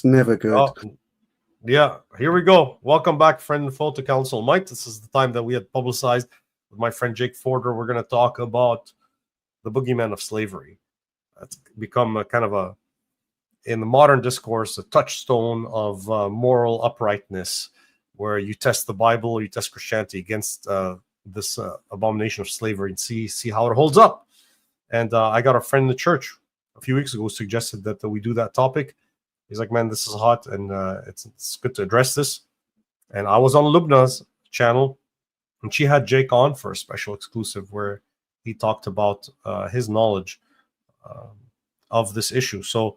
It's never good. Oh, yeah, here we go. Welcome back, friend and foe, to Council Might. This is the time that we had publicized with my friend Jake Forder. We're going to talk about the boogeyman of slavery. That's become a kind of a, in the modern discourse, a touchstone of moral uprightness, where you test the Bible or you test Christianity against this abomination of slavery and see how it holds up. And I got a friend in the church a few weeks ago who suggested that we do that topic. He's like, man, this is hot, and it's good to address this. And I was on Lubna's channel, and she had Jake on for a special exclusive where he talked about his knowledge of this issue. So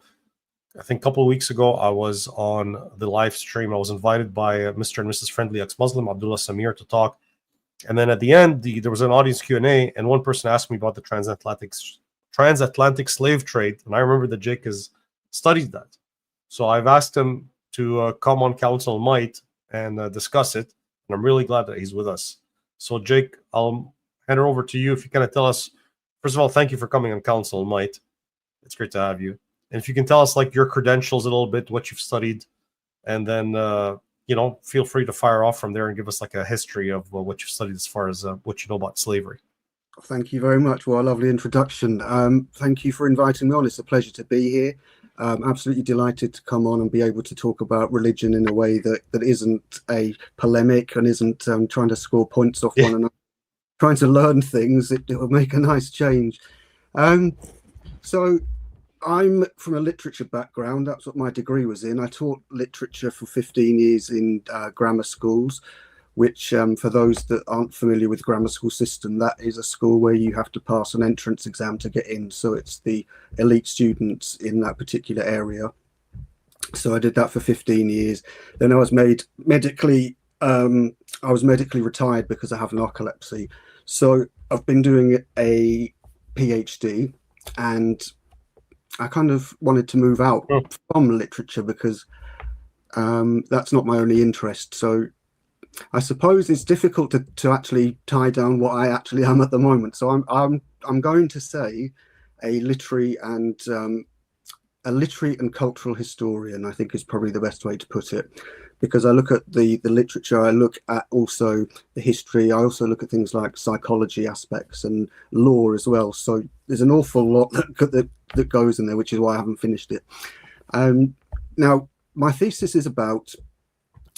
I think a couple of weeks ago, I was on the live stream. I was invited by Mr. and Mrs. Friendly Ex-Muslim, Abdullah Samir, to talk. And then at the end, there was an audience Q&A, and one person asked me about the transatlantic slave trade. And I remember that Jake has studied that. So I've asked him to come on Council Might and discuss it. And I'm really glad that he's with us. So Jake, I'll hand it over to you. If you kind of tell us, first of all, thank you for coming on Council Might. It's great to have you. And if you can tell us like your credentials a little bit, what you've studied, and then, feel free to fire off from there and give us like a history of what you've studied as far as what you know about slavery. Thank you very much. Well, a lovely introduction. Thank you for inviting me on. It's a pleasure to be here. Absolutely delighted to come on and be able to talk about religion in a way that isn't a polemic and isn't trying to score points off one another, trying to learn things. It will make a nice change. So I'm from a literature background. That's what my degree was in. I taught literature for 15 years in grammar schools, which for those that aren't familiar with the grammar school system, that is a school where you have to pass an entrance exam to get in. So it's the elite students in that particular area. So I did that for 15 years. Then I was made medically, retired because I have narcolepsy. So I've been doing a PhD, and I kind of wanted to move out from literature because that's not my only interest. So I suppose it's difficult to actually tie down what I actually am at the moment. So I'm going to say a literary and cultural historian, I think, is probably the best way to put it, because I look at the literature, I look at also the history, I also look at things like psychology aspects and law as well. So there's an awful lot that goes in there, which is why I haven't finished it. Now, my thesis is about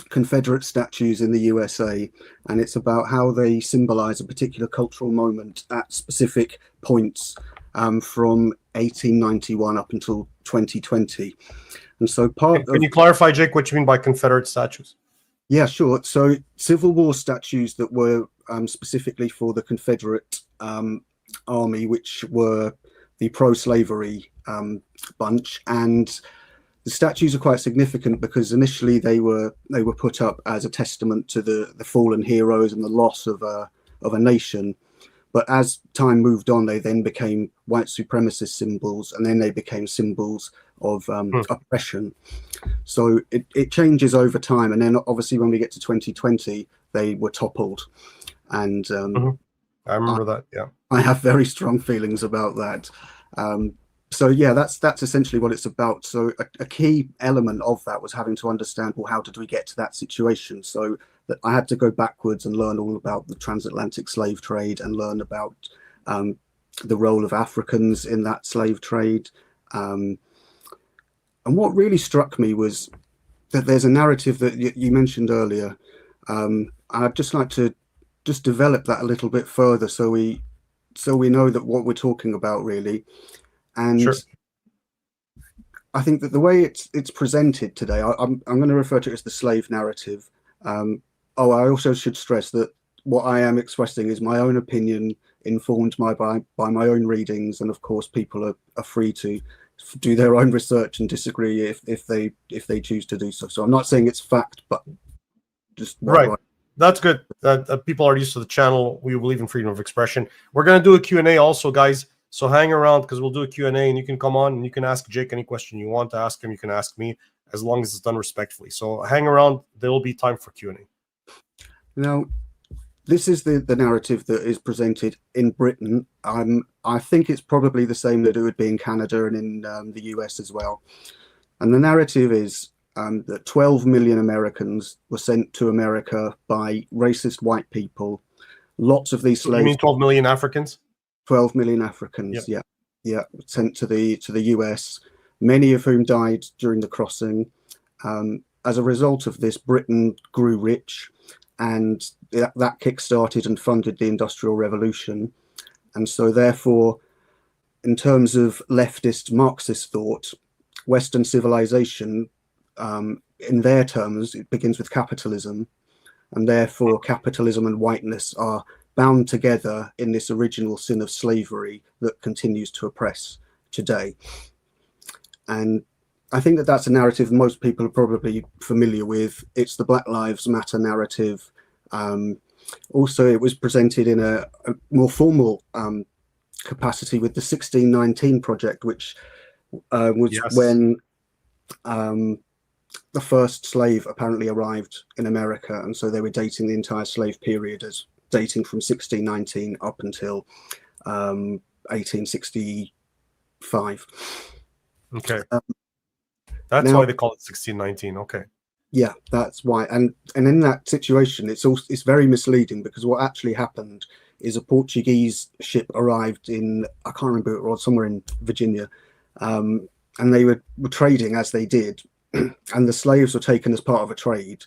Confederate statues in the USA, and it's about how they symbolize a particular cultural moment at specific points from 1891 up until 2020. And so Can you clarify, Jake, what you mean by Confederate statues? Yeah, sure. So Civil War statues that were specifically for the Confederate Army, which were the pro-slavery bunch, and the statues are quite significant because initially they were put up as a testament to the fallen heroes and the loss of a nation. But as time moved on, they then became white supremacist symbols, and then they became symbols of oppression. So it changes over time. And then obviously when we get to 2020, they were toppled. And I remember that, yeah. I have very strong feelings about that. So yeah, that's essentially what it's about. So a key element of that was having to understand, well, how did we get to that situation? So that I had to go backwards and learn all about the transatlantic slave trade and learn about the role of Africans in that slave trade. And what really struck me was that there's a narrative that you mentioned earlier. I'd just like to just develop that a little bit further so we know that what we're talking about really. And sure. I think that the way it's presented today, I'm going to refer to it as the slave narrative. I also should stress that what I am expressing is my own opinion, informed by my own readings, and of course people are free to do their own research and disagree if they choose to do so. So I'm not saying it's fact, but just right. That's good. People are used to the channel. We believe in freedom of expression. We're going to do a Q&A also, guys. So hang around because we'll do a Q&A and you can come on and you can ask Jake any question you want to ask him. You can ask me as long as it's done respectfully. So hang around. There will be time for Q&A. Now, this is the narrative that is presented in Britain. I think it's probably the same that it would be in Canada and in the US as well. And the narrative is that 12 million Americans were sent to America by racist white people. Lots of these slaves. You mean 12 million Africans? 12 million Africans, yeah, sent to the US, many of whom died during the crossing. As a result of this, Britain grew rich, and that kick-started and funded the Industrial Revolution. And so therefore, in terms of leftist Marxist thought, Western civilization, in their terms, it begins with capitalism, and therefore capitalism and whiteness are bound together in this original sin of slavery that continues to oppress today. And I think that that's a narrative most people are probably familiar with. It's the Black Lives Matter narrative. Also, it was presented in a more formal capacity with the 1619 Project, which was when the first slave apparently arrived in America. And so they were dating the entire slave period as dating from 1619 up until 1865. Okay. That's why they call it 1619. Okay. Yeah, that's why. And in that situation, it's very misleading, because what actually happened is a Portuguese ship arrived in, I can't remember where it was, somewhere in Virginia, and they were trading as they did, and the slaves were taken as part of a trade.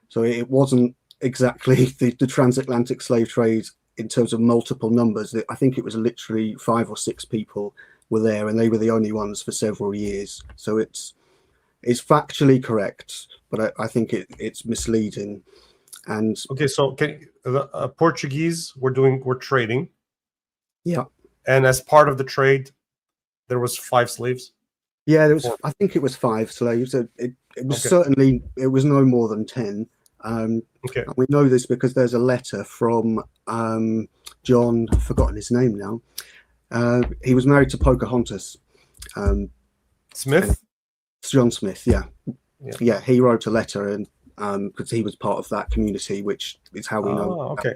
So it wasn't exactly the transatlantic slave trade in terms of multiple numbers. I think it was literally 5 or 6 people were there, and they were the only ones for several years. So it's factually correct, but I think it's misleading. And okay, so the Portuguese were trading. Yeah. And as part of the trade, there was 5 slaves. Yeah, there was. I think it was 5 slaves. It was certainly, it was no more than 10. Okay. We know this because there's a letter from John, I've forgotten his name now. He was married to Pocahontas. Smith? John Smith, yeah. He wrote a letter, and because he was part of that community, which is how we know. Okay.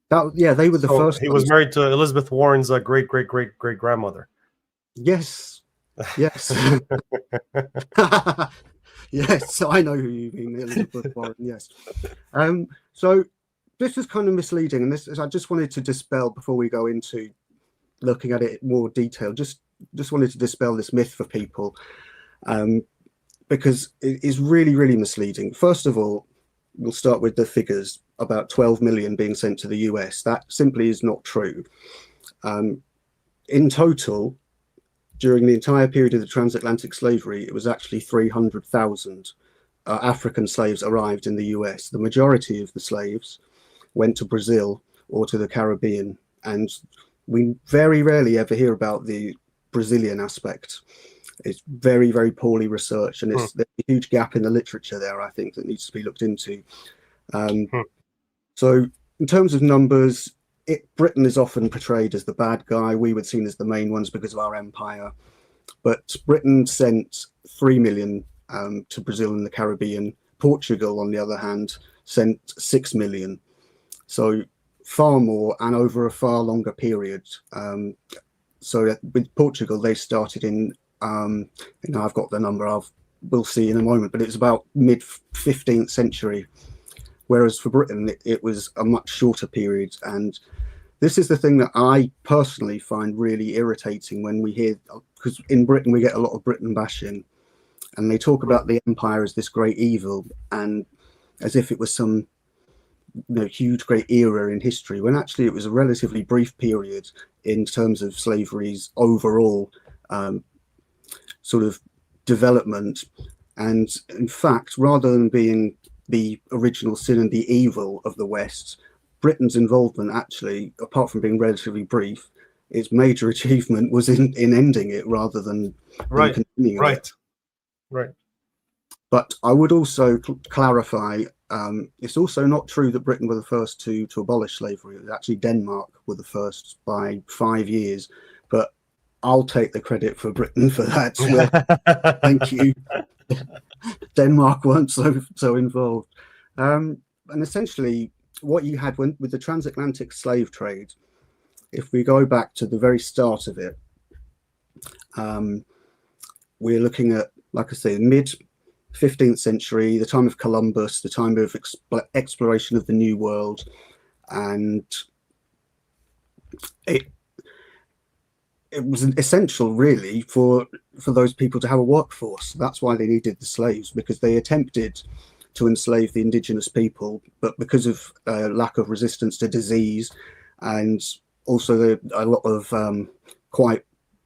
They were the first. He was married to Elizabeth Warren's great grandmother. Yes. Yes. Yes, so I know who you mean, Elizabeth Warren. Yes. So this is kind of misleading, and I just wanted to dispel before we go into looking at it in more detail. Just wanted to dispel this myth for people, because it is really, really misleading. First of all, we'll start with the figures about 12 million being sent to the US. That simply is not true. In total, during the entire period of the transatlantic slavery, it was actually 300,000 African slaves arrived in the US. The majority of the slaves went to Brazil or to the Caribbean, and we very rarely ever hear about the Brazilian aspect. It's very, very poorly researched, and there's a huge gap in the literature there, I think, that needs to be looked into. So in terms of numbers, Britain is often portrayed as the bad guy. We were seen as the main ones because of our empire. But Britain sent 3 million to Brazil and the Caribbean. Portugal, on the other hand, sent 6 million. So far more, and over a far longer period. So with Portugal, they started in, I've got the number, we'll see in a moment, but it's about mid-15th century. Whereas for Britain, it was a much shorter period. And this is the thing that I personally find really irritating when we hear, because in Britain, we get a lot of Britain bashing, and they talk about the empire as this great evil, and as if it was some huge great era in history, when actually it was a relatively brief period in terms of slavery's overall sort of development. And in fact, rather than being the original sin and the evil of the West, Britain's involvement actually, apart from being relatively brief, its major achievement was in ending it rather than continuing it. Right. But I would also clarify, it's also not true that Britain were the first to abolish slavery. It was actually Denmark were the first by 5 years. But I'll take the credit for Britain for that. Thank you. Denmark weren't so involved. And essentially, what you had with the transatlantic slave trade, if we go back to the very start of it, we're looking at, like I say, 15th century, the time of Columbus, the time of exploration of the New World, and it was essential, really, for those people to have a workforce. That's why they needed the slaves, because they attempted to enslave the indigenous people, but because of lack of resistance to disease, and also a lot of quite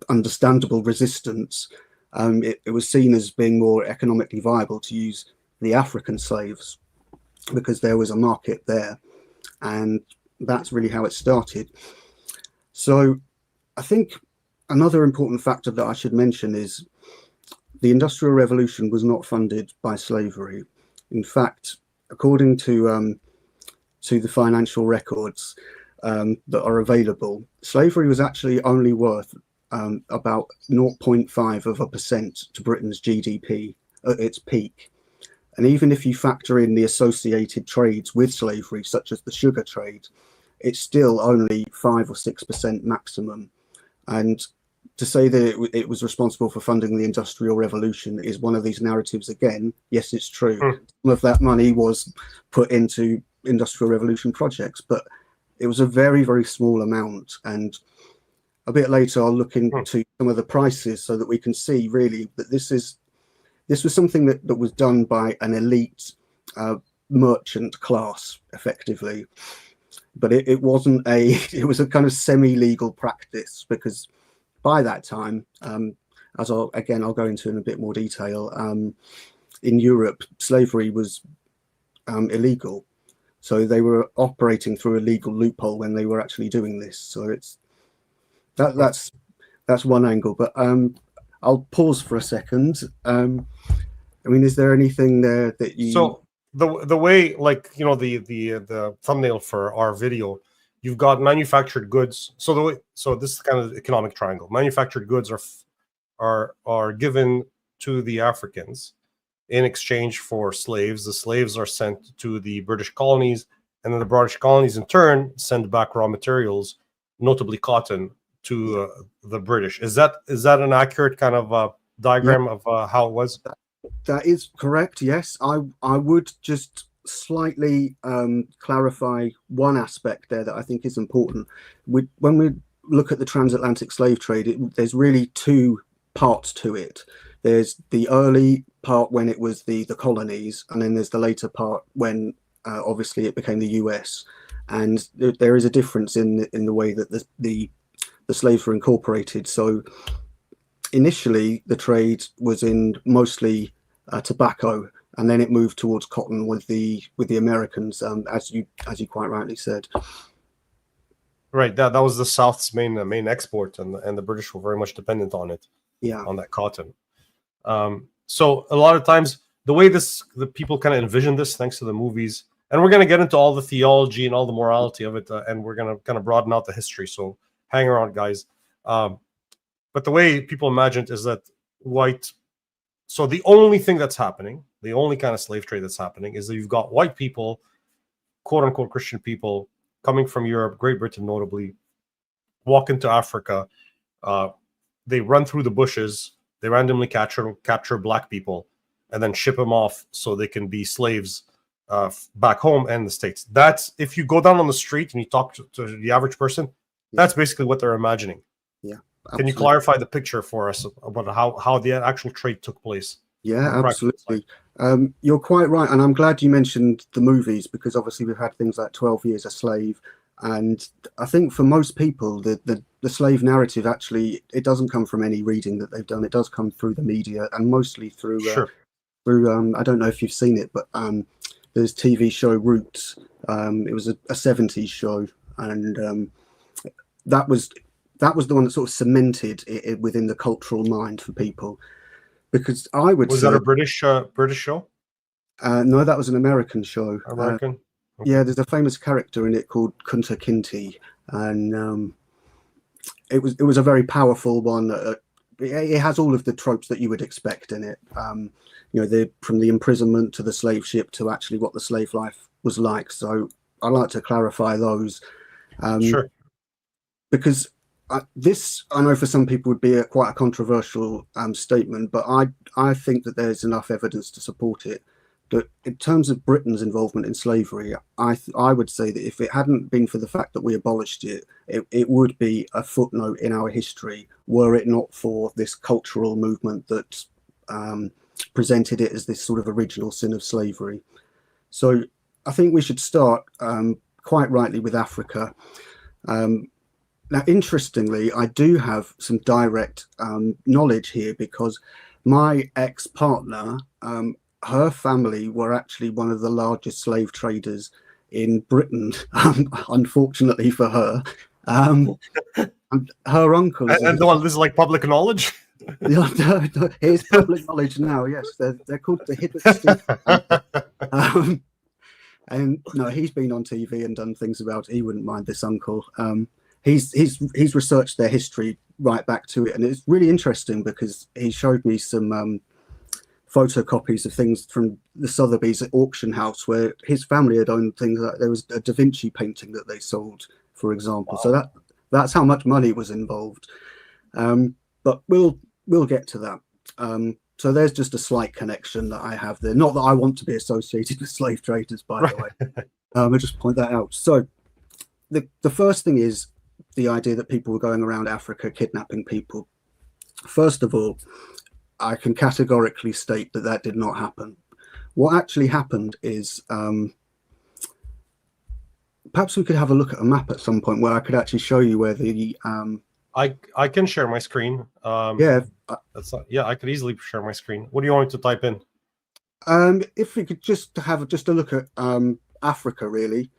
understandable resistance, it was seen as being more economically viable to use the African slaves, because there was a market there, and that's really how it started. So I think another important factor that I should mention is the Industrial Revolution was not funded by slavery. In fact, according to the financial records that are available, slavery was actually only worth about 0.5% to Britain's GDP at its peak. And even if you factor in the associated trades with slavery, such as the sugar trade, it's still only 5 or 6% maximum. And to say that it was responsible for funding the Industrial Revolution is one of these narratives again. Yes, it's true. Some of that money was put into Industrial Revolution projects, but it was a very, very small amount. And a bit later, I'll look into some of the prices so that we can see really that this was something that was done by an elite merchant class, effectively. But it wasn't it was a kind of semi-legal practice, because by that time, as I'll go into in a bit more detail, in Europe, slavery was illegal. So they were operating through a legal loophole when they were actually doing this. So that's one angle. But I'll pause for a second. I mean, is there anything there that you... So the way, like, you know, the thumbnail for our video, you've got manufactured goods. So this is kind of the economic triangle. Manufactured goods are given to the Africans in exchange for slaves. The slaves are sent to the British colonies, and then the British colonies in turn send back raw materials, notably cotton, to the British. Is that an accurate kind of diagram of how it was? That is correct. Yes, I would just slightly clarify one aspect there that I think is important. When we look at the transatlantic slave trade, there's really two parts to it. There's the early part when it was the colonies, and then there's the later part when obviously it became the US. And there is a difference in the way that the slaves were incorporated. So initially the trade was in mostly tobacco, and then it moved towards cotton with the Americans, as you quite rightly said. Right, that was the South's main export, and the British were very much dependent on it. Yeah, on that cotton. So a lot of times the way the people kind of envision this, thanks to the movies, and we're going to get into all the theology and all the morality of it, and we're going to kind of broaden out the history. So hang around, guys. But the way people imagine it is that so the only thing that's happening, the only kind of slave trade that's happening, is that you've got white people, quote unquote Christian people, coming from Europe, Great Britain notably, walk into Africa. They run through the bushes, they randomly capture black people, and then ship them off so they can be slaves back home and the States. That's, if you go down on the street and you talk to the average person, that's basically what they're imagining. Yeah. Absolutely. Can you clarify the picture for us about how the actual trade took place? Yeah, absolutely. You're quite right. And I'm glad you mentioned the movies, because obviously we've had things like 12 Years a Slave. And I think for most people, the slave narrative, actually, it doesn't come from any reading that they've done. It does come through the media, and mostly through, I don't know if you've seen it, but there's TV show Roots. It was a 70s show, and that was the one that sort of cemented it within the cultural mind for people. Because I would say... Was that a British show? No, that was an American show. American? Okay. Yeah, there's a famous character in it called Kunta Kinte, and it was a very powerful one. It has all of the tropes that you would expect in it. You know, from the imprisonment to the slave ship to actually what the slave life was like. So I like to clarify those. Sure. Because this, I know for some people would be quite a controversial statement, but I think that there's enough evidence to support it. That in terms of Britain's involvement in slavery, I would say that if it hadn't been for the fact that we abolished it, it would be a footnote in our history, were it not for this cultural movement that presented it as this sort of original sin of slavery. So I think we should start quite rightly with Africa. Now, interestingly, I do have some direct knowledge here because my ex-partner, her family were actually one of the largest slave traders in Britain, unfortunately for her. And her uncle... And this is like public knowledge? No, here's public knowledge now, yes. They're called the Hibbert. And no, he's been on TV and done things about it. He wouldn't mind this uncle. He's researched their history right back to it, and it's really interesting because he showed me some photocopies of things from the Sotheby's auction house where his family had owned things like there was a Da Vinci painting that they sold, for example. Wow. So that's how much money was involved. But we'll get to that. So there's just a slight connection that I have there. Not that I want to be associated with slave traders, by the way. I'll just point that out. So the first thing is the idea that people were going around Africa kidnapping people. First of all, I can categorically state that did not happen. What actually happened is, perhaps we could have a look at a map at some point where I could actually show you where the... I can share my screen. Yeah. I could easily share my screen. What do you want to type in? If we could just have a look at Africa, really.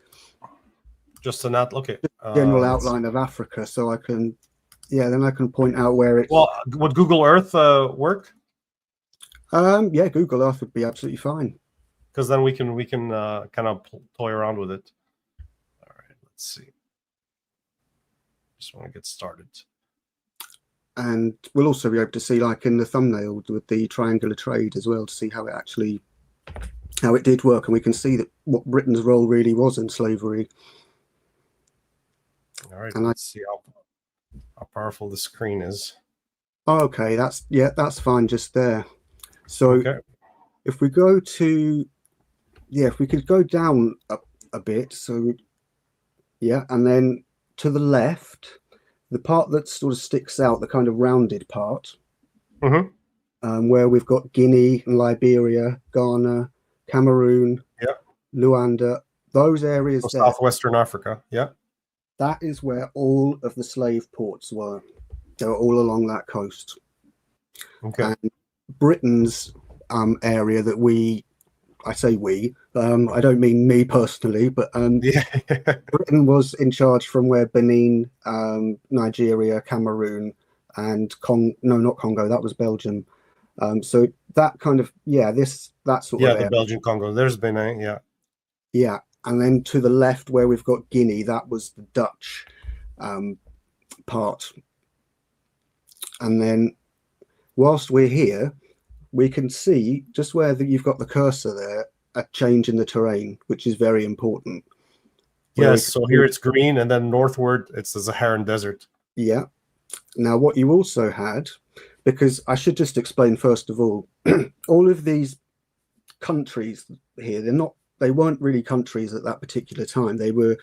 Just an okay. General outline of Africa, so I can, then I can point out where it's. Well, would Google Earth work? Yeah, Google Earth would be absolutely fine. Because then we can kind of toy around with it. All right, let's see. Just want to get started. And we'll also be able to see, like in the thumbnail with the triangular trade as well, to see how it did work, and we can see that what Britain's role really was in slavery. All right, and let's see how powerful the screen is. Okay, that's fine just there. So if we go to, if we could go down a bit, so and then to the left, the part that sort of sticks out, the kind of rounded part, where we've got Guinea, Liberia, Ghana, Cameroon, Luanda, those areas there. Southwestern Africa, that is where all of the slave ports were. They were all along that coast. Okay. And Britain's area that I say we, I don't mean me personally, but Britain was in charge from where Benin, Nigeria, Cameroon, and not Congo, that was Belgium. So that kind of, that sort of area. The Belgian Congo, there's Benin, Yeah, and then to the left where we've got Guinea, that was the Dutch part. And then whilst we're here, we can see just where you've got the cursor there, a change in the terrain, which is very important. Yes, so here it's green, and then northward it's the Saharan desert. Yeah. Now, what you also had, because I should just explain first of all, all of these countries here, they weren't really countries at that particular time. They were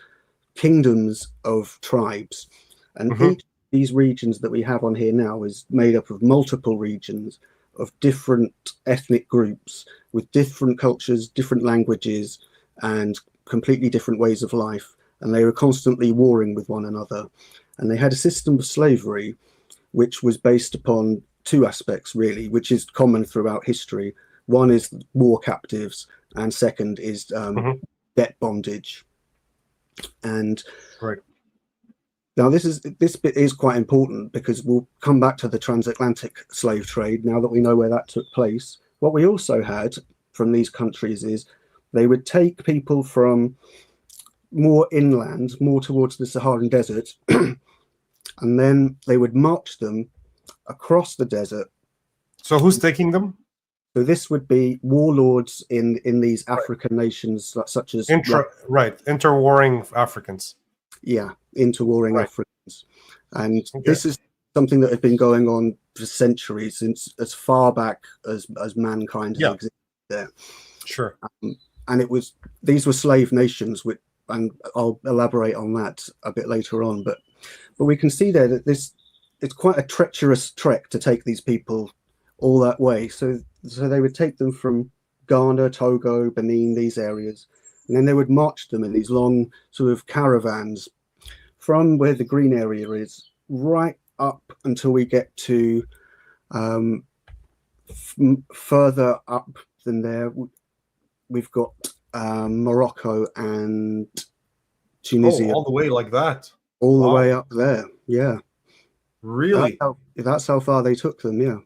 kingdoms of tribes, and each of these regions that we have on here now is made up of multiple regions of different ethnic groups with different cultures, different languages, and completely different ways of life. And they were constantly warring with one another. And they had a system of slavery which was based upon two aspects, really, which is common throughout history. One is war captives, and second is debt bondage. And now this bit is quite important because we'll come back to the transatlantic slave trade now that we know where that took place. What we also had from these countries is they would take people from more inland, more towards the Saharan desert, and then they would march them across the desert. So who's taking them? So this would be warlords in these African nations, such as interwarring Africans. Yeah, interwarring Africans. And this is something that had been going on for centuries, since as far back as mankind has existed there. Sure. And these were slave nations, and I'll elaborate on that a bit later on. But we can see there that it's quite a treacherous trek to take these people all that way. So they would take them from Ghana, Togo, Benin, these areas, and then they would march them in these long sort of caravans from where the green area is right up until we get to further up than there. We've got Morocco and Tunisia. Oh, all the way like that. All the way up there. Yeah. Really? That's how far they took them. Yeah.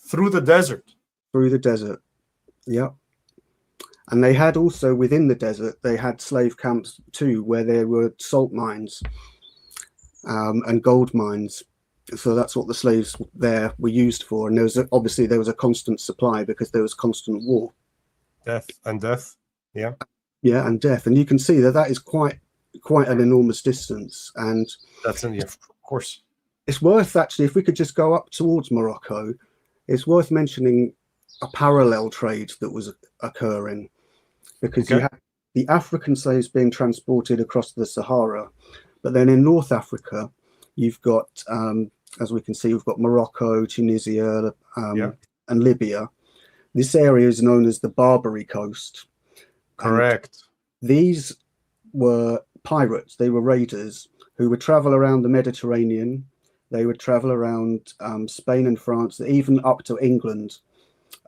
Through the desert. Through the desert. Yeah. And they had also within the desert, they had slave camps too, where there were salt mines and gold mines. So that's what the slaves there were used for. And there was a constant supply because there was constant war. Death. Yeah. Yeah, and death. And you can see that is quite an enormous distance. And that's of course. It's worth actually, if we could just go up towards Morocco, it's worth mentioning a parallel trade that was occurring, because you have the African slaves being transported across the Sahara, but then in North Africa, you've got, as we can see, we've got Morocco, Tunisia, and Libya. This area is known as the Barbary Coast. Correct. And these were pirates. They were raiders who would travel around the Mediterranean. They would travel around Spain and France, even up to England,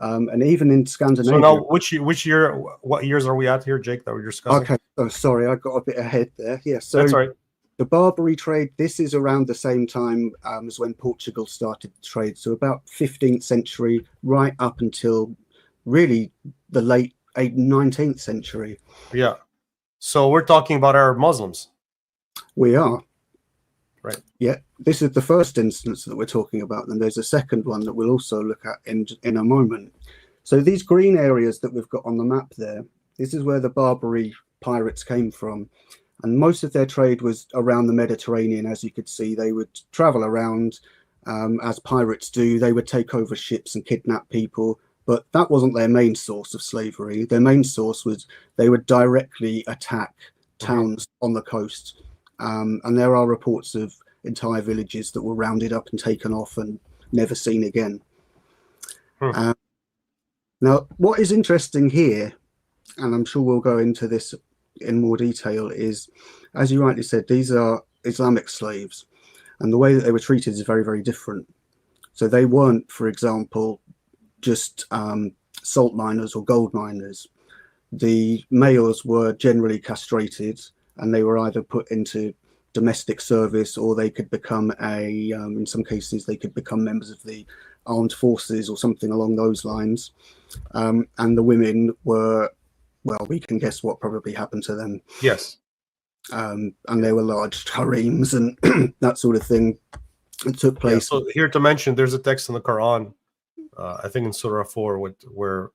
and even in Scandinavia. So now, which year? What years are we at here, Jake? That we're discussing. Okay. Oh, sorry, I got a bit ahead there. Yeah. So that's all right. The Barbary trade. This is around the same time as when Portugal started the trade. So about 15th century, right up until really the late 19th century. Yeah. So we're talking about Arab Muslims. We are. Right. Yeah. This is the first instance that we're talking about. And there's a second one that we'll also look at in a moment. So these green areas that we've got on the map there, this is where the Barbary pirates came from. And most of their trade was around the Mediterranean. As you could see, they would travel around as pirates do. They would take over ships and kidnap people. But that wasn't their main source of slavery. Their main source was they would directly attack towns on the coast. And there are reports of entire villages that were rounded up and taken off and never seen again. Now, what is interesting here, and I'm sure we'll go into this in more detail, is, as you rightly said, these are Islamic slaves. And the way that they were treated is very, very different. So they weren't, for example, just salt miners or gold miners. The males were generally castrated, and they were either put into domestic service, or they could become in some cases, they could become members of the armed forces or something along those lines. And the women were, well, we can guess what probably happened to them. Yes. And there were large harems and that sort of thing that took place. Yeah, so here to mention, there's a text in the Quran, I think in Surah 4, where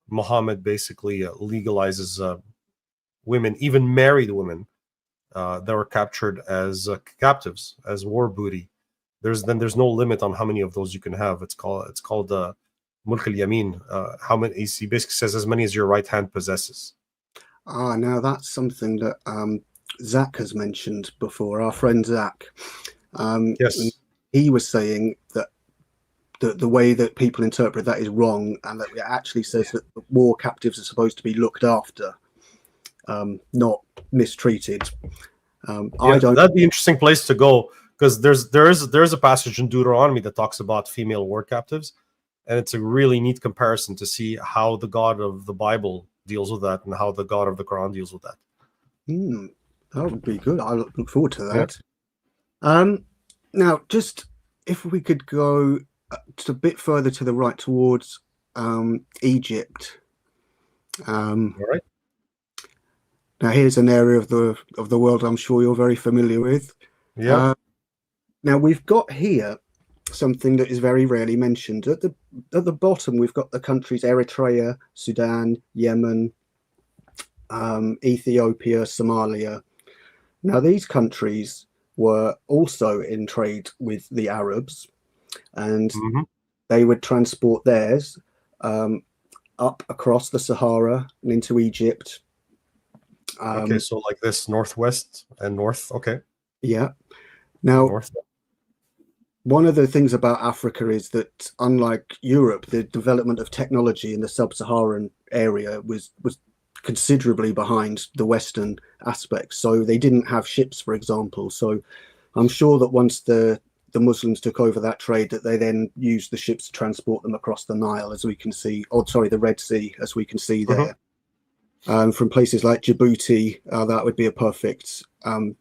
Muhammad basically legalizes women, even married women, that were captured as captives, as war booty. There's no limit on how many of those you can have. It's called Mulk al-Yamin. How many? He basically says as many as your right hand possesses. Now that's something that Zach has mentioned before. Our friend Zach. Yes. He was saying that the way that people interpret that is wrong, and that it actually says that war captives are supposed to be looked after, not mistreated. That'd be an interesting place to go, because there is a passage in Deuteronomy that talks about female war captives, and it's a really neat comparison to see how the God of the Bible deals with that and how the God of the Quran deals with that. That would be good. I look forward to that. Yeah. Now, just if we could go just a bit further to the right towards Egypt. All right. Now, here's an area of the world I'm sure you're very familiar with. Yeah. Now we've got here something that is very rarely mentioned. At the bottom, we've got the countries Eritrea, Sudan, Yemen, Ethiopia, Somalia. Now these countries were also in trade with the Arabs, and Hmm. they would transport theirs up across the Sahara and into Egypt. Okay, Um, so like this northwest and north. Okay, yeah. Now, north. one of the things about Africa is that, unlike Europe, the development of technology in the sub-Saharan area was considerably behind the Western aspects. So they didn't have ships, for example. So I'm sure that once the Muslims took over that trade, that they then used the ships to transport them across the Nile, as we can see, or sorry, the Red Sea, as we can see Hmm. there. From places like Djibouti, that would be a perfect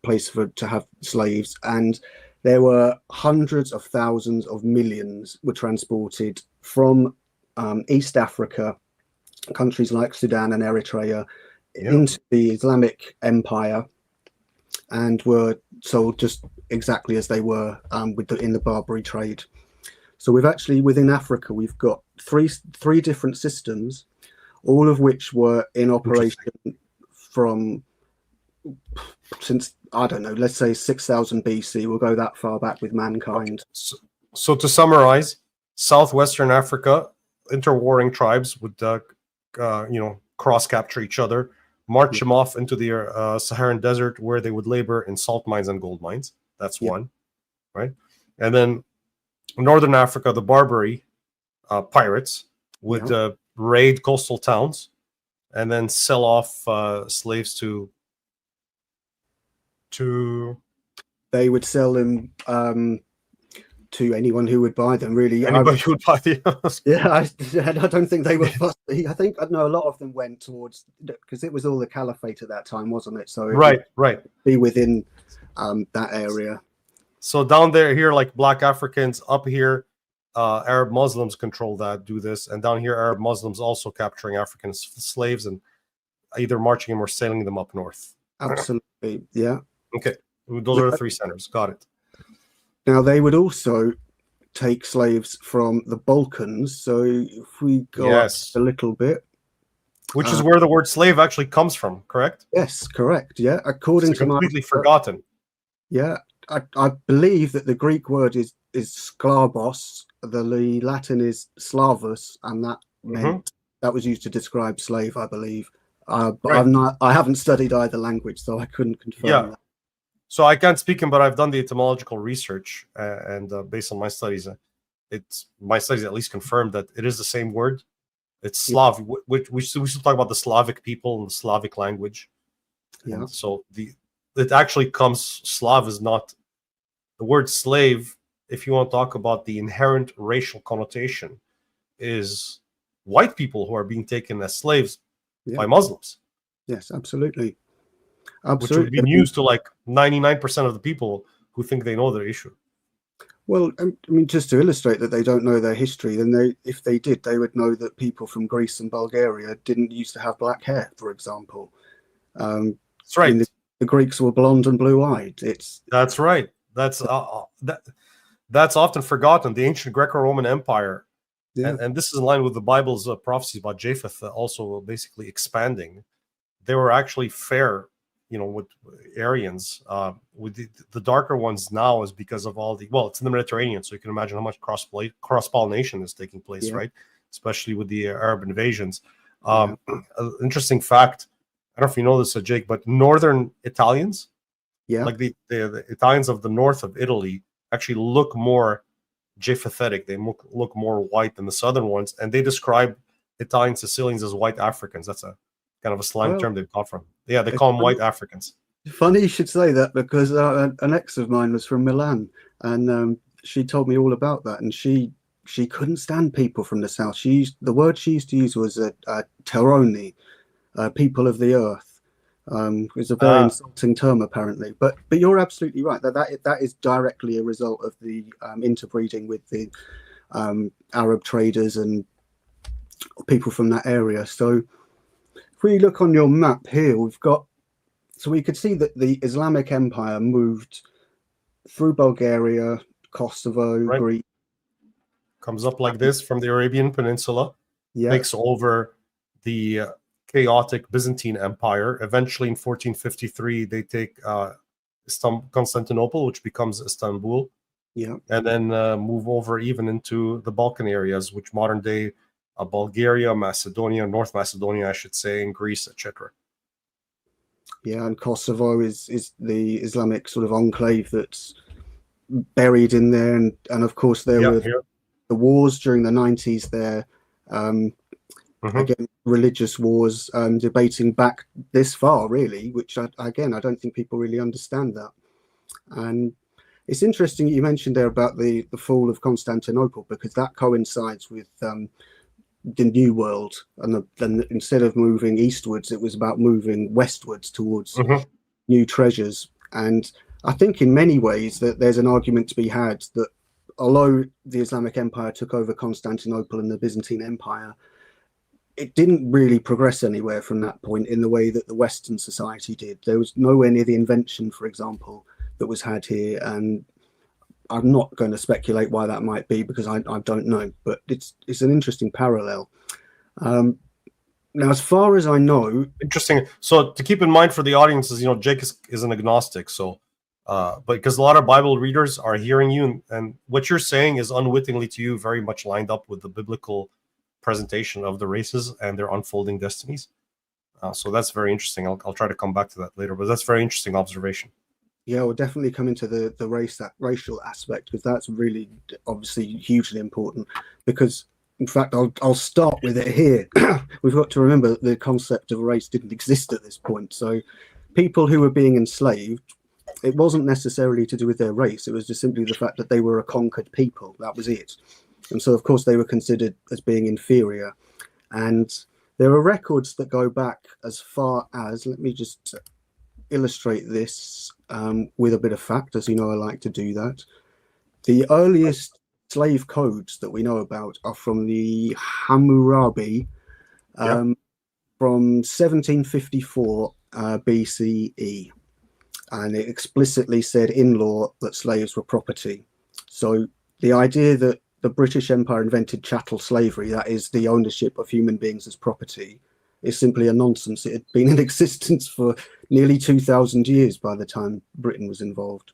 place to have slaves. And there were hundreds of thousands of millions were transported from East Africa, countries like Sudan and Eritrea, Yeah. into the Islamic Empire, and were sold just exactly as they were in the Barbary trade. So we've actually, within Africa, we've got three different systems, all of which were in operation Interesting. from since, I don't know, let's say 6000 BC. We'll go that far back with Okay. mankind. So to summarize, southwestern Africa, interwarring tribes would, cross capture each other, march Yeah, them off into the Saharan desert where they would labor in salt mines and gold mines. That's yeah, one, right? And then northern Africa, the Barbary pirates would yeah. raid coastal towns and then sell off slaves to They would sell them to anyone who would buy them. Really, anybody who would buy the. yeah, I don't think they were fussy. I think I know a lot of them went towards, because it was all the caliphate at that time, wasn't it? So it would Right. be within that area. So down there, here, like black Africans. Up here, Arab Muslims control that, do this, and down here, Arab Muslims also capturing African slaves and either marching them or sailing them up north. Absolutely, yeah. Okay, those are the three centers. Got it. Now they would also take slaves from the Balkans. So if we go up Yes, a little bit, which is where the word slave actually comes from. Correct. yes, correct, yeah. It's According to my completely forgotten. yeah, I believe that the Greek word is sklavos, the Latin is slavus, and that Hmm. meant that was used to describe slave, I believe. But Right. I haven't studied either language, so I couldn't confirm Yeah. that. So I can't speak him, but I've done the etymological research, and based on my studies, my studies at least confirmed that it is the same word. It's Yeah, Slav. We still talk about the Slavic people and the Slavic language, yeah, and so it actually comes. Slav is not the word slave. If you want to talk about the inherent racial connotation, is white people who are being taken as slaves yeah, by Muslims, yes, absolutely, which would absolutely. be news to like 99% of the people who think they know their issue. Well, I mean, just to illustrate that they don't know their history, then if they did, they would know that people from Greece and Bulgaria didn't used to have black hair, for example. Um, That's I mean, right. the Greeks were blonde and blue-eyed. It's That's right. That's often forgotten. The ancient Greco-Roman Empire, yeah, and this is in line with the Bible's prophecies about Japheth, also basically expanding. They were actually fair, with Aryans. With the darker ones now is because of it's in the Mediterranean, so you can imagine how much cross pollination is taking place, yeah, right? Especially with the Arab invasions. yeah, Interesting fact. I don't know if you know this, Jake, but northern Italians, yeah. like the Italians of the north of Italy, actually look more Japhethetic. They look more white than the southern ones, and they describe Italian Sicilians as white Africans. That's a kind of a slang Well, term they've got from. Yeah, they it's call them white Africans. funny you should say that, because an ex of mine was from Milan, and she told me all about that. And she couldn't stand people from the south. The word she used to use was terroni, people of the earth. It's a very Ah, insulting term, apparently. But you're absolutely right that is directly a result of the interbreeding with the Arab traders and people from that area. So if we look on your map here, so we could see that the Islamic Empire moved through Bulgaria, Kosovo, right. Greece. Comes up like this from the Arabian Peninsula, Yeah, takes over the chaotic Byzantine Empire. Eventually, in 1453, they take Constantinople, which becomes Istanbul, Yeah. and then move over even into the Balkan areas, which modern day Bulgaria, Macedonia, North Macedonia, I should say, and Greece, etc. Yeah, and Kosovo is the Islamic sort of enclave that's buried in there, and of course there were the wars during the 90s there. Again, religious wars, debating back this far, really, which I don't think people really understand that. And it's interesting you mentioned there about the fall of Constantinople, because that coincides with the New World, and instead of moving eastwards, it was about moving westwards towards new treasures. And I think in many ways that there's an argument to be had that although the Islamic Empire took over Constantinople and the Byzantine Empire, it didn't really progress anywhere from that point in the way that the Western society did. There was nowhere near the invention, for example, that was had here. And I'm not going to speculate why that might be, because I don't know, but it's an interesting parallel. Now, as far as I know... Interesting. So to keep in mind for the audiences, Jake is an agnostic. So, but because a lot of Bible readers are hearing you, and what you're saying is unwittingly to you very much lined up with the biblical presentation of the races and their unfolding destinies. So that's very interesting. I'll try to come back to that later, but that's very interesting observation. Yeah, we'll definitely come into the racial aspect, because that's really obviously hugely important. Because in fact, I'll start with it here. We've got to remember that the concept of race didn't exist at this point. So people who were being enslaved, it wasn't necessarily to do with their race. It was just simply the fact that they were a conquered people. That was it. And so, of course, they were considered as being inferior. And there are records that go back as far as, let me just illustrate this with a bit of fact, as you know, I like to do that. The earliest slave codes that we know about are from the Hammurabi from 1754 BCE. And it explicitly said in law that slaves were property. So the idea that the British Empire invented chattel slavery, that is the ownership of human beings as property, is simply a nonsense. It had been in existence for nearly 2,000 years by the time Britain was involved.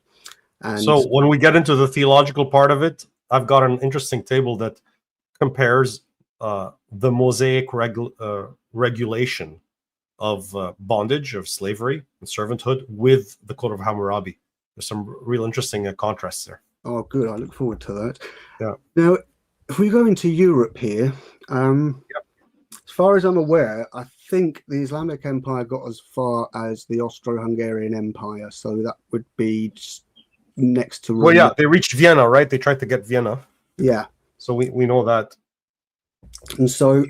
And so when we get into the theological part of it, I've got an interesting table that compares the Mosaic regulation of bondage, of slavery and servanthood with the Code of Hammurabi. There's some real interesting contrasts there. Oh, good. I look forward to that. Yeah. Now, if we go into Europe here, as far as I'm aware, I think the Islamic Empire got as far as the Austro-Hungarian Empire. So that would be just next to Rome. Well, yeah, they reached Vienna, right? They tried to get Vienna. Yeah. So we know that. And so,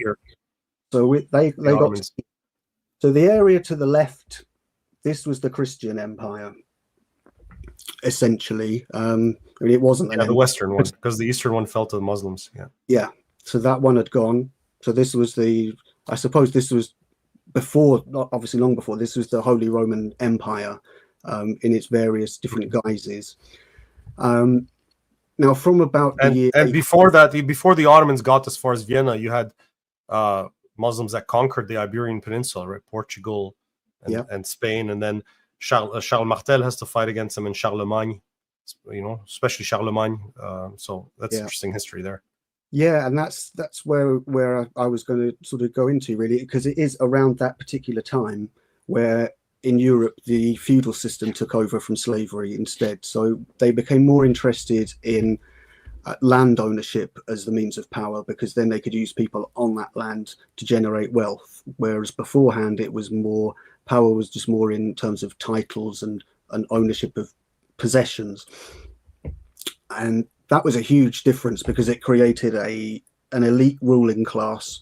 they got... So the area to the left, this was the Christian Empire, essentially. It wasn't the Western one, because the Eastern one fell to the Muslims. Yeah. So that one had gone. So this was I suppose this was before, obviously long before, this was the Holy Roman Empire in its various different guises. Now, from about the year... And before that, before the Ottomans got as far as Vienna, you had Muslims that conquered the Iberian Peninsula, right? Portugal and Spain, and then Charles Martel has to fight against them in Charlemagne, especially Charlemagne. So that's interesting history there. Yeah, and that's where I was going to sort of go into, really, because it is around that particular time where in Europe the feudal system took over from slavery instead. So they became more interested in land ownership as the means of power, because then they could use people on that land to generate wealth, whereas beforehand it was more, power was just more in terms of titles and ownership of possessions. And that was a huge difference, because it created an elite ruling class,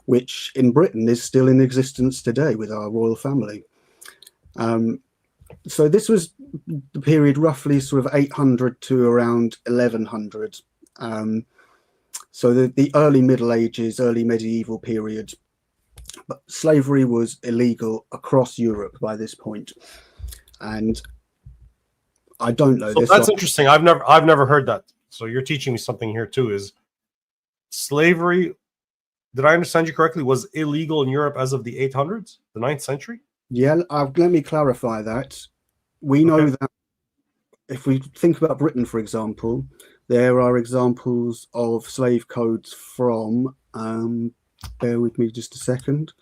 which in Britain is still in existence today with our royal family. So this was the period roughly sort of 800 to around 1100. So the early Middle Ages, early medieval period. But slavery was illegal across Europe by this point. And I don't know. So that's interesting. I've never heard that. So you're teaching me something here too. Is slavery, did I understand you correctly, was illegal in Europe as of the 800s, the 9th century? Yeah, let me clarify that. we know Okay. that if we think about Britain, for example, there are examples of slave codes from, bear with me just a second.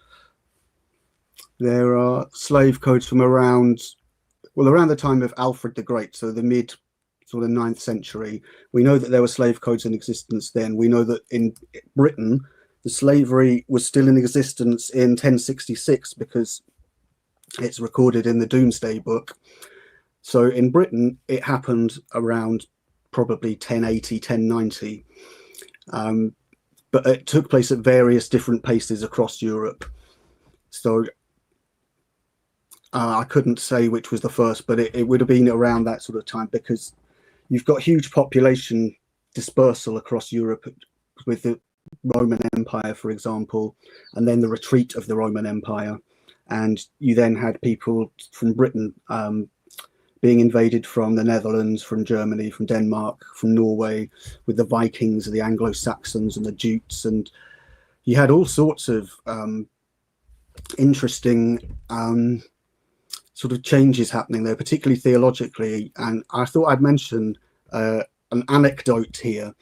There are slave codes from around the time of Alfred the Great, so the mid sort of 9th century. We know that there were slave codes in existence then. We know that in Britain, the slavery was still in existence in 1066 because it's recorded in the Domesday Book. So in Britain, it happened around probably 1080, 1090. But it took place at various different paces across Europe. So I couldn't say which was the first, but it would have been around that sort of time, because you've got huge population dispersal across Europe with the Roman Empire, for example, and then the retreat of the Roman Empire. And you then had people from Britain being invaded from the Netherlands, from Germany, from Denmark, from Norway, with the Vikings, the Anglo-Saxons and the Jutes. And you had all sorts of interesting sort of changes happening there, particularly theologically. And I thought I'd mention an anecdote here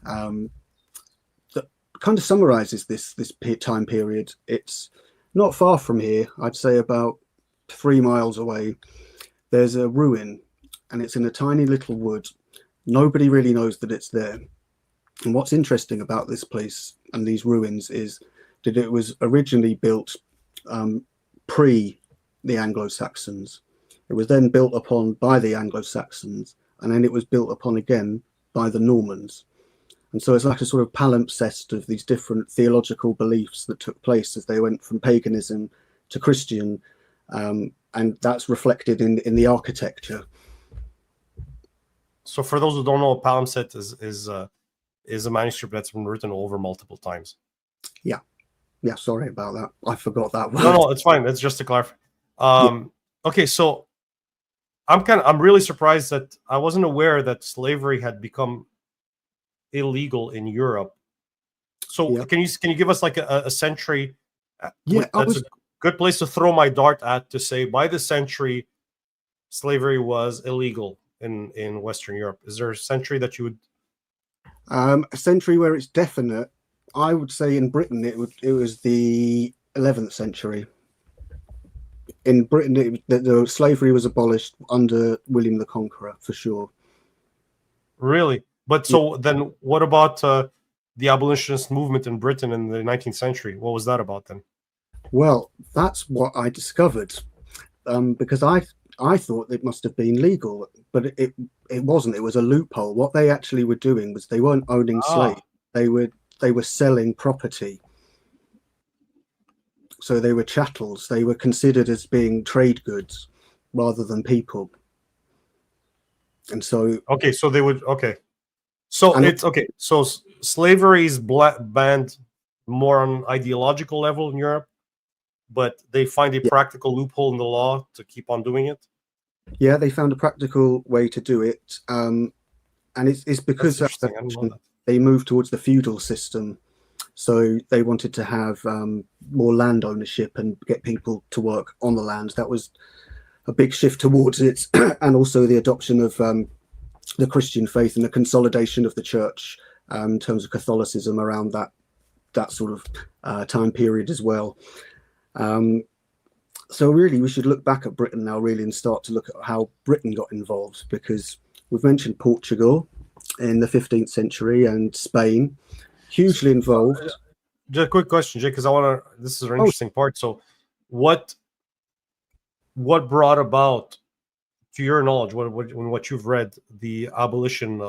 that kind of summarizes this time period. It's not far from here, I'd say about 3 miles away. There's a ruin, and it's in a tiny little wood. Nobody really knows that it's there. And what's interesting about this place and these ruins is that it was originally built pre the Anglo-Saxons. It was then built upon by the Anglo-Saxons, and then it was built upon again by the Normans. And so it's like a sort of palimpsest of these different theological beliefs that took place as they went from paganism to Christian, and that's reflected in the architecture. So for those who don't know, a palimpsest is a manuscript that's been written over multiple times. Yeah, sorry about that. I forgot that word. No, it's fine. It's just to clarify. Okay, so I'm really surprised that I wasn't aware that slavery had become illegal in Europe. So can you give us like a century? That's a good place to throw my dart at, to say by the century slavery was illegal in Western Europe. Is there a century that you would a century where it's definite? I would say in Britain it was the 11th century. In Britain, the slavery was abolished under William the Conqueror, for sure. Really? But so then what about the abolitionist movement in Britain in the 19th century? What was that about then? Well, that's what I discovered, because I thought it must have been legal, but it wasn't. It was a loophole. What they actually were doing was they weren't owning slaves. They were selling property. So they were chattels. They were considered as being trade goods rather than people. And so so they would so slavery is banned more on ideological level in Europe, but they find a practical loophole in the law to keep on doing it. Yeah, they found a practical way to do it, and it's because they moved towards the feudal system. So they wanted to have more land ownership and get people to work on the land. That was a big shift towards it, and also the adoption of the Christian faith and the consolidation of the church in terms of Catholicism around that sort of time period as well. So really, we should look back at Britain now, really, and start to look at how Britain got involved, because we've mentioned Portugal in the 15th century and Spain. Hugely involved. Just a quick question, Jake, because I want to. This is an interesting part. So, what brought about, to your knowledge, what you've read, the abolition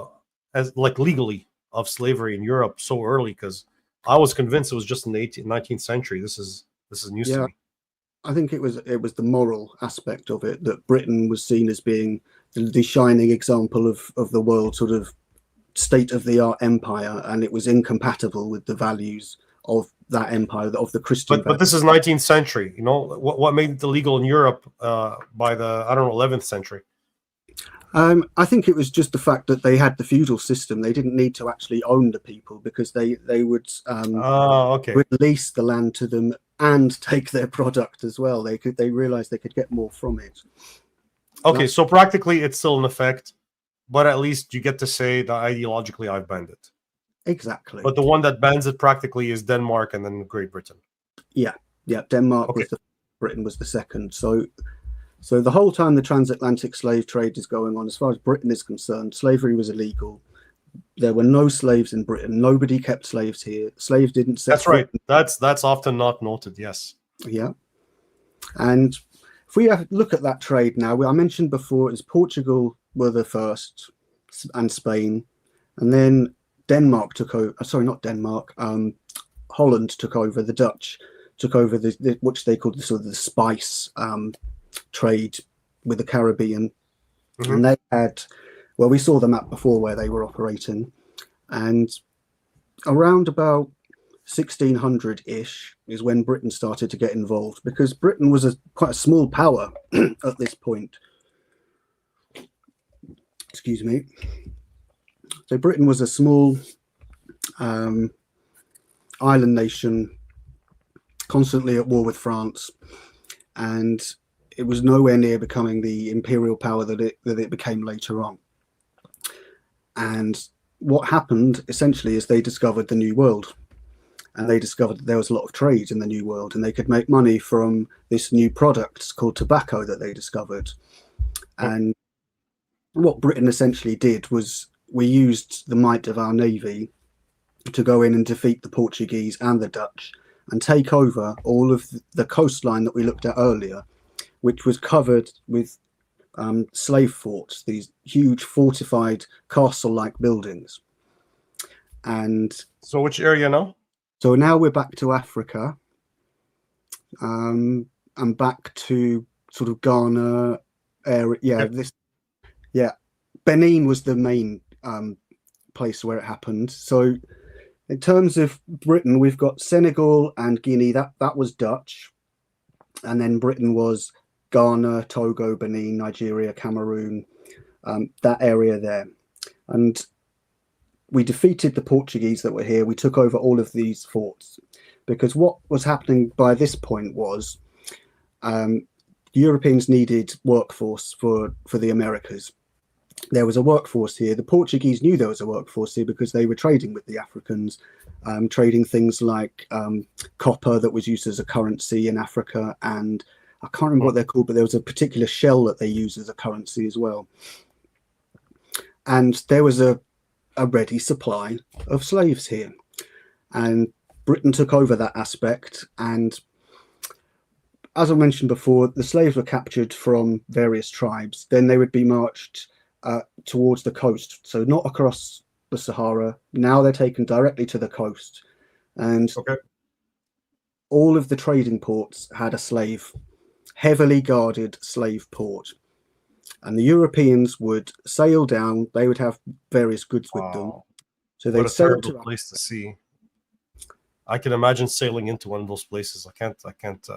as like legally of slavery in Europe so early? Because I was convinced it was just in the 19th century. This is news to me. I think it was the moral aspect of it, that Britain was seen as being the shining example of the world sort of state-of-the-art empire, and it was incompatible with the values of that empire, of the Christian. But this is 19th century. You know what made it illegal in Europe by the 11th century? I think it was just the fact that they had the feudal system. They didn't need to actually own the people, because they would lease the land to them and take their product as well. They realized they could get more from it. Okay, so practically it's still in effect, but at least you get to say that ideologically I've banned it. Exactly. But the one that bans it practically is Denmark and then Great Britain. Yeah. Denmark was Britain was the second. So the whole time the transatlantic slave trade is going on, as far as Britain is concerned, slavery was illegal. There were no slaves in Britain. Nobody kept slaves here. Slaves didn't set. That's right. That's often not noted. Yes. Yeah. And if we have look at that trade now, I mentioned before, is Portugal were the first, and Spain, and then Denmark took over. Sorry, not Denmark. Holland took over. The Dutch took over which they called the spice trade with the Caribbean, and they had. Well, we saw the map before where they were operating, and around about 1600-ish is when Britain started to get involved, because Britain was quite a small power at this point. Excuse me. So Britain was a small island nation, constantly at war with France, and it was nowhere near becoming the imperial power that it became later on. And what happened essentially is they discovered the New World, and they discovered that there was a lot of trade in the New World, and they could make money from this new product called tobacco that they discovered. And what Britain essentially did was we used the might of our navy to go in and defeat the Portuguese and the Dutch and take over all of the coastline that we looked at earlier, which was covered with slave forts, these huge fortified castle-like buildings. And so which area now? So now we're back to Africa, and back to sort of Ghana area. Benin was the main place where it happened. So in terms of Britain, we've got Senegal and Guinea. That was Dutch, and then Britain was Ghana, Togo, Benin, Nigeria, Cameroon, that area there. And we defeated the Portuguese that were here. We took over all of these forts, because what was happening by this point was Europeans needed workforce for the Americas. There was a workforce here. The Portuguese knew there was a workforce here because they were trading with the Africans, trading things like copper that was used as a currency in Africa, and I can't remember what they're called, but there was a particular shell that they used as a currency as well. And there was a ready supply of slaves here. And Britain took over that aspect. And as I mentioned before, the slaves were captured from various tribes. Then they would be marched towards the coast. So not across the Sahara. Now they're taken directly to the coast. And all of the trading ports had a heavily guarded slave port, and the Europeans would sail down. They would have various goods with them, so they'd sail to a place to see. I can imagine sailing into one of those places. I can't.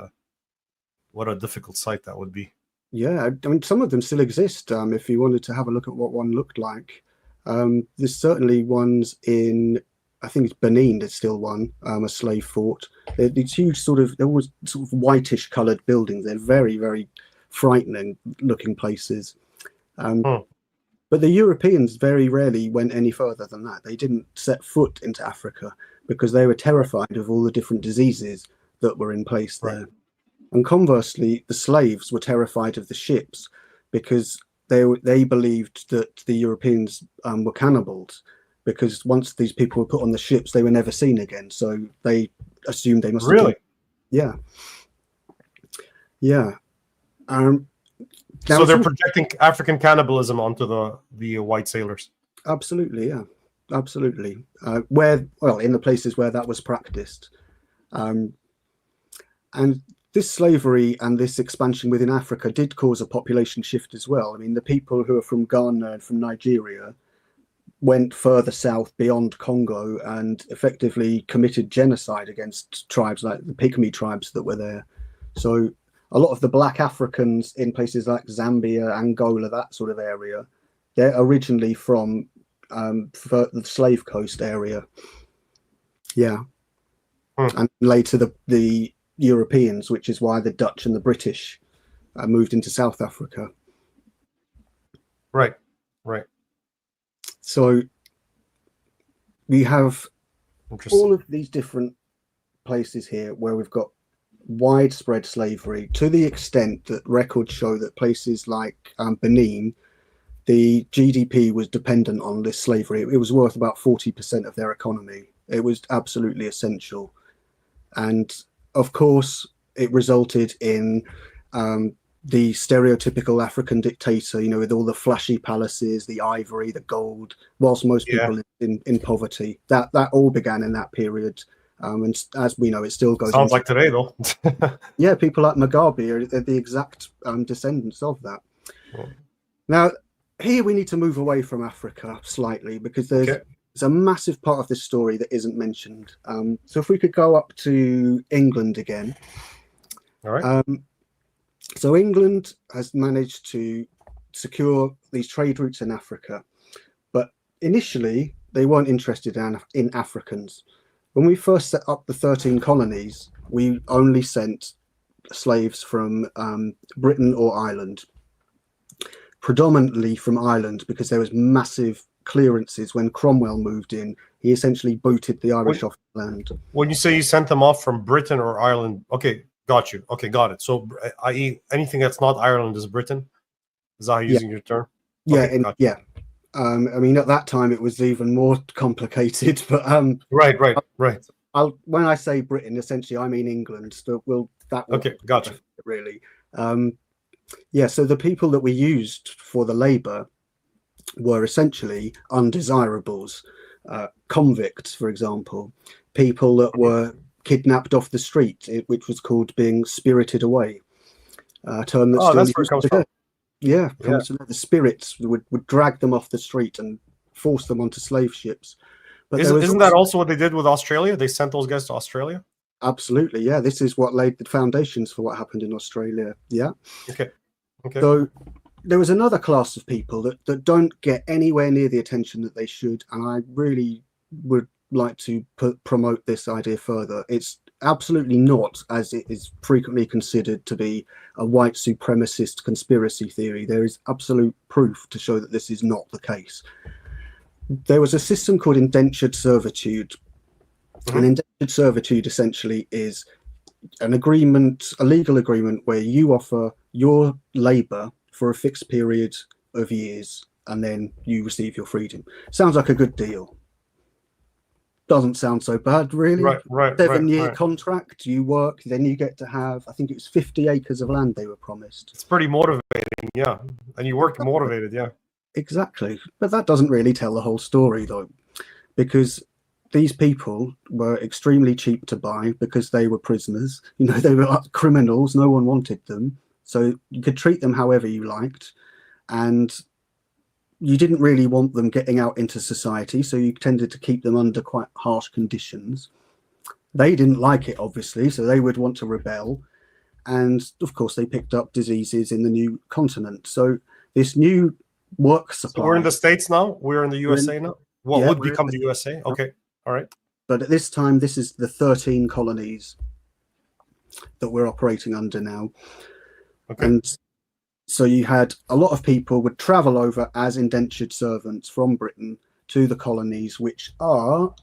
What a difficult sight that would be. Yeah, I mean, some of them still exist. If you wanted to have a look at what one looked like, there's certainly ones in, I think it's Benin. There's still one, a slave fort. These huge they're always sort of whitish coloured buildings. They're very, very frightening looking places. But the Europeans very rarely went any further than that. They didn't set foot into Africa because they were terrified of all the different diseases that were in place there. And conversely, the slaves were terrified of the ships because they believed that the Europeans were cannibals, because once these people were put on the ships, they were never seen again. So they assumed they must really. Yeah. So they're projecting African cannibalism onto the white sailors. Absolutely, yeah, absolutely. In the places where that was practiced, and this slavery and this expansion within Africa did cause a population shift as well. I mean, the people who are from Ghana and from Nigeria went further south beyond Congo and effectively committed genocide against tribes like the Pygmy tribes that were there. So a lot of the black Africans in places like Zambia, Angola, that sort of area, they're originally from the Slave Coast area. Yeah. And later the Europeans, which is why the Dutch and the British moved into South Africa. Right. Right. So we have Interesting. all of these different places here where we've got widespread slavery, to the extent that records show that places like Benin, the GDP was dependent on this slavery. It was worth about 40% of their economy. It was absolutely essential. And of course, it resulted in the stereotypical African dictator, with all the flashy palaces, the ivory, the gold, whilst most people lived in poverty. That all began in that period. And as we know, it still goes Sounds into, like today, though. yeah, people like Mugabe are the exact descendants of that. Now, here we need to move away from Africa slightly, because there's a massive part of this story that isn't mentioned. So if we could go up to England again. All right. So England has managed to secure these trade routes in Africa, but initially they weren't interested in Africans. When we first set up the 13 colonies, we only sent slaves from Britain or Ireland, predominantly from Ireland, because there was massive clearances. When Cromwell moved in, he essentially booted the Irish off the land. When you say you sent them off from Britain or Ireland, okay, got you. Okay, got it. So, i.e., anything that's not Ireland is Britain? Is that how you're using your term? Yeah, okay, yeah. I mean, at that time it was even more complicated, but right. When I say Britain, essentially I mean England. So okay, gotcha. Really, yeah. So the people that we used for the labour were essentially undesirables, convicts, for example, people that were kidnapped off the street, which was called being spirited away. A term that's that's where it comes from. Yeah, the spirits would drag them off the street and force them onto slave ships. But isn't that also what they did with Australia? They sent those guys to Australia? Absolutely, yeah. This is what laid the foundations for what happened in Australia. Yeah. Okay. So there was another class of people that don't get anywhere near the attention that they should, and I really would like to promote this idea further. It's absolutely not, as it is frequently considered, to be a white supremacist conspiracy theory. There is absolute proof to show that this is not the case. There was a system called indentured servitude. And indentured servitude essentially is an agreement, a legal agreement, where you offer your labour for a fixed period of years and then you receive your freedom. Sounds like a good deal. Doesn't sound so bad, really. Right. 7-year contract, you work, then you get to have, I think it was 50 acres of land they were promised. It's pretty motivating, yeah. And you work motivated, yeah. Exactly. But that doesn't really tell the whole story, though, because these people were extremely cheap to buy because they were prisoners. They were criminals. No one wanted them. So you could treat them however you liked. And you didn't really want them getting out into society, so you tended to keep them under quite harsh conditions. They didn't like it, obviously, so they would want to rebel. And of course, they picked up diseases in the new continent. So this new work supply. So we're in the States now? We're in the USA now? What would become the USA? Okay, all right. But at this time, this is the 13 colonies that we're operating under now. Okay. And so you had a lot of people would travel over as indentured servants from Britain to the colonies, which are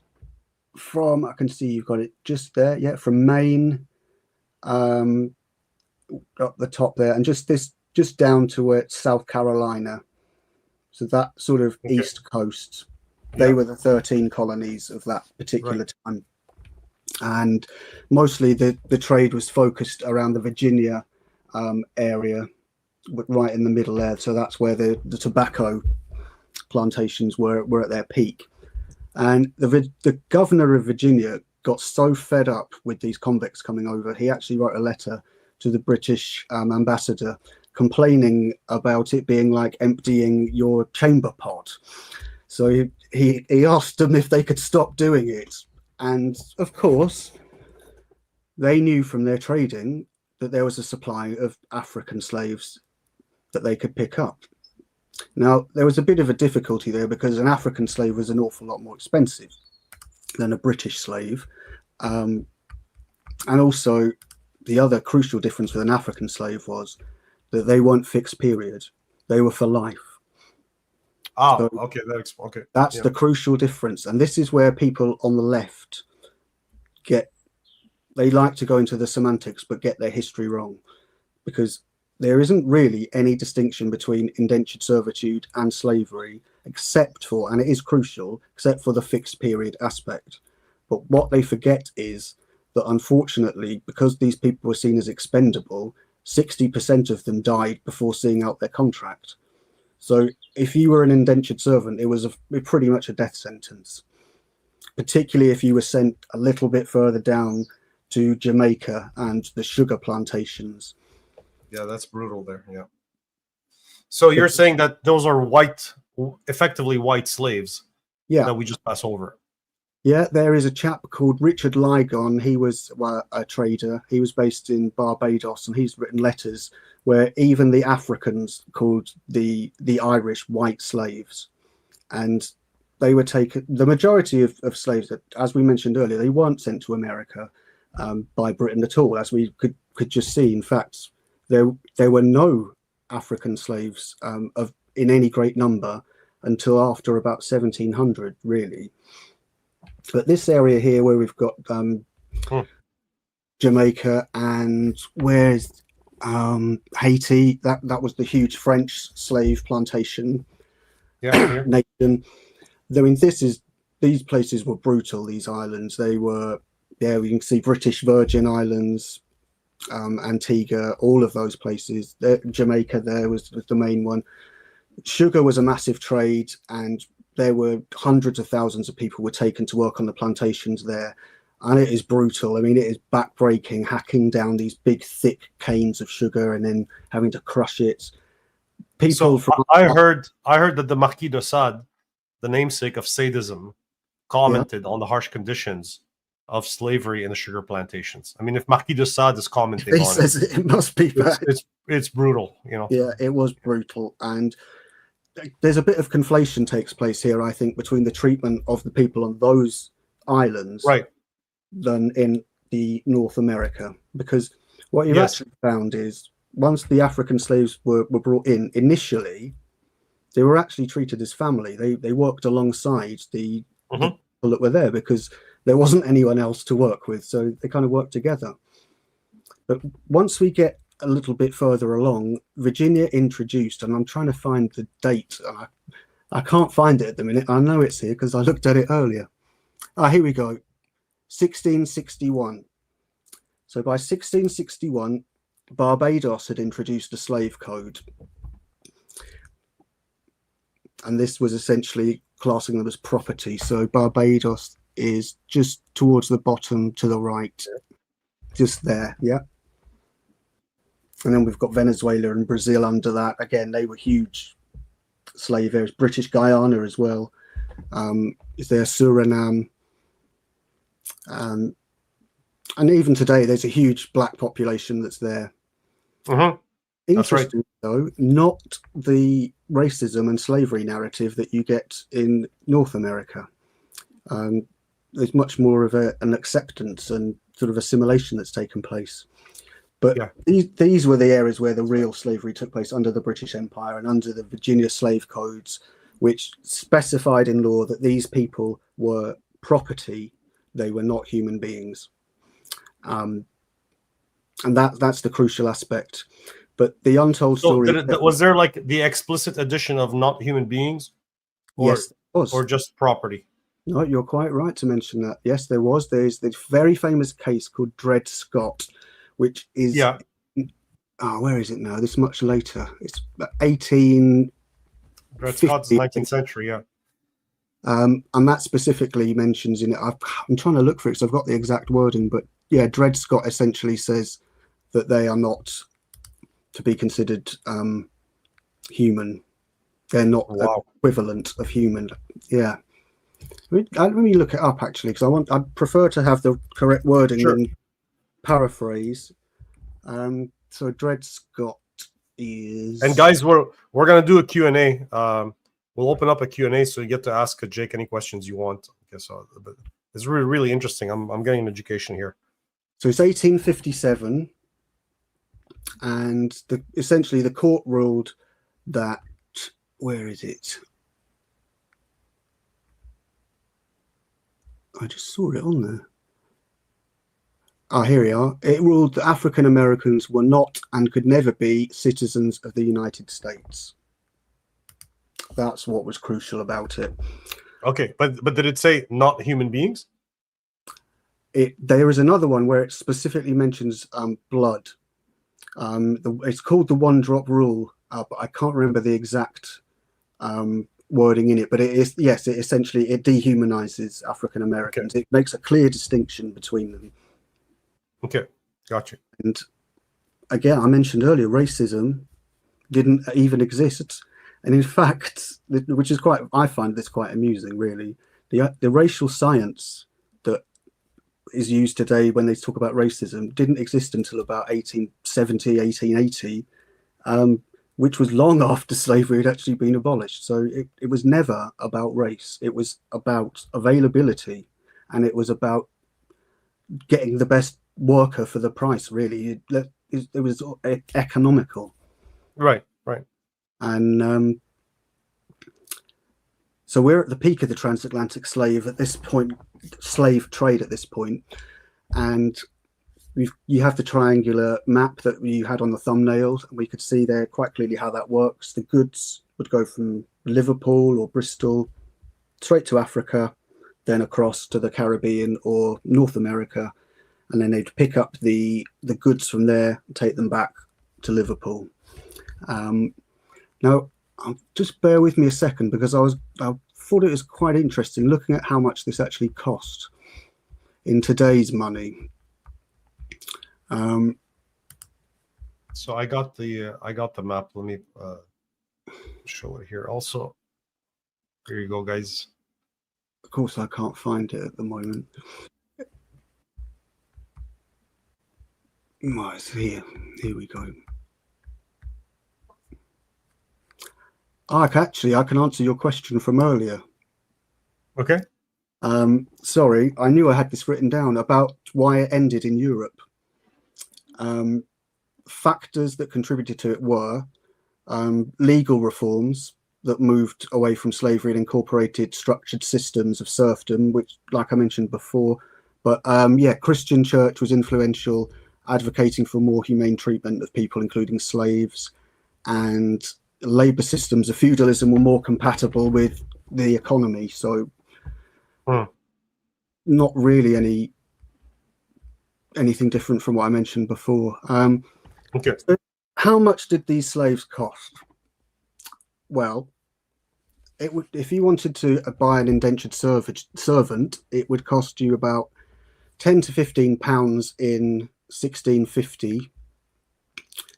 from, I can see you've got it just there, yeah, from Maine up the top there, and just down to South Carolina. So that sort of east coast, they were the 13 colonies of that particular time. And mostly the trade was focused around the Virginia area, right in the middle there. So that's where the tobacco plantations were at their peak. And the governor of Virginia got so fed up with these convicts coming over, he actually wrote a letter to the British ambassador complaining about it being like emptying your chamber pot. So he asked them if they could stop doing it. And of course, they knew from their trading that there was a supply of African slaves that they could pick up. Now, there was a bit of a difficulty there because an African slave was an awful lot more expensive than a British slave. And also, the other crucial difference with an African slave was that they weren't fixed period. They were for life. Ah, So okay, okay. that's Yeah. the crucial difference. And this is where people on the left they like to go into the semantics, but get their history wrong, because there isn't really any distinction between indentured servitude and slavery, except for, and it is crucial, except for the fixed period aspect. But what they forget is that unfortunately, because these people were seen as expendable, 60% of them died before seeing out their contract. So if you were an indentured servant, it was pretty much a death sentence, particularly if you were sent a little bit further down to Jamaica and the sugar plantations. Yeah, that's brutal there. Yeah. So you're saying that those are effectively white slaves Yeah. that we just pass over. Yeah, there is a chap called Richard Ligon. He was a trader. He was based in Barbados, and he's written letters where even the Africans called the Irish white slaves. And they were taken, the majority of slaves, that, as we mentioned earlier, they weren't sent to America by Britain at all, as we could just see. In fact, there were no African slaves in any great number until after about 1700, really. But this area here where we've got Jamaica and where's Haiti, that was the huge French slave plantation nation. I mean, these places were brutal, these islands. They were, yeah, we can see British Virgin Islands, Antigua, all of those places. Jamaica there was the main one. Sugar was a massive trade, and there were hundreds of thousands of people were taken to work on the plantations there. And it is brutal. I mean, it is backbreaking, hacking down these big, thick canes of sugar and then having to crush it. People. So I heard that the Marquis de Sade, the namesake of sadism, commented on the harsh conditions of slavery in the sugar plantations. I mean, if Marquis de Sade is commenting he says it must be bad. It's brutal, you know. Yeah, it was brutal. And there's a bit of conflation takes place here, I think, between the treatment of the people on those islands than in the North America. Because what you've actually found is once the African slaves were brought in, initially, they were actually treated as family. They worked alongside the people that were there because there wasn't anyone else to work with. So they kind of worked together. But once we get a little bit further along, Virginia introduced, and I'm trying to find the date. I can't find it at the minute. I know it's here because I looked at it earlier. Here we go. 1661. So by 1661, Barbados had introduced a slave code. And this was essentially classing them as property. So Barbados is just towards the bottom to the right. Just there, yeah. And then we've got Venezuela and Brazil under that. Again, they were huge slave areas. British Guyana as well. Is there Suriname? And even today, there's a huge black population that's there. Interesting, though, not the racism and slavery narrative that you get in North America. There's much more of an acceptance and sort of assimilation that's taken place. But these were the areas where the real slavery took place under the British Empire and under the Virginia slave codes, which specified in law that these people were property. They were not human beings. And that's the crucial aspect. But the untold story... Was there like the explicit addition of not human beings? Yes, there was. Or just property? No, you're quite right to mention that. Yes, there was. There's this very famous case called Dred Scott, which is where is it now? This much later. It's 18. Dred Scott's 19th century, and that specifically mentions in it. I'm trying to look for it because I've got the exact wording, but yeah, Dred Scott essentially says that they are not to be considered human. They're not equivalent of human. Yeah. Let me look it up actually, because I'd prefer to have the correct wording than paraphrase. So Dred Scott is... And guys, we're gonna do a Q&A. We'll open up a Q&A so you get to ask Jake any questions you want. But it's really, really interesting. I'm getting an education here. So it's 1857, and essentially the court ruled that, where is it? I just saw it on there. Ah, here we are. It ruled that African Americans were not and could never be citizens of the United States. That's what was crucial about it. Okay, but did it say not human beings? There is another one where it specifically mentions blood. It's called the one drop rule, but I can't remember the exact wording in it. But it is, yes, it essentially it dehumanizes African Americans. Okay. It makes a clear distinction between them. Okay, gotcha. And again, I mentioned earlier, racism didn't even exist. And in fact, which is quite, I find this quite amusing, really. The racial science that is used today when they talk about racism didn't exist until about 1870, 1880, which was long after slavery had actually been abolished. So it was never about race. It was about availability, and it was about getting the best worker for the price, really. It was economical. Right, right. And so we're at the peak of the transatlantic slave trade at this point, and you have the triangular map that you had on the thumbnail, and we could see there quite clearly how that works. The goods would go from Liverpool or Bristol straight to Africa, then across to the Caribbean or North America, and then they'd pick up the goods from there and take them back to Liverpool. Now, just bear with me a second, because I thought it was quite interesting looking at how much this actually cost in today's money. So I got the map. Let me show it here. Also, here you go, guys. Of course, I can't find it at the moment. Oh, it's here. Here we go. I can answer your question from earlier. Okay. Sorry, I knew I had this written down about why it ended in Europe. Factors that contributed to it were legal reforms that moved away from slavery and incorporated structured systems of serfdom, which, like I mentioned before, but Christian church was influential, advocating for more humane treatment of people, including slaves, and labor systems of feudalism were more compatible with the economy. So not really anything different from what I mentioned before. Okay. So how much did these slaves cost? Well, if you wanted to buy an indentured servant, it would cost you about £10 to £15 in 1650,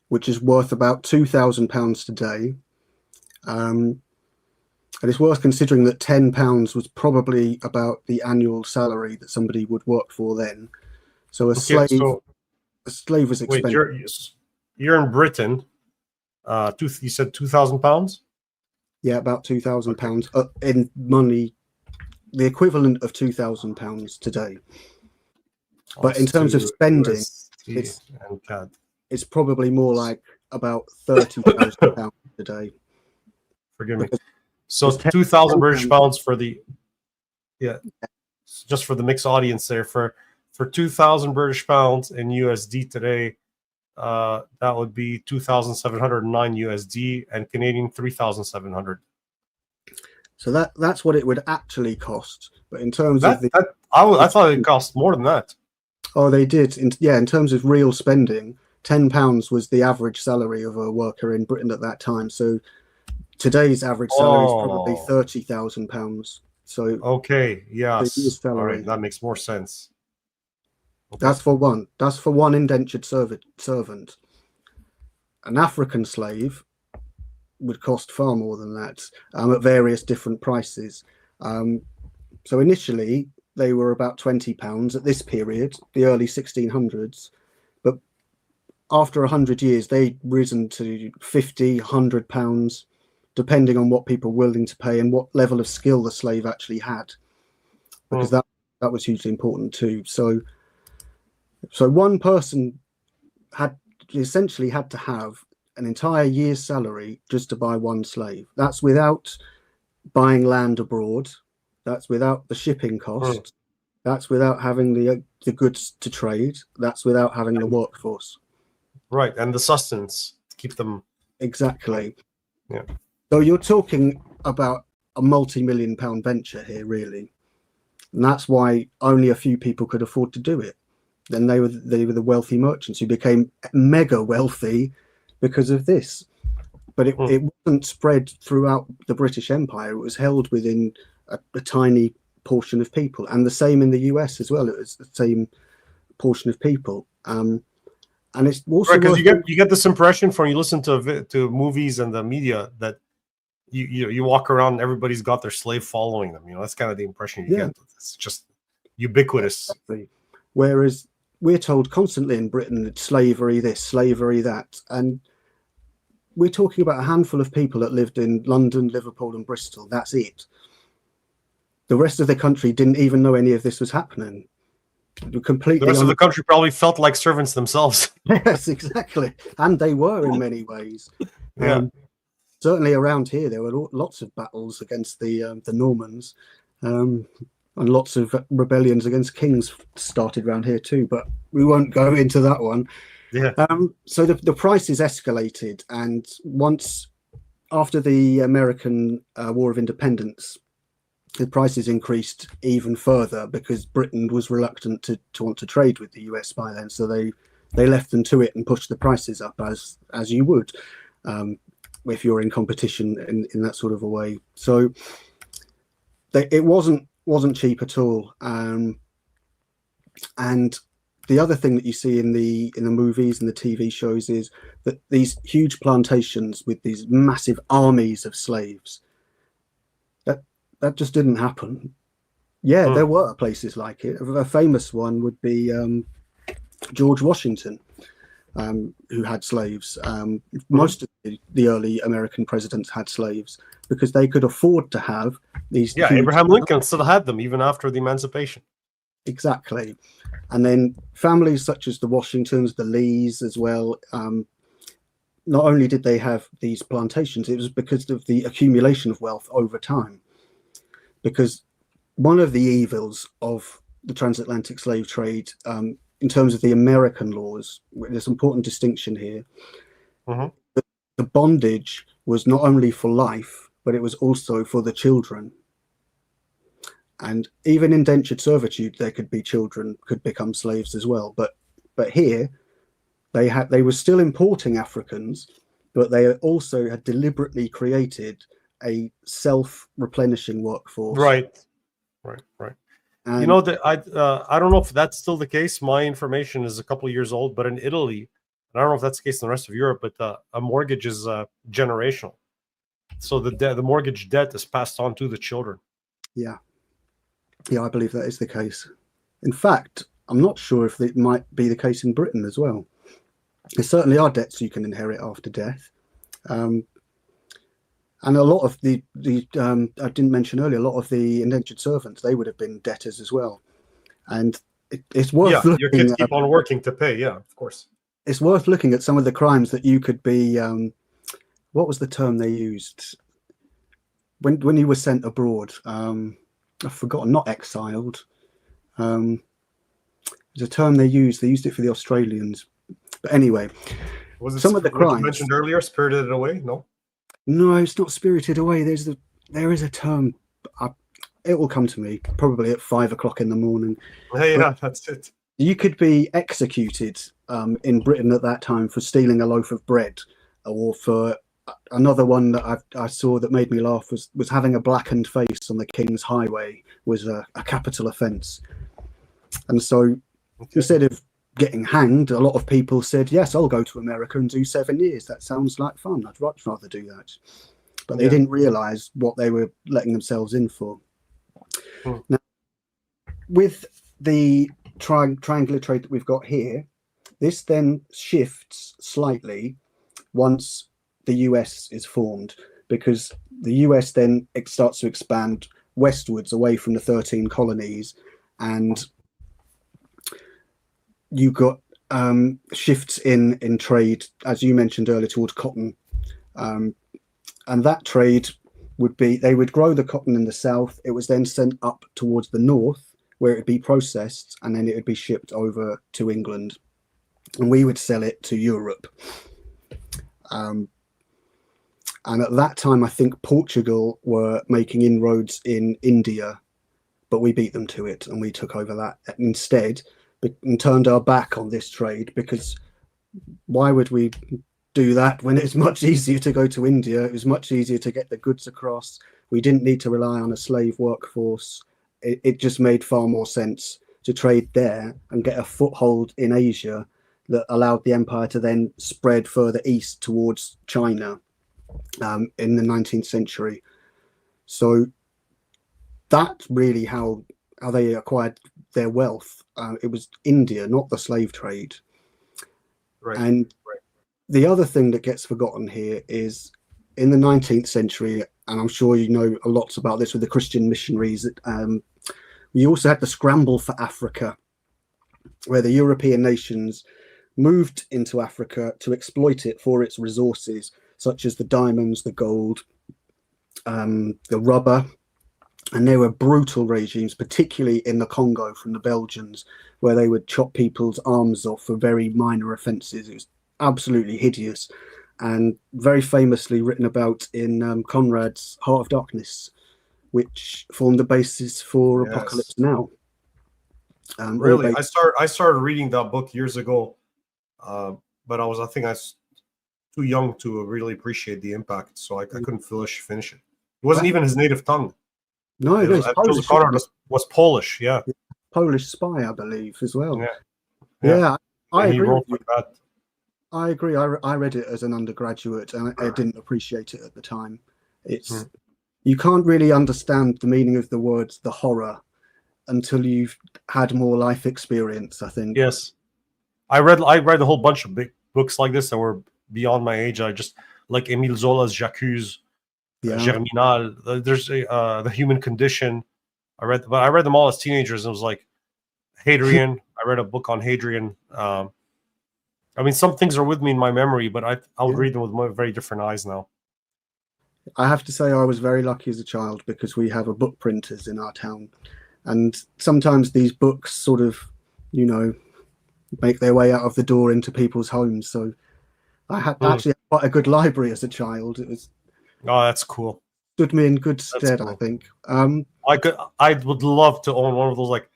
which is worth about £2,000 today. And it's worth considering that £10 was probably about the annual salary that somebody would work for then. So a slave was expensive. Wait, you're in Britain. You said £2,000? Yeah, about £2,000 in money, the equivalent of £2,000 today. But in terms of spending, it's probably more like about £30,000 today. Forgive me. So 2,000 British pounds for the just for the mixed audience there, for 2,000 British pounds in USD today, that would be 2,709 USD, and Canadian 3,700. So that's what it would actually cost. But in terms of I thought it cost more than that. Oh, they did. In terms of real spending, £10 was the average salary of a worker in Britain at that time. So today's average salary is probably £30,000. So okay, yes, all right, that makes more sense. Okay. That's for one. That's for one indentured servant. An African slave would cost far more than that, at various different prices. So initially, they were about £20 at this period, the early 1600s. But after 100 years, they'd risen to £50, £100, depending on what people were willing to pay and what level of skill the slave actually had, because that was hugely important too. So one person essentially had to have an entire year's salary just to buy one slave. That's without buying land abroad. That's without the shipping cost. That's without having the goods to trade. That's without having the workforce. Right, and the sustenance to keep them. Exactly. Yeah. So you're talking about a multi-million-pound venture here, really, and that's why only a few people could afford to do it. Then they were the wealthy merchants who became mega wealthy because of this. But it wasn't spread throughout the British Empire. It was held within a tiny portion of people, and the same in the US as well. It was the same portion of people. And it's also Right, because you get this impression from you listen to movies and the media that you walk around and everybody's got their slave following them. That's kind of the impression you get. It's just ubiquitous. Exactly. Whereas we're told constantly in Britain that slavery this, slavery that, and we're talking about a handful of people that lived in London, Liverpool, and Bristol. That's it. The rest of the country didn't even know any of this was happening. Completely. The rest of the country probably felt like servants themselves. Yes, exactly, and they were in many ways. Yeah. Certainly around here, there were lots of battles against the Normans, and lots of rebellions against kings started around here too. But we won't go into that one. Yeah. So the prices escalated, and once after the American War of Independence, the prices increased even further because Britain was reluctant to want to trade with the US by then. So they left them to it and pushed the prices up as you would if you're in competition in that sort of a way. So it wasn't cheap at all. And the other thing that you see in the movies and the TV shows is that these huge plantations with these massive armies of slaves, that just didn't happen. Yeah, there were places like it. A famous one would be George Washington, who had slaves. Most of the early American presidents had slaves because they could afford to have these. Yeah, Abraham Lincoln still had them even after the emancipation. Exactly. And then families such as the Washingtons, the Lees as well, not only did they have these plantations, it was because of the accumulation of wealth over time. Because one of the evils of the transatlantic slave trade, in terms of the American laws, there's an important distinction here. The bondage was not only for life, but it was also for the children. And even indentured servitude, there could be children could become slaves as well. But here, they were still importing Africans, but they also had deliberately created a self-replenishing workforce. Right. And I don't know if that's still the case. My information is a couple of years old, but in Italy, and I don't know if that's the case in the rest of Europe, but a mortgage is generational. So the mortgage debt is passed on to the children. Yeah, I believe that is the case. In fact, I'm not sure if it might be the case in Britain as well. There certainly are debts you can inherit after death. And a lot of the I didn't mention earlier, a lot of the indentured servants, they would have been debtors as well. And it's worth looking. Your kids keep on working to pay. Yeah, of course. It's worth looking at some of the crimes that you could be. What was the term they used when you were sent abroad? I've forgotten. Not exiled. There's a term they used. They used it for the Australians. But anyway, Was it some of the crimes you mentioned earlier? Spirited away? No, it's not spirited away. There is a term. It will come to me probably at 5 o'clock in the morning. Yeah, that's it. You could be executed in Britain at that time for stealing a loaf of bread, or for another one that I saw that made me laugh was having a blackened face on the King's Highway was a capital offence. And so instead of getting hanged, a lot of people said, yes, I'll go to America and do 7 years. That sounds like fun. I'd much rather do that. But they didn't realise what they were letting themselves in for. Now, with the triangular trade that we've got here, this then shifts slightly once the US is formed, because the US then starts to expand westwards away from the 13 colonies, and you got shifts in trade, as you mentioned earlier, towards cotton, and that trade would be, they would grow the cotton in the south. It was then sent up towards the north, where it would be processed and then it would be shipped over to England, and we would sell it to Europe. And at that time, I think Portugal were making inroads in India, but we beat them to it and we took over that instead and turned our back on this trade, because why would we do that when it's much easier to go to India? It was much easier to get the goods across. We didn't need to rely on a slave workforce. It just made far more sense to trade there and get a foothold in Asia that allowed the empire to then spread further east towards China in the 19th century. So that's really how they acquired their wealth. It was India, not the slave trade. Right. And the other thing that gets forgotten here is in the 19th century, and I'm sure you know a lot about this with the Christian missionaries, we also had the scramble for Africa, where the European nations moved into Africa to exploit it for its resources, such as the diamonds, the gold, the rubber. And there were brutal regimes, particularly in the Congo from the Belgians, where they would chop people's arms off for very minor offences. It was absolutely hideous, and very famously written about in Conrad's Heart of Darkness, which formed the basis for Apocalypse Now. Really, I started reading that book years ago, but I think I was too young to really appreciate the impact, so I couldn't finish it. It wasn't even his native tongue. No, Joseph Conrad was Polish, yeah. Polish spy, I believe, as well. Yeah. I agree. Wrote like that. I agree. I read it as an undergraduate, and I didn't appreciate it at the time. It's you can't really understand the meaning of the words, the horror, until you've had more life experience, I think. Yes, I read a whole bunch of big books like this that were beyond my age. I just like Émile Zola's J'accuse, Germinal. There's The Human Condition. I read them all as teenagers. It was like Hadrian. I read a book on Hadrian. I mean, some things are with me in my memory, but I'll read them with very different eyes now. I have to say I was very lucky as a child, because we have a book printers in our town, and sometimes these books sort of, make their way out of the door into people's homes. So I had actually quite a good library as a child. It was that's cool. Stood me in good stead, cool. I think. I would love to own one of those like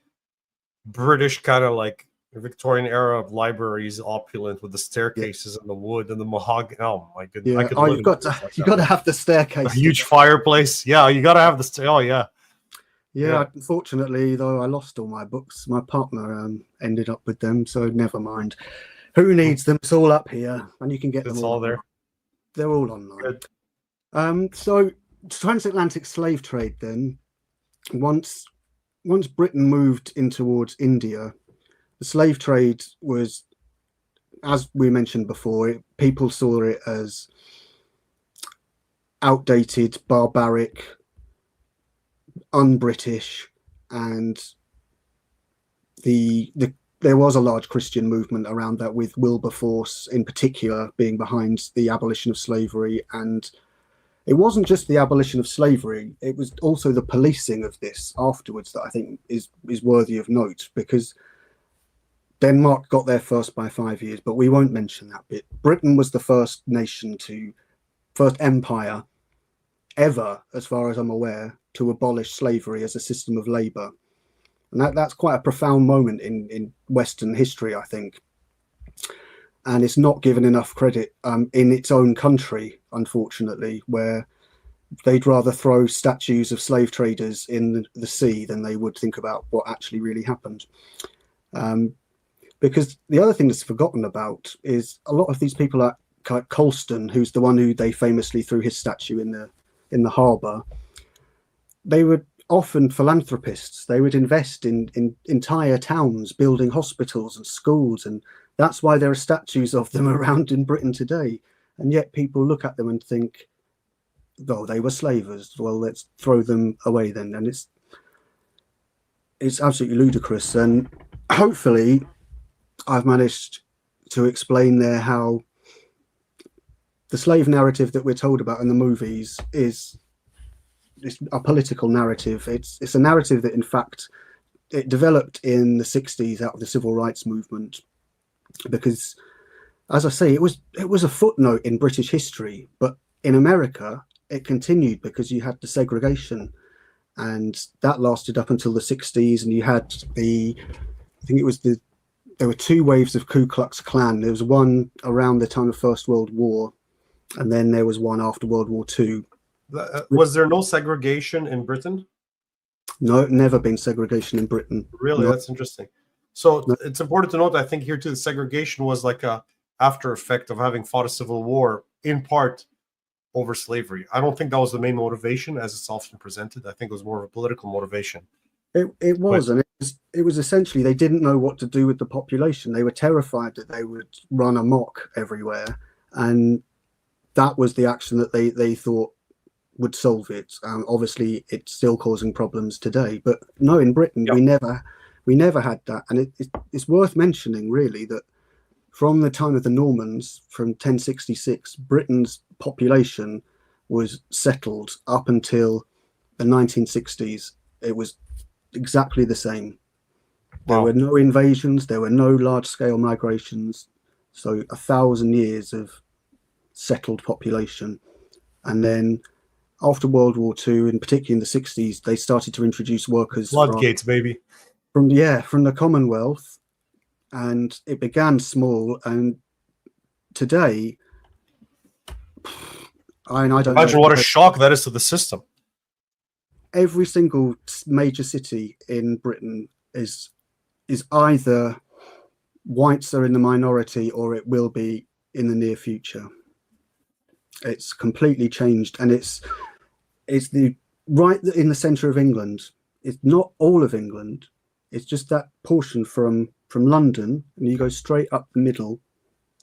British kind of like Victorian era libraries, opulent, with the staircases and the wood and the mahogany. Oh my goodness! Yeah. You've got to have the staircase. A huge fireplace. Yeah, you got to have the. Oh yeah. Yeah. Unfortunately, though, I lost all my books. My partner ended up with them, so never mind. Who needs them? It's all up here, and you can get them. It's all there. They're all online. So transatlantic slave trade. Then, once Britain moved in towards India, the slave trade was, as we mentioned before, people saw it as outdated, barbaric, un-British, and there was a large Christian movement around that, with Wilberforce in particular being behind the abolition of slavery. And it wasn't just the abolition of slavery, it was also the policing of this afterwards that I think is worthy of note, because Denmark got there first by 5 years, but we won't mention that bit. Britain was the first empire ever, as far as I'm aware, to abolish slavery as a system of labour. And that's quite a profound moment in Western history, I think. And it's not given enough credit in its own country, unfortunately, where they'd rather throw statues of slave traders in the sea than they would think about what actually really happened. Because the other thing that's forgotten about is a lot of these people, like Colston, who's the one who they famously threw his statue in the harbour, they were often philanthropists. They would invest in entire towns, building hospitals and schools, and that's why there are statues of them around in Britain today. And yet people look at them and think, oh, they were slavers, well, let's throw them away then. And it's absolutely ludicrous. And hopefully I've managed to explain there how the slave narrative that we're told about in the movies is a political narrative. It's a narrative that in fact it developed in the 60s out of the civil rights movement because, as I say, it was a footnote in British history, but in America it continued because you had the segregation, and that lasted up until the 60s, and you had I think it was there were two waves of Ku Klux Klan. There was one around the time of First World War, and then there was one after World War II. Was there no segregation in Britain? No, never been segregation in Britain. Really? No, That's interesting. So no. it's important to note, I think here too, the segregation was like a after effect of having fought a civil war, in part over slavery. I don't think that was the main motivation as it's often presented. I think it was more of a political motivation. It was, and it was essentially they didn't know what to do with the population. They were terrified that they would run amok everywhere, and that was the action that they thought would solve it. Obviously, it's still causing problems today, but no, in Britain we never had that, and it's worth mentioning really that from the time of the Normans, from 1066, Britain's population was settled up until the 1960s. It was exactly the same. There were no invasions, there were no large-scale migrations, so 1,000 years of settled population. And then after World War II, and particularly in the 60s, they started to introduce workers Floodgates, baby. From the Commonwealth, and it began small, and today, I don't Imagine know, what a shock that is to the system. every single major city in Britain is either whites are in the minority or it will be in the near future. It's completely changed, and it's the right in the center of England. It's not all of England. It's just that portion from London, and you go straight up the middle,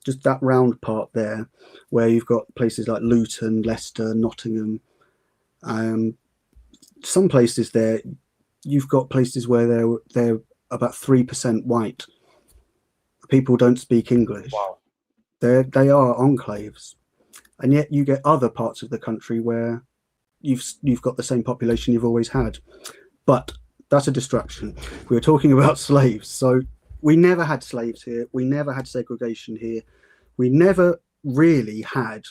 just that round part there, where you've got places like Luton, Leicester, Nottingham. Some places there, you've got places where they're about 3% white. People don't speak English. Wow. They are enclaves, and yet you get other parts of the country where you've got the same population you've always had. But that's a distraction. We were talking about slaves. So we never had slaves here. We never had segregation here. We never really had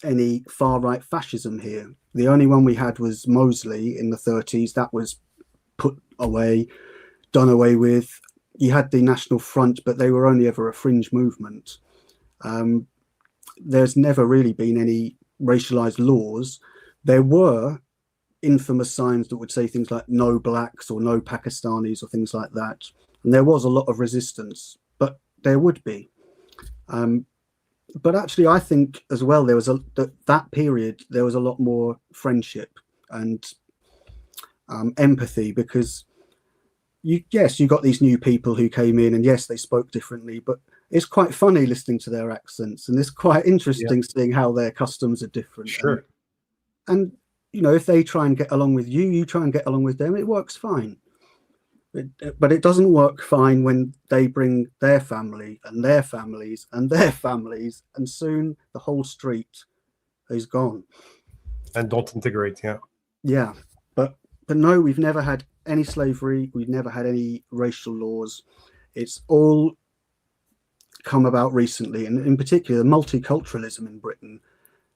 any far-right fascism here. The only one we had was Mosley in the 30s. That was put away, done away with. You had the National Front, but they were only ever a fringe movement. There's never really been any racialized laws. There were infamous signs that would say things like no blacks or no Pakistanis or things like that. And there was a lot of resistance, but there would be. But actually, I think as well, there was that period, there was a lot more friendship and empathy, because you got these new people who came in, and yes, they spoke differently, but it's quite funny listening to their accents, and it's quite interesting seeing how their customs are different. Sure. And you know, if they try and get along with you, you try and get along with them, it works fine. But it doesn't work fine when they bring their family and their families and their families, and soon the whole street is gone. And don't integrate, Yeah, but no, we've never had any slavery. We've never had any racial laws. It's all come about recently, and in particular, multiculturalism in Britain.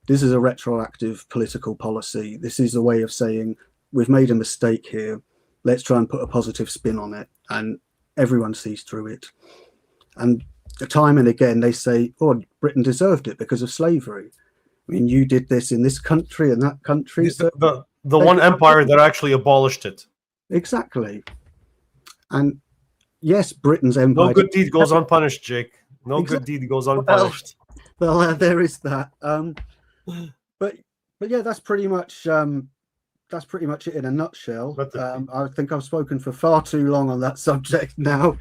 This is a retroactive political policy. This is a way of saying we've made a mistake here. Let's try and put a positive spin on it, and everyone sees through it. And time and again, they say, "Oh, Britain deserved it because of slavery. I mean, you did this in this country and that country." So the one empire that actually abolished it. Exactly. And yes, Britain's empire. No good deed goes unpunished, Jake. No good deed goes unpunished. Well, there is that. But yeah, that's pretty much it in a nutshell. I think I've spoken for far too long on that subject now.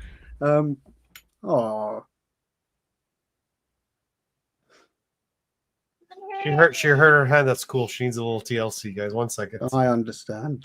She hurt her hand. That's cool. She needs a little TLC, guys. 1 second. I understand.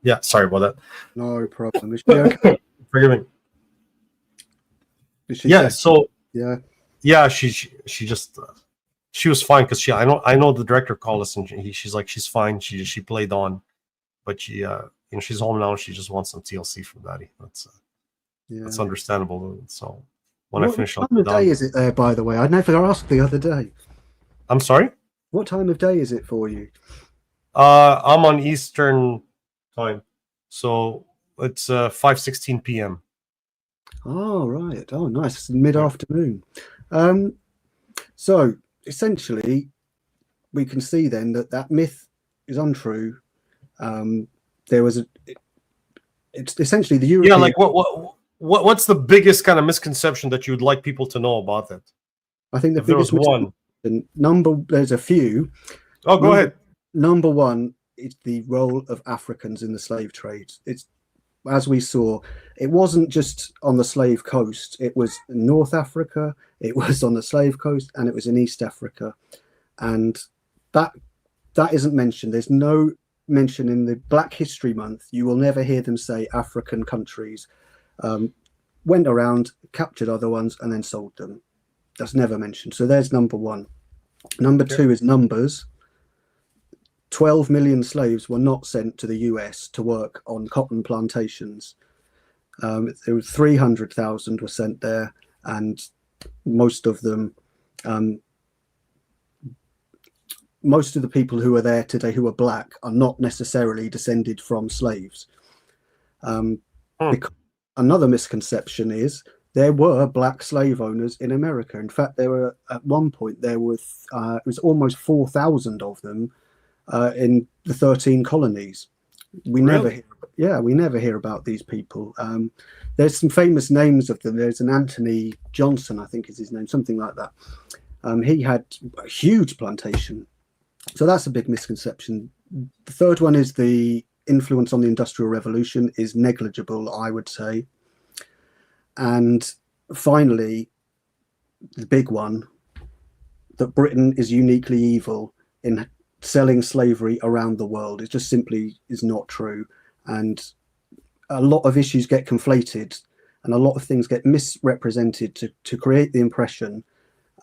Yeah, sorry about that. No problem. Is she okay? Forgive me. Is she Yeah, safe? so Yeah. yeah, she just she was fine because I know the director called us and she's like she's fine. She played on, but she's home now. She just wants some TLC from Daddy. That's understandable. So when I finish, I'll What time go of day down. is it there, by the way? I never asked the other day. I'm sorry. What time of day is it for you? I'm on Eastern time, so it's 5:16 p.m. Oh, right. Oh, nice. It's mid-afternoon. So essentially, we can see then that myth is untrue. There was it's essentially the European. Yeah, like what's the biggest kind of misconception that you'd like people to know about it? I think the If there was biggest one. there's a few. Oh, go ahead. Number one is the role of Africans in the slave trade. It's, as we saw, it wasn't just on the slave coast. It was in North Africa, it was on the slave coast, and it was in East Africa. And that isn't mentioned. There's no mention in the Black History Month. You will never hear them say African countries went around, captured other ones, and then sold them. That's never mentioned. So there's number one. Number two is numbers. 12 million slaves were not sent to the US to work on cotton plantations. There was 300,000 were sent there, and most of them, most of the people who are there today who are black are not necessarily descended from slaves. Another misconception is there were black slave owners in America. In fact, there were at one point it was almost 4,000 of them in the 13 colonies. We never hear about these people. There's some famous names of them. There's an Anthony Johnson, I think is his name, something like that. He had a huge plantation. So that's a big misconception. The third one is the influence on the Industrial Revolution is negligible, I would say. And finally, the big one, that Britain is uniquely evil in selling slavery around the world. It just simply is not true. And a lot of issues get conflated and a lot of things get misrepresented to create the impression.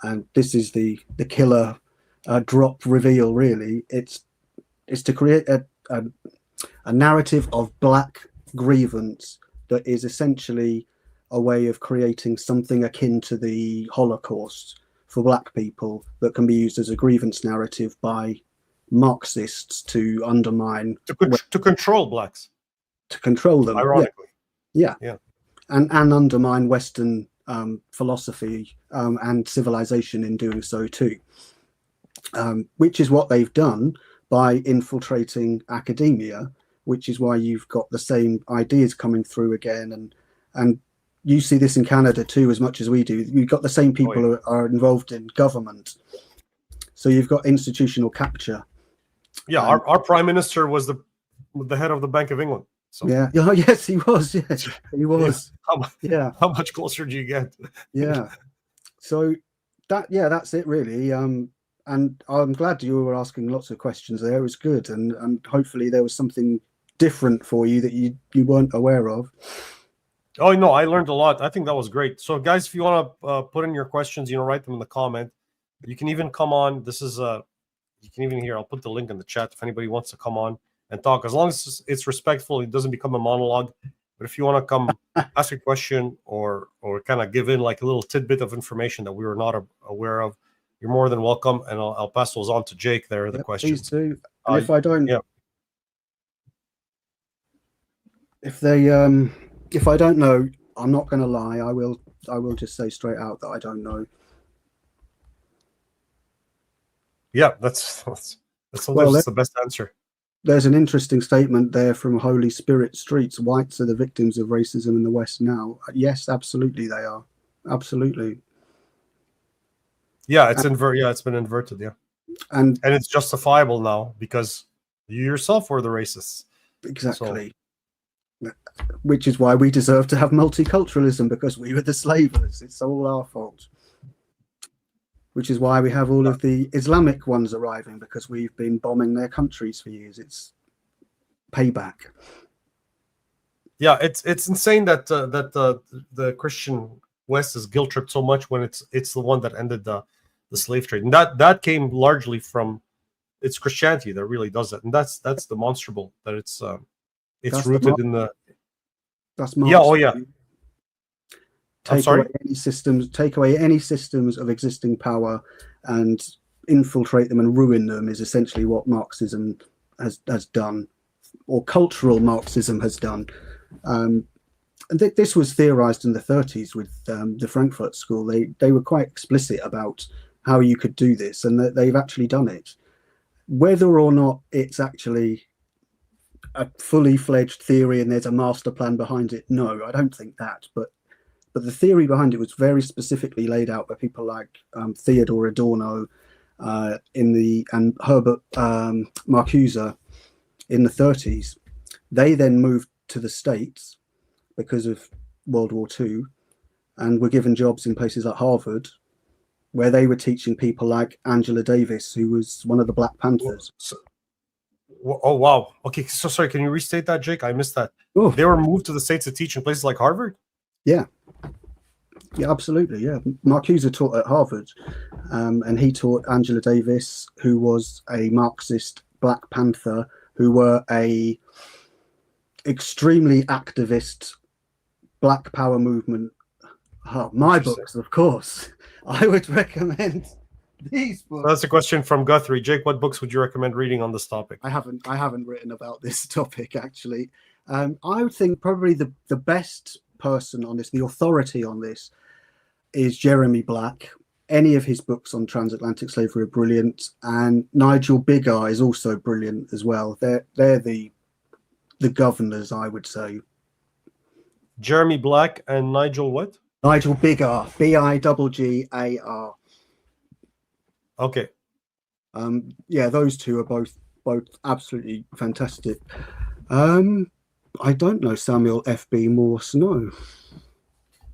And this is the killer drop reveal, really. It's to create a narrative of black grievance that is essentially a way of creating something akin to the Holocaust for black people that can be used as a grievance narrative by Marxists to undermine, to control blacks, to control them, ironically. Yeah. And undermine Western philosophy and civilization in doing so too, which is what they've done by infiltrating academia, which is why you've got the same ideas coming through again. And you see this in Canada too, as much as we do. You've got the same people who are involved in government. So you've got institutional capture. Yeah, our prime minister was the head of the Bank of England. So. Yeah. Oh, yes, he was. Yes, he was. How much closer do you get? Yeah. So that's it really. And I'm glad you were asking lots of questions there. It was good, and hopefully there was something different for you that you weren't aware of. Oh no, I learned a lot. I think that was great. So guys, if you want to put in your questions, write them in the comment. You can even come on. This is you can even hear. I'll put the link in the chat if anybody wants to come on and talk. As long as it's respectful, it doesn't become a monologue. But if you want to come ask a question or kind of give in like a little tidbit of information that we were not aware of, you're more than welcome. And I'll pass those on to Jake there, the questions. Please do. And if I don't, if I don't know, I'm not going to lie. I will just say straight out that I don't know. Yeah, that's sometimes Well, it's the best answer. there's an interesting statement there from Holy Spirit Streets. Whites are the victims of racism in the West now. Yes, absolutely, they are. Absolutely. Yeah, it's been inverted. Yeah, And and it's justifiable now because you yourself were the racists. So exactly, which is why we deserve to have multiculturalism, because we were the slavers. It's all our fault. Which is why we have all of the Islamic ones arriving, because we've been bombing their countries for years. It's payback. yeah, it's insane that the Christian West is guilt tripped so much when it's the one that ended the slave trade, and that came largely from it's Christianity that really does it, and that's demonstrable that it's That's rooted in the that's yeah. Oh Marx. yeah, I'm Take away sorry. any systems of existing power and infiltrate them and ruin them is essentially what Marxism has done, or cultural Marxism has done. And this was theorized in the 30s with the Frankfurt School. They were quite explicit about how you could do this, and that they've actually done it. Whether or not it's actually a fully fledged theory and there's a master plan behind it, no, I don't think that. But the theory behind it was very specifically laid out by people like Theodore Adorno and Herbert Marcuse in the 30s. They then moved to the States because of World War II and were given jobs in places like Harvard, where they were teaching people like Angela Davis, who was one of the Black Panthers. Oh wow. Okay, so sorry. Can you restate that, Jake? I missed that. Oh, They were moved to the States to teach in places like Harvard. yeah. Yeah, absolutely. Yeah, Marcuse taught at Harvard, and he taught Angela Davis, who was a Marxist Black Panther, who were a extremely activist Black Power movement. Oh, my books, of course. I would recommend these books. That's a question from Guthrie. Jake, what books would you recommend reading on this topic? I haven't written about this topic actually. I would think probably the best person on this, the authority on this, is Jeremy Black. Any of his books on transatlantic slavery are brilliant, and Nigel Biggar is also brilliant as well. They're the governors, I would say. Jeremy Black and Nigel what? Nigel Biggar, Biggar. Okay. Yeah, those two are both absolutely fantastic. I don't know Samuel F.B. Morse. No.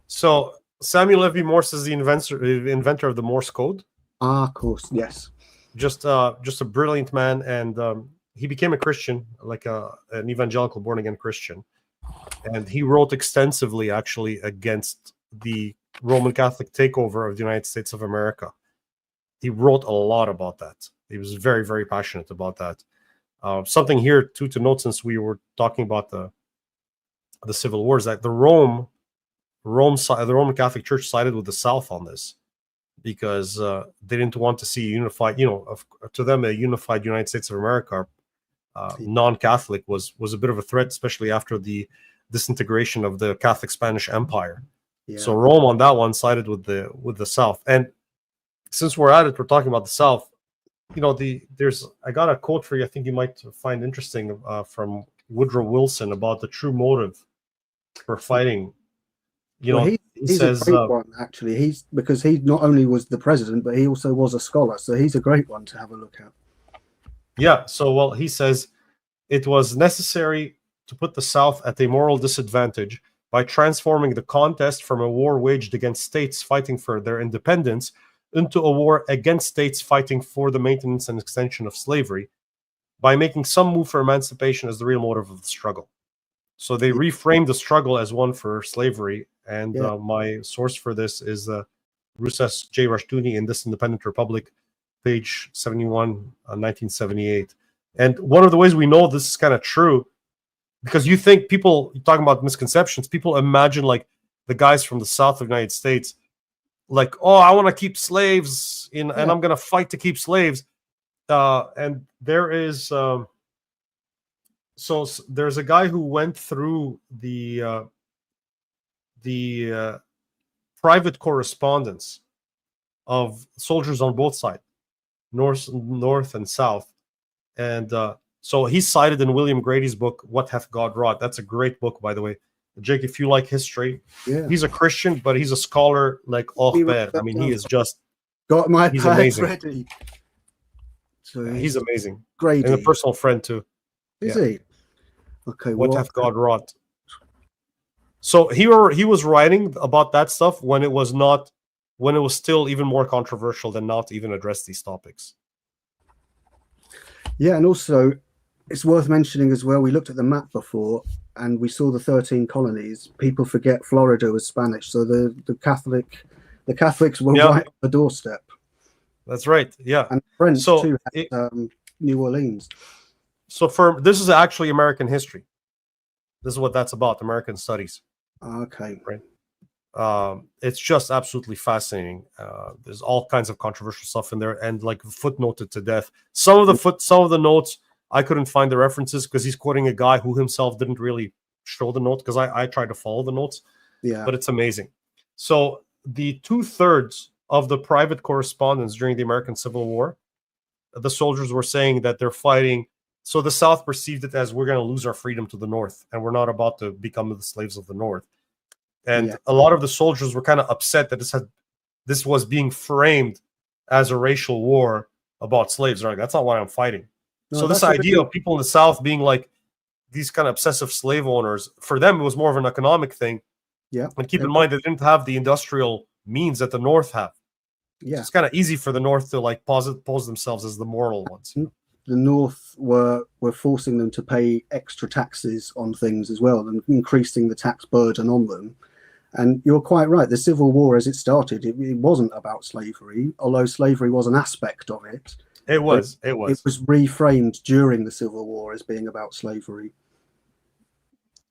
So Samuel F.B. Morse is the inventor of the Morse code. Ah, of course, yes. Just a brilliant man, and he became a Christian, like an evangelical born again Christian, and he wrote extensively actually against the Roman Catholic takeover of the United States of America. He wrote a lot about that. He was very, very passionate about that. Something here too to note, since we were talking about the civil wars, that the Roman Catholic Church sided with the South on this, because they didn't want to see a unified, to them a unified United States of America, non-Catholic was a bit of a threat, especially after the disintegration of the Catholic Spanish Empire. Yeah. So Rome on that one sided with the South. And since we're at it, we're talking about the South. I got a quote for you. I think you might find interesting from Woodrow Wilson about the true motive for fighting. He says a great one, actually. Because he not only was the president, but he also was a scholar. So he's a great one to have a look at. Yeah. So, he says it was necessary to put the South at a moral disadvantage by transforming the contest from a war waged against states fighting for their independence into a war against states fighting for the maintenance and extension of slavery, by making some move for emancipation as the real motive of the struggle. So they reframed the struggle as one for slavery. And my source for this is Rousas J. Rushdoony in This Independent Republic, page 71, 1978. And one of the ways we know this is kind of true, because you think people, talking about misconceptions, people imagine like the guys from the South of the United States, like, oh, I want to keep slaves and I'm going to fight to keep slaves. And there is, so there's a guy who went through the private correspondence of soldiers on both sides, north and south. And so he's cited in William Grady's book, What Hath God Wrought? That's a great book, by the way. Jake, if you like history, he's a Christian, but he's a scholar like Ochber. I mean, he is just got my he's pads amazing. ready. So he's amazing. Grady. And a personal friend too. Is he? Okay. What hath God wrought? So he was writing about that stuff when it was still even more controversial than now to even address these topics. Yeah, and also it's worth mentioning as well, we looked at the map before and we saw the 13 colonies. People forget Florida was Spanish, so the Catholics were right on the doorstep. That's right. Yeah. And French too had, New Orleans. So this is actually American history. This is what that's about, American studies. Okay. Right. It's just absolutely fascinating. There's all kinds of controversial stuff in there, and like footnoted to death. Some of the notes I couldn't find the references because he's quoting a guy who himself didn't really show the note, because I tried to follow the notes. Yeah. But it's amazing. So the 2/3 of the private correspondence during the American Civil War, the soldiers were saying that they're fighting. So the South perceived it as, we're going to lose our freedom to the North, and we're not about to become the slaves of the North. And a lot of the soldiers were kind of upset that this was being framed as a racial war about slaves. They're like, that's not why I'm fighting. No, so this idea of people in the South being like these kind of obsessive slave owners, for them, it was more of an economic thing. Yeah. And keep in mind, they didn't have the industrial means that the North have. Yeah. So it's kind of easy for the North to like pose themselves as the moral ones. You know? The North were forcing them to pay extra taxes on things as well, and increasing the tax burden on them. And you're quite right. The Civil War, as it started, it wasn't about slavery, although slavery was an aspect of it. It was. It was reframed during the Civil War as being about slavery.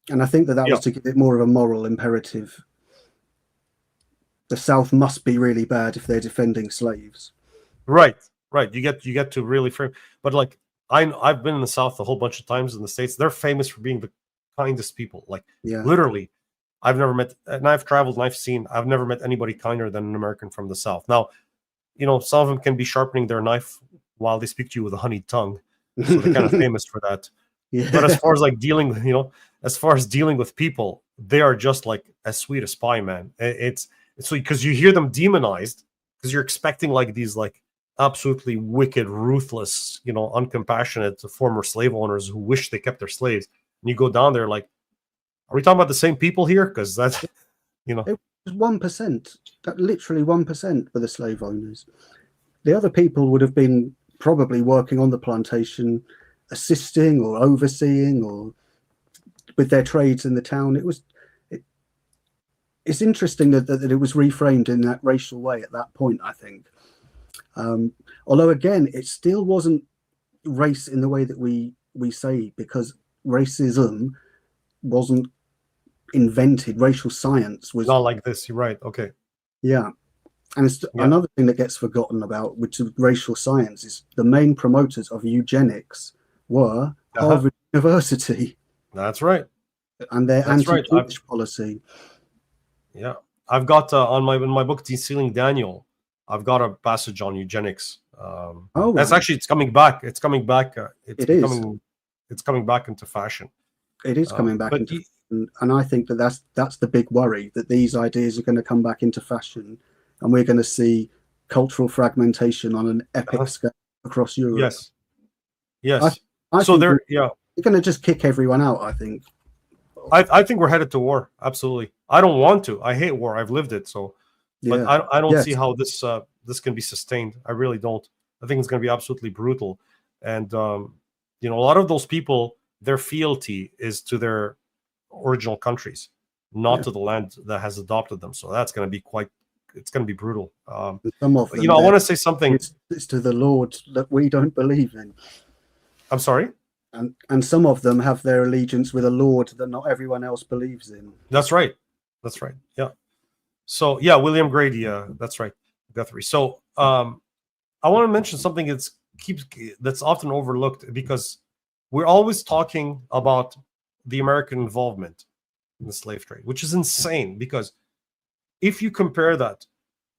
And I think that was to give it more of a moral imperative. The South must be really bad if they're defending slaves. Right. You get to really frame. But like I've been in the South a whole bunch of times in the States. They're famous for being the kindest people. Like literally. I've never met, and I've traveled and I've never met anybody kinder than an American from the South. Now, some of them can be sharpening their knife while they speak to you with a honeyed tongue. So they're kind of famous for that. Yeah. But as far as like dealing with people, they are just like as sweet as pie, man. It's because you hear them demonized because you're expecting like these like absolutely wicked, ruthless, uncompassionate former slave owners who wish they kept their slaves. And you go down there like, are we talking about the same people here? Because that's, It was 1%, literally 1% for the slave owners. The other people would have been probably working on the plantation, assisting or overseeing or with their trades in the town. It's interesting that it was reframed in that racial way at that point, I think. Although, again, it still wasn't race in the way that we say, because racism wasn't invented. Racial science was not like this. You're right. Okay. Yeah. And it's another thing that gets forgotten about, which is racial science, is the main promoters of eugenics were Harvard University. That's right. And their anti-Jewish policy. Yeah. I've got in my book, Dispelling Daniel, I've got a passage on eugenics. That's actually, it's coming back. It's coming back. It's coming back into fashion. It is coming back into fashion, and I think that's the big worry, that these ideas are going to come back into fashion, and we're going to see cultural fragmentation on an epic scale across Europe. Yes. So they're going to just kick everyone out, I think. I think we're headed to war. Absolutely. I don't want to. I hate war. I've lived it. So, but I don't see how this can be sustained. I really don't. I think it's going to be absolutely brutal. And a lot of those people, their fealty is to their original countries, not to the land that has adopted them. So that's going to be it's going to be brutal. Some of them, I want to say something. It's to the Lord that we don't believe in. I'm sorry? And some of them have their allegiance with a Lord that not everyone else believes in. That's right. Yeah. So William Grady. That's right. Guthrie. So I want to mention something that's often overlooked, because we're always talking about the American involvement in the slave trade, which is insane, because if you compare that,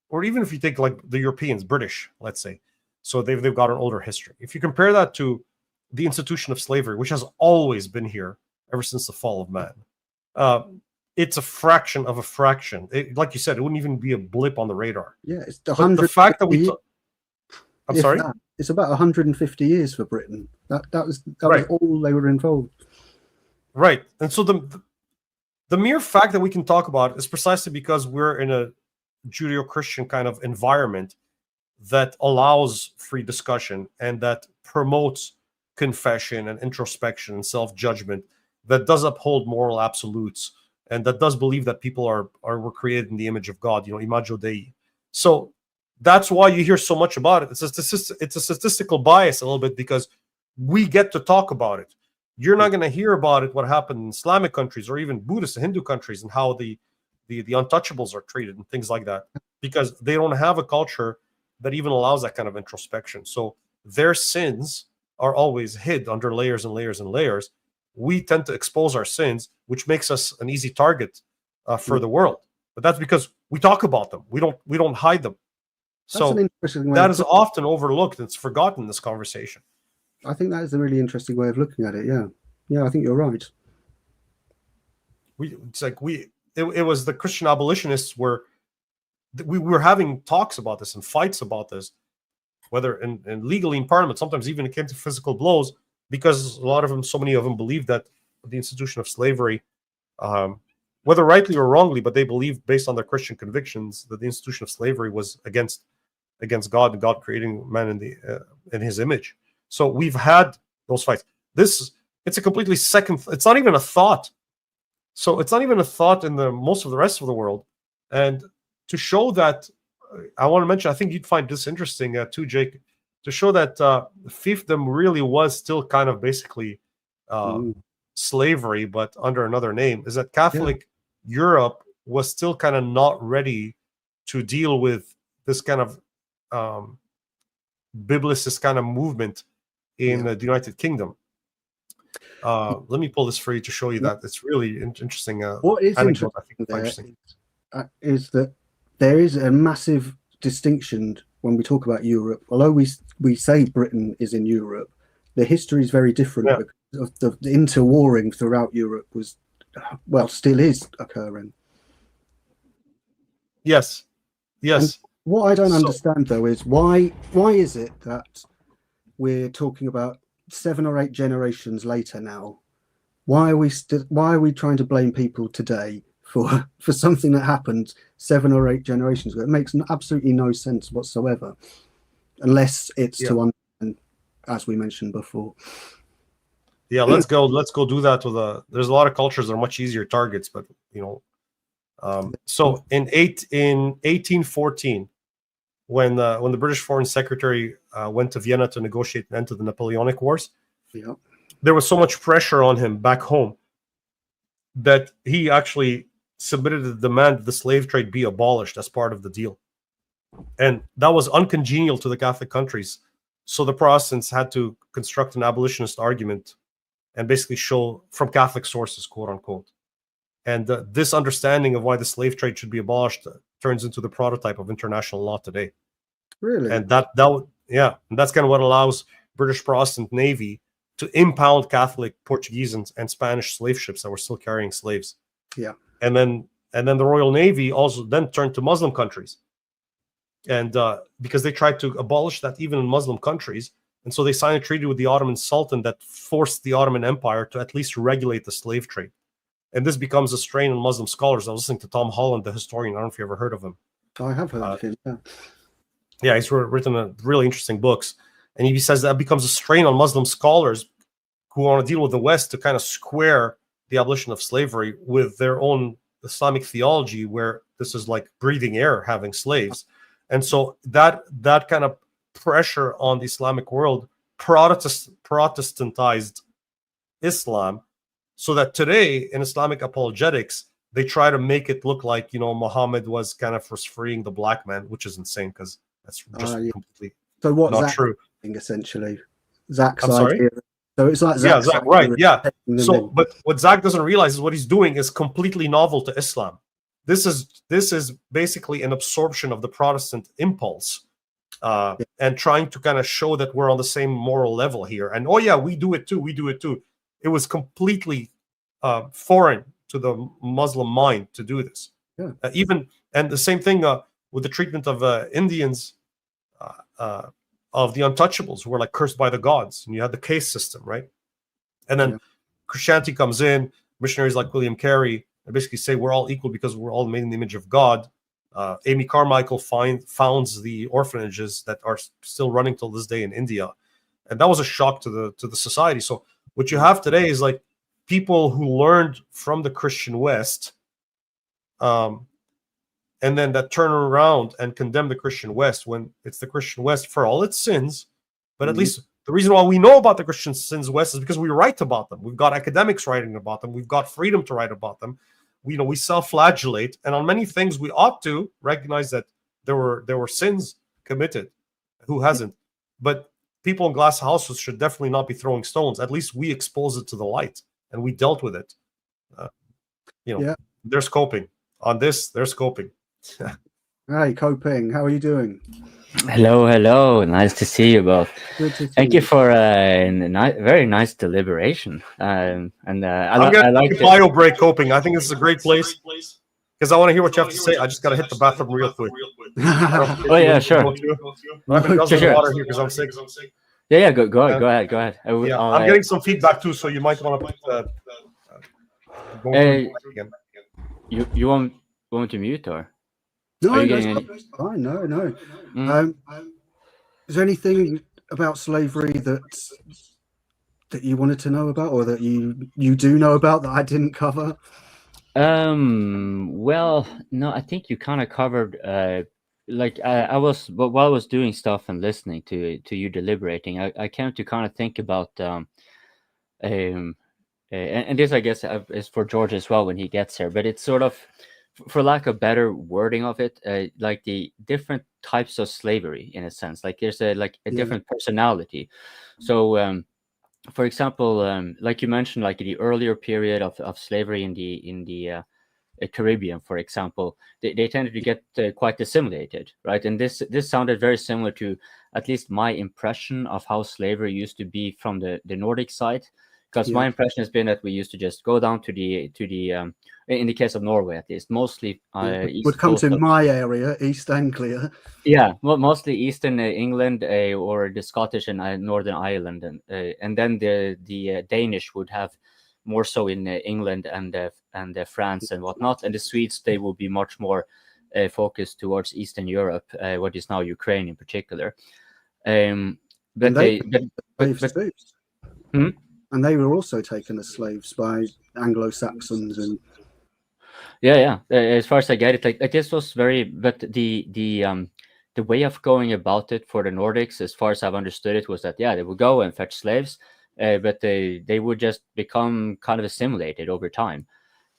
or even if you take like the Europeans, British, let's say, So they've got an older history. If you compare that to the institution of slavery, which has always been here ever since the fall of man, it's a fraction of a fraction. Like you said, it wouldn't even be a blip on the radar. Yeah, it's But the fact that I'm sorry? It's about 150 years for Britain. That was Right. all they were involved. Right. And so the mere fact that we can talk about it is precisely because we're in a Judeo-Christian kind of environment that allows free discussion and that promotes confession and introspection and self-judgment, that does uphold moral absolutes, and that does believe that people were created in the image of God, imago Dei. So that's why you hear so much about it. It's a statistical bias a little bit, because we get to talk about it. You're not going to hear about it, what happened in Islamic countries or even Buddhist and Hindu countries, and how the untouchables are treated and things like that, because they don't have a culture that even allows that kind of introspection. So their sins are always hid under layers and layers and layers. We tend to expose our sins, which makes us an easy target for the world. But that's because we talk about them. We don't hide them. So that is often overlooked. It's forgotten in this conversation. I think that is a really interesting way of looking at it. Yeah, I think you're right. It was the Christian abolitionists where we were having talks about this and fights about this, whether in legally in Parliament. Sometimes even it came to physical blows, because so many of them believed that the institution of slavery, whether rightly or wrongly, but they believed, based on their Christian convictions, that the institution of slavery was against God and God creating man in His image. So we've had those fights. It's a completely second. It's not even a thought. So it's not even a thought in most of the rest of the world. And to show that, I want to mention, I think you'd find this interesting too, Jake, to show that fiefdom really was still kind of basically slavery, but under another name, is that Catholic Europe was still kind of not ready to deal with this kind of biblicist kind of movement in the United Kingdom. Let me pull this for you to show you that. It's really interesting. What is interesting is that there is a massive distinction when we talk about Europe. Although we say Britain is in Europe, the history is very different, because of the interwarring throughout Europe still is occurring. Yes. And what I don't understand, though, is why is it that we're talking about 7 or 8 generations later now? Why are we trying to blame people today for something that happened 7 or 8 generations ago? It makes absolutely no sense whatsoever, unless it's to understand, as we mentioned before. Yeah, let's go do that with there's a lot of cultures that are much easier targets, but so in 1814, when the British Foreign Secretary went to Vienna to negotiate an end to the Napoleonic Wars, there was so much pressure on him back home that he actually submitted a demand that the slave trade be abolished as part of the deal. And that was uncongenial to the Catholic countries. So the Protestants had to construct an abolitionist argument and basically show from Catholic sources, quote unquote. And this understanding of why the slave trade should be abolished turns into the prototype of international law today. Really? And and that's kind of what allows British Protestant Navy to impound Catholic Portuguese and Spanish slave ships that were still carrying slaves. Yeah. And then the Royal Navy also then turned to Muslim countries. And because they tried to abolish that even in Muslim countries. And so they signed a treaty with the Ottoman Sultan that forced the Ottoman Empire to at least regulate the slave trade. And this becomes a strain on Muslim scholars. I was listening to Tom Holland, the historian. I don't know if you ever heard of him. I have heard of him, yeah. Yeah, he's written really interesting books. And he says that becomes a strain on Muslim scholars who want to deal with the West to kind of square the abolition of slavery with their own Islamic theology, where this is like breathing air, having slaves. And so that kind of pressure on the Islamic world Protestantized Islam, so that today in Islamic apologetics, they try to make it look like, Muhammad was kind of freeing the black man, which is insane, because that's just completely not true. Essentially, Zach's sorry? idea. So it's like Zach, right? Yeah. So, but what Zach doesn't realize is what he's doing is completely novel to Islam. This is basically an absorption of the Protestant impulse and trying to kind of show that we're on the same moral level here. And oh yeah, we do it too. We do it too. It was completely foreign to the Muslim mind to do this. Yeah. And the same thing with the treatment of Indians, of the untouchables who were like cursed by the gods, and you had the caste system, right? And then Christianity comes in, missionaries like William Carey, and basically say we're all equal because we're all made in the image of God. Amy Carmichael founds the orphanages that are still running till this day in India, and that was a shock to the society. So what you have today is like people who learned from the Christian West, and then that turn around and condemn the Christian West when it's the Christian West for all its sins. But at least the reason why we know about the Christian sins West is because we write about them. We've got academics writing about them. We've got freedom to write about them. We self-flagellate, and on many things we ought to recognize that there were sins committed. Who hasn't? But people in glass houses should definitely not be throwing stones. At least we expose it to the light, and we dealt with it. There's coping on this. There's coping. Hi, Coping. How are you doing? Hello. Nice to see you both. Good to see Thank you for a very nice deliberation. I'm going to bio break Coping. I think this is a great place because I want to hear what you have to say. I just got to hit the bathroom real quick. Oh yeah, sure. I've been guzzling water here because I'm sick. Yeah. Go ahead. I'm getting some feedback too, so you might want to put. You want to mute or? No, that's fine. No. Is there anything about slavery that you wanted to know about, or that you do know about that I didn't cover? Well, no, I think you kind of covered. I was doing stuff and listening to you deliberating, I came to kind of think about and this, I guess, is for George as well when he gets here, but it's sort of, for lack of better wording of it, like the different types of slavery in a sense. Like there's a different personality. So, for example, like you mentioned, like the earlier period of slavery in the Caribbean, for example, they tended to get quite assimilated, right? And this sounded very similar to at least my impression of how slavery used to be from the Nordic side. Because my impression has been that we used to just go down to the in the case of Norway at least, mostly would come to my area, East Anglia. Yeah, mostly Eastern England or the Scottish and Northern Ireland, and then the Danish would have more so in England and France and whatnot, and the Swedes, they will be much more focused towards Eastern Europe, what is now Ukraine in particular. And they were also taken as slaves by Anglo-Saxons and yeah. As far as I get it, like this was very, but the way of going about it for the Nordics, as far as I've understood it, was that they would go and fetch slaves, but they would just become kind of assimilated over time.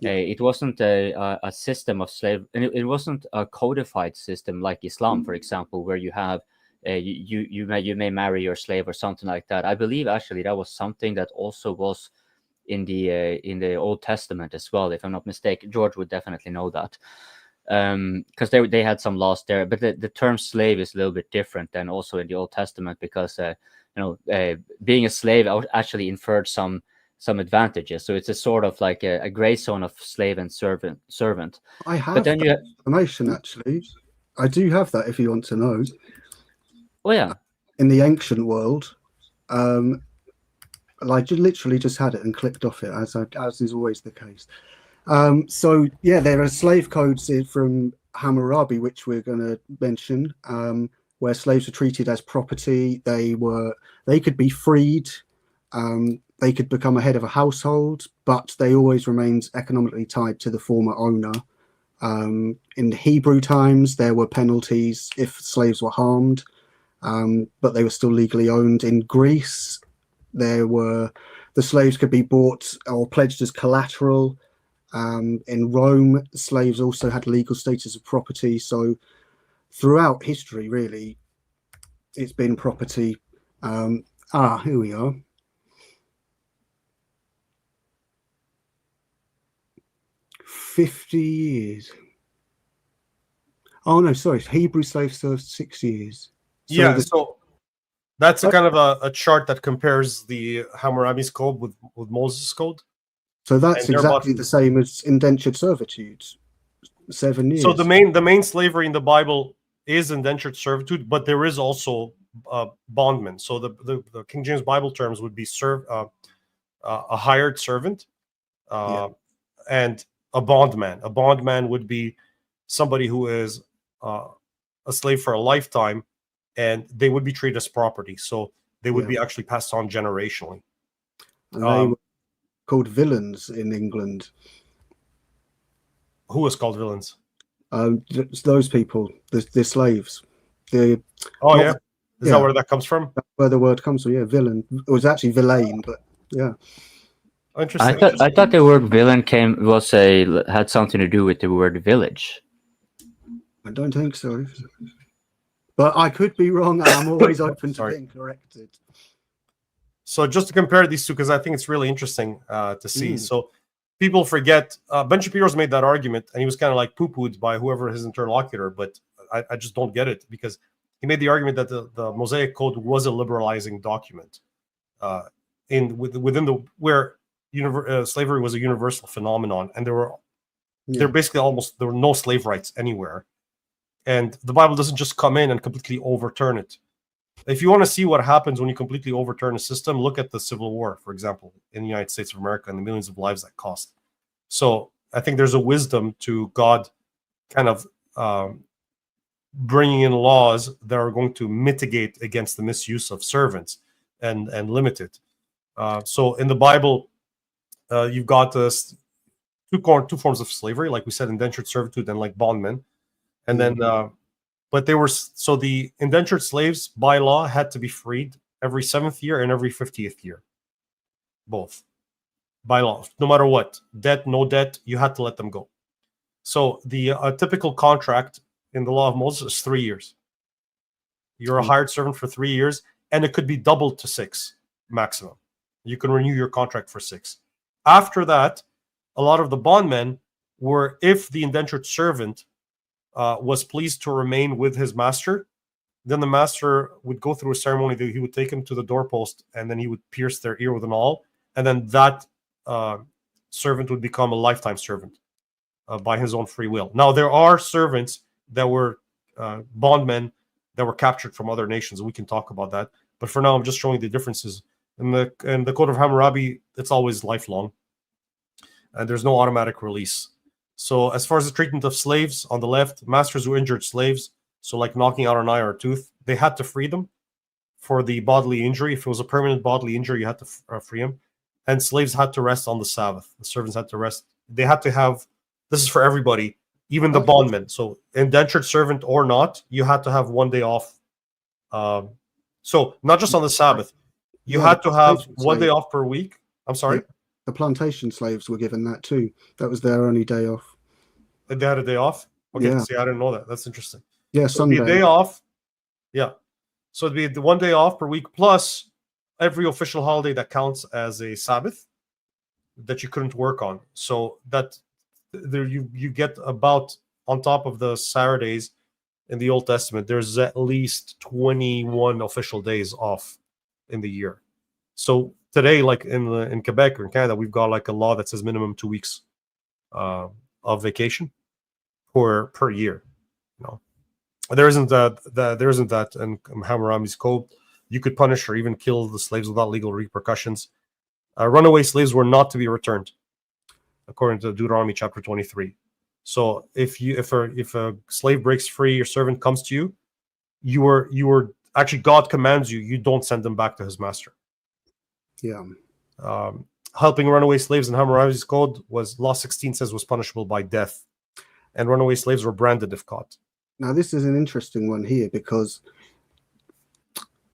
It wasn't a system of slave, and it wasn't a codified system like Islam, for example, where you have you may marry your slave or something like that. I believe actually that was something that also was in the Old Testament as well, if I'm not mistaken. George would definitely know that, because they had some laws there. But the term slave is a little bit different than also in the Old Testament, because being a slave actually inferred some advantages. So it's a sort of like a gray zone of slave and servant. I have that information actually. I do have that if you want to know. Oh yeah. In the ancient world, like you literally just had it and clicked off it, as is always the case. So yeah, there are slave codes from Hammurabi, which we're going to mention, where slaves were treated as property. They could be freed. They could become a head of a household, but they always remained economically tied to the former owner. In Hebrew times, there were penalties if slaves were harmed. But they were still legally owned. In Greece, the slaves could be bought or pledged as collateral. In Rome, the slaves also had legal status of property. So throughout history, really, it's been property. Here we are. $50 years. Oh no, sorry. Hebrew slaves served 6 years. Yeah, so that's a kind of a chart that compares the Hammurabi's code with Moses' code. So that's exactly the same as indentured servitude, 7 years. So the main slavery in the Bible is indentured servitude, but there is also bondmen. So the King James Bible terms would be a hired servant and a bondman. A bondman would be somebody who is a slave for a lifetime, and they would be treated as property. So they would be actually passed on generationally. And they were called villains in England. Who was called villains? Those people, the slaves. Is that where that comes from? That's where the word comes from. Yeah, villain. It was actually villain, but yeah. Interesting. I thought the word villain had something to do with the word village. I don't think so, but I could be wrong, and I'm always open to being corrected. So just to compare these two, because I think it's really interesting to see. So people forget, Ben Shapiro's made that argument, and he was kind of like poo-pooed by whoever his interlocutor, but I just don't get it, because he made the argument that the Mosaic Code was a liberalizing document where slavery was a universal phenomenon, and there were no slave rights anywhere. And the Bible doesn't just come in and completely overturn it. If you want to see what happens when you completely overturn a system, look at the Civil War, for example, in the United States of America, and the millions of lives that cost. So I think there's a wisdom to God kind of bringing in laws that are going to mitigate against the misuse of servants and limit it. So in the Bible, you've got two forms of slavery, like we said, indentured servitude and like bondmen. And then, but the indentured slaves by law had to be freed every 7th year and every 50th year, both by law, no matter what, debt, no debt, you had to let them go. So the typical contract in the law of Moses is 3 years. You're a hired servant for 3 years, and it could be doubled to 6 maximum. You can renew your contract for 6. After that, a lot of the bondmen were, if the indentured servant was pleased to remain with his master, then the master would go through a ceremony that he would take him to the doorpost, and then he would pierce their ear with an awl, and then that servant would become a lifetime servant by his own free will. Now, there are servants that were bondmen that were captured from other nations. We can talk about that, but for now, I'm just showing the differences. In the Code of Hammurabi, it's always lifelong, and there's no automatic release. So as far as the treatment of slaves, on the left, masters who injured slaves, so like knocking out an eye or a tooth, they had to free them for the bodily injury. If it was a permanent bodily injury, you had to free them. And slaves had to rest on the Sabbath. The servants had to rest. They had to have, this is for everybody, even the bondmen. So indentured servant or not, you had to have 1 day off. So not just on the Sabbath, you had to have 1 day off per week. I'm sorry? The plantation slaves were given that too. That was their only day off. They had a day off? Okay, see, I didn't know that. That's interesting. Yeah, so Sunday. A day off. Yeah. So it'd be the 1 day off per week, plus every official holiday that counts as a Sabbath that you couldn't work on. So that there you get about, on top of the Saturdays in the Old Testament, there's at least 21 official days off in the year. So today, like in Quebec or in Canada, we've got like a law that says minimum 2 weeks of vacation per year. You know, there isn't that in Hammurabi's code. You could punish or even kill the slaves without legal repercussions. Runaway slaves were not to be returned, according to Deuteronomy chapter 23. So if a slave breaks free, your servant comes to you, you were actually, God commands you don't send them back to his master. Yeah. Helping runaway slaves in Hammurabi's code was Law 16 says was punishable by death, and runaway slaves were branded if caught. Now this is an interesting one here because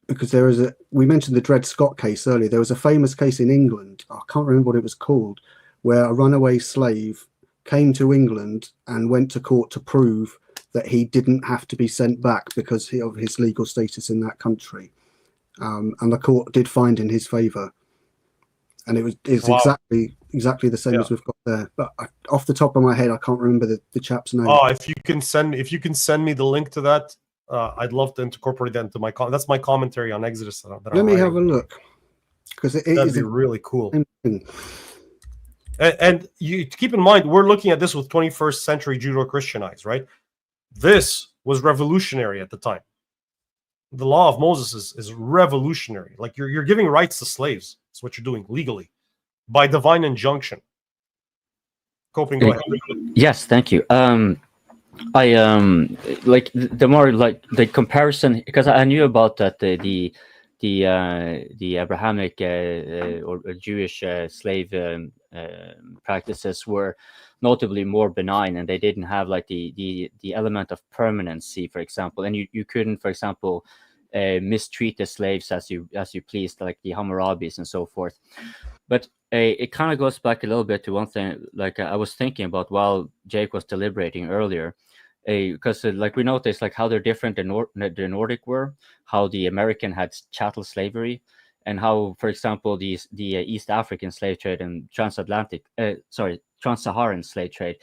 there is we mentioned the Dred Scott case earlier. There was a famous case in England, I can't remember what it was called, where a runaway slave came to England and went to court to prove that he didn't have to be sent back because of his legal status in that country. And the court did find in his favor. And it's exactly the same as we've got there. But off the top of my head, I can't remember the chap's name. Oh, if you can send me the link to that, I'd love to incorporate that into my that's my commentary on Exodus that Let I'm me writing. have a look, because it That'd is be really cool. thing. And you keep in mind, we're looking at this with 21st century Judeo-Christian eyes, right? This was revolutionary at the time. The law of Moses is revolutionary. Like you're giving rights to slaves. That's what you're doing legally by divine injunction. Coping, go ahead. Yes, thank you. I like the more like the comparison, because I knew about that the Abrahamic or Jewish slave practices were notably more benign, and they didn't have like the element of permanency, for example. And you couldn't, for example, mistreat the slaves as you pleased, like the Hammurabis and so forth. But it kind of goes back a little bit to one thing, like I was thinking about while Jake was deliberating earlier, because like we noticed like how they're different than the Nordic were, how the American had chattel slavery, and how, for example, the East African slave trade and trans-Saharan slave trade.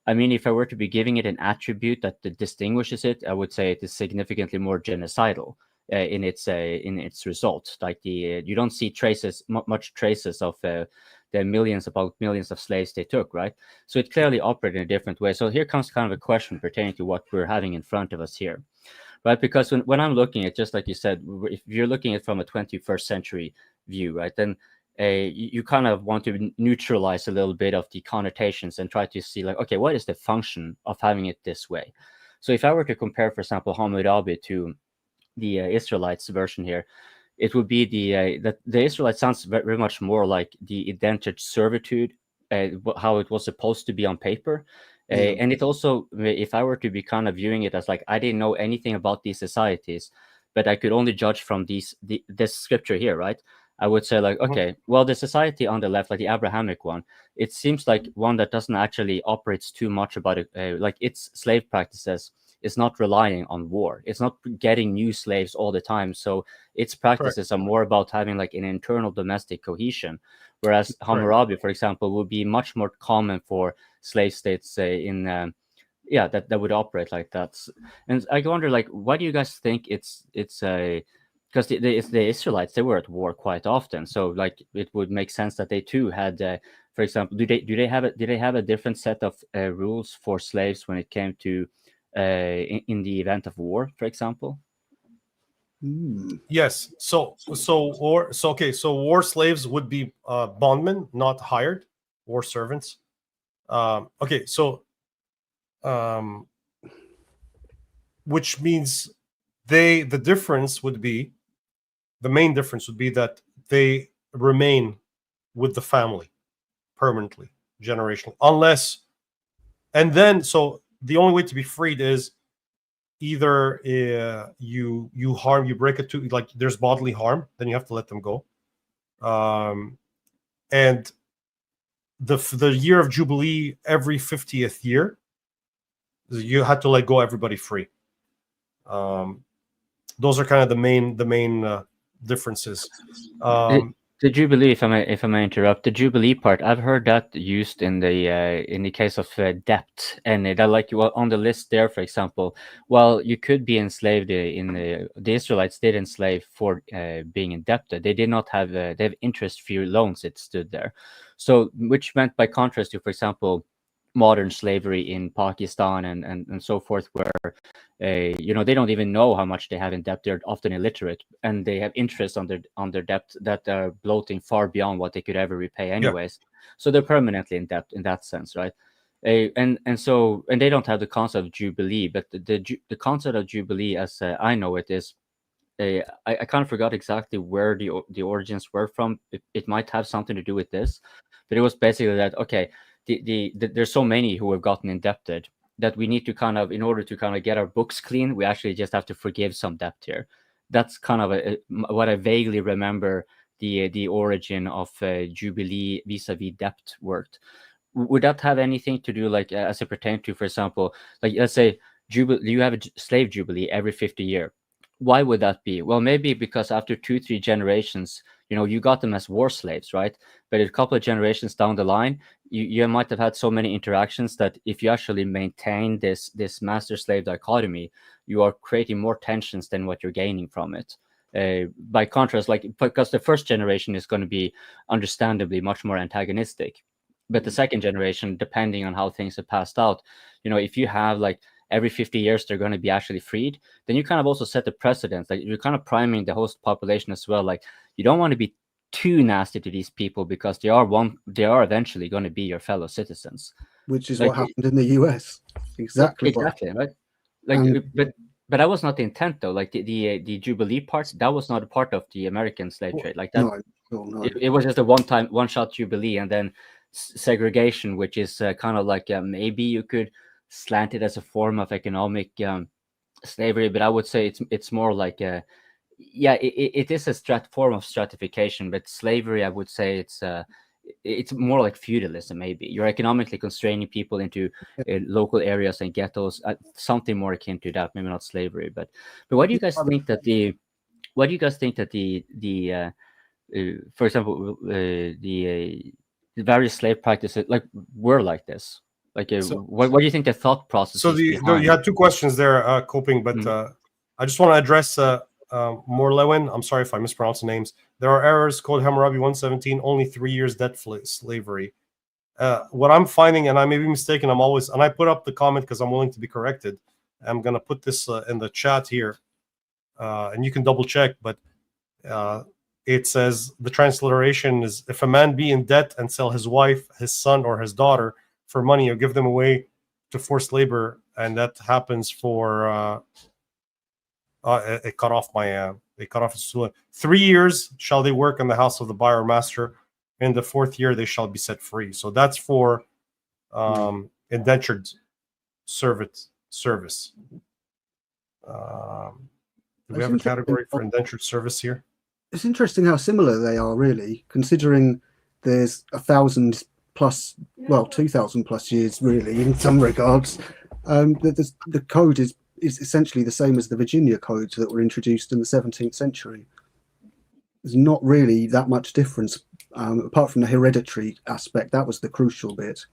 I mean, if I were to be giving it an attribute that distinguishes it, I would say it is significantly more genocidal in its result. Like you don't see much traces of the millions of slaves they took, right? So it clearly operated in a different way. So here comes kind of a question pertaining to what we're having in front of us here, right? Because when I'm looking at, just like you said, if you're looking at from a 21st century view, right, then you kind of want to neutralize a little bit of the connotations and try to see like, okay, what is the function of having it this way? So if I were to compare, for example, Hammurabi to the Israelites version here, it would be the Israelite sounds very much more like the indentured servitude, how it was supposed to be on paper. And it also, if I were to be kind of viewing it as like, I didn't know anything about these societies, but I could only judge from this scripture here, right? I would say like, okay, well, the society on the left, like the Abrahamic one, it seems like one that doesn't actually operates too much about it, like its slave practices is not relying on war. It's not getting new slaves all the time. So its practices are more about having like an internal domestic cohesion. Whereas Hammurabi, for example, would be much more common for slave states that would operate like that. And I wonder, like, why do you guys think it's because the Israelites, they were at war quite often, so like it would make sense that they too had, for example, did they have a different set of rules for slaves when it came to in the event of war, for example? Yes. So war slaves would be bondmen, not hired, war servants. Which means the main difference would be that they remain with the family permanently, generationally, so the only way to be freed is either you break it to, like, there's bodily harm, then you have to let them go. And the year of Jubilee, every 50th year, you had to let go everybody free. Those are kind of the main differences. The Jubilee, if I may interrupt, the Jubilee part, I've heard that used in the case of debt, and that, like, on the list there, for example, well, you could be enslaved the Israelites did enslave for being indebted. They did not have they have interest-free loans. It stood there, so which meant, by contrast to, for example, modern slavery in Pakistan and so forth, where they don't even know how much they have in debt. They're often illiterate, and they have interest on their debt that are bloating far beyond what they could ever repay anyways. So they're permanently in debt in that sense, right? And they don't have the concept of Jubilee, but the concept of Jubilee, as I know it, is I kind of forgot exactly where the origins were from. It might have something to do with this, but it was basically that, okay, there's so many who have gotten indebted that we need to kind of, in order to kind of get our books clean, we actually just have to forgive some debt here. That's kind of what I vaguely remember the origin of Jubilee vis-a-vis debt worked. Would that have anything to do, like, as it pertains to, for example, like, let's say you have a slave Jubilee every 50 years. Why would that be? Well, maybe because after 2-3 generations, you got them as war slaves, right? But a couple of generations down the line, you might have had so many interactions that if you actually maintain this master slave dichotomy, you are creating more tensions than what you're gaining from it. By contrast, because the first generation is going to be understandably much more antagonistic, but the second generation, depending on how things are passed out, if you have every 50 years they're going to be actually freed, then you kind of also set the precedent. You're kind of priming the host population as well. You don't want to be too nasty to these people because they are eventually going to be your fellow citizens. Which is what happened in the US. Exactly, right? And- but that was not the intent, though. The Jubilee parts, that was not a part of the American slave trade. No. It was just a one-shot Jubilee, and then segregation, which is kind of maybe you could slant it as a form of economic slavery, but I would say it's more like it is a form of stratification. But slavery, I would say it's more like feudalism. Maybe you're economically constraining people into local areas and ghettos, something more akin to that. Maybe not slavery, but what do you guys think that the for example the various slave practices were like this? What do you think the thought process? So you had two questions there, Coping, but I just want to address Morlewin. I'm sorry if I mispronounce the names. There are errors. Code Hammurabi 117, only 3 years debt slavery. What I'm finding, and I may be mistaken, and I put up the comment because I'm willing to be corrected. I'm going to put this in the chat here, and you can double check, but it says the transliteration is, if a man be in debt and sell his wife, his son, or his daughter for money, or give them away to forced labor, and that happens for it cut off its 3 years shall they work in the house of the buyer or master. In the 4th year they shall be set free. So that's for indentured service. Do we have a category for indentured service here? It's interesting how similar they are, really, considering there's 1,000 plus, 2,000 plus years, really, in some regards. The code is essentially the same as the Virginia codes that were introduced in the 17th century. There's not really that much difference, apart from the hereditary aspect. That was the crucial bit.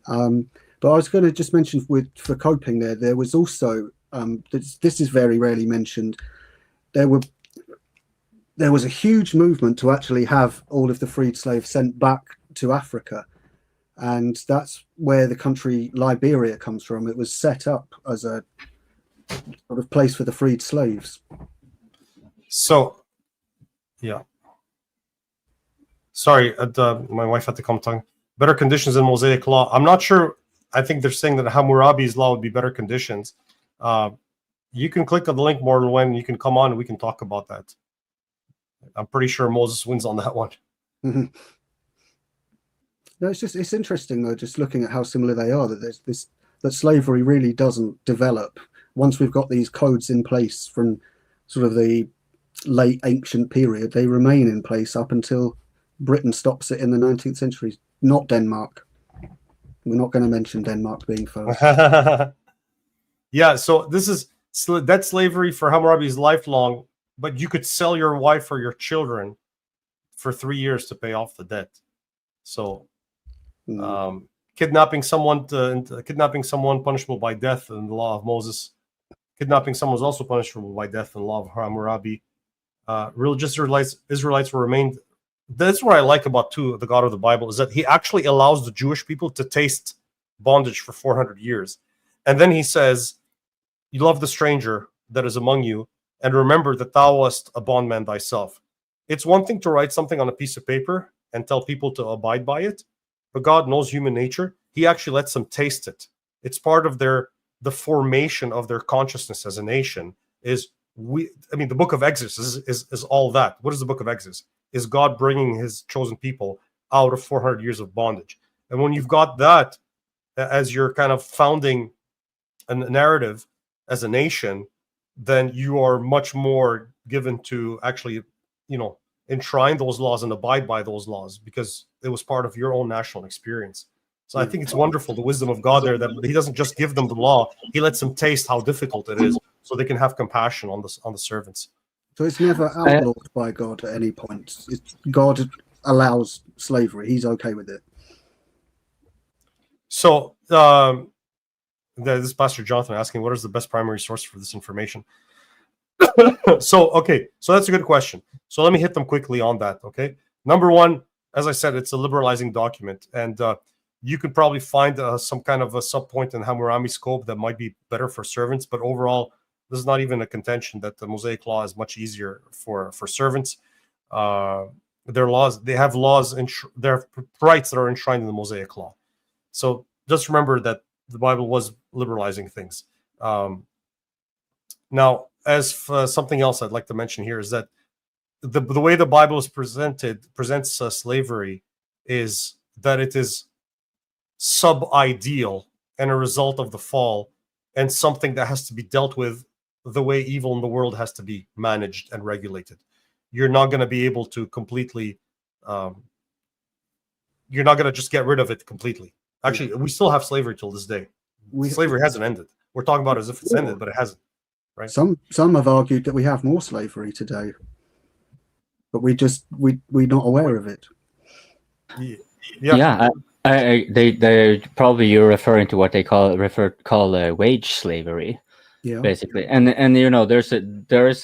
But I was going to just mention for coping there was also, this is very rarely mentioned, there was a huge movement to actually have all of the freed slaves sent back to Africa. And that's where the country Liberia comes from. It was set up as a sort of place for the freed slaves. So, yeah. Sorry, my wife had to come tongue. Better conditions in Mosaic law. I'm not sure. I think they're saying that Hammurabi's law would be better conditions. You can click on the link more when you can come on and we can talk about that. I'm pretty sure Moses wins on that one. Mm-hmm. No, it's interesting though, just looking at how similar they are. That slavery really doesn't develop once we've got these codes in place from sort of the late ancient period. They remain in place up until Britain stops it in the 19th century. Not Denmark. We're not going to mention Denmark being first. Yeah, so this is debt slavery for Hammurabi is lifelong, but you could sell your wife or your children for 3 years to pay off the debt. So kidnapping someone punishable by death in the law of Moses. Kidnapping someone is also punishable by death in the law of Hammurabi. Religious Israelites were remained. That's what I like about the God of the Bible, is that he actually allows the Jewish people to taste bondage for 400 years. And then he says, you love the stranger that is among you, and remember that thou wast a bondman thyself. It's one thing to write something on a piece of paper and tell people to abide by it, but God knows human nature. He actually lets them taste it. It's part of the formation of their consciousness as a nation. The book of Exodus is all that. What is the book of Exodus? Is God bringing his chosen people out of 400 years of bondage. And when you've got that as your kind of founding a narrative as a nation, then you are much more given to actually, enshrine those laws and abide by those laws, because it was part of your own national experience. So I think it's wonderful, the wisdom of God there, that he doesn't just give them the law, he lets them taste how difficult it is so they can have compassion on the servants. So it's never outlawed by God at any point. God allows slavery. He's okay with it. So this is Pastor Jonathan asking, what is the best primary source for this information? So that's a good question. So let me hit them quickly on that. Okay, number one, as I said, it's a liberalizing document, and you could probably find some kind of a subpoint in Hammurabi's Code that might be better for servants, but overall, this is not even a contention that the Mosaic Law is much easier for servants. Their laws, they have laws, their rights that are enshrined in the Mosaic Law. So just remember that the Bible was liberalizing things. Now, as for something else I'd like to mention here is that the way the Bible is presents slavery is that it is sub-ideal and a result of the fall, and something that has to be dealt with the way evil in the world has to be managed and regulated. You're not going to be able to completely, you're not going to just get rid of it completely. Actually, we still have slavery till this day. Slavery hasn't ended. We're talking about it as if it's ended, but it hasn't. Right? Some have argued that we have more slavery today, but we're not aware of it. Yeah, they probably, you're referring to what they call wage slavery. Yeah. Basically, and there is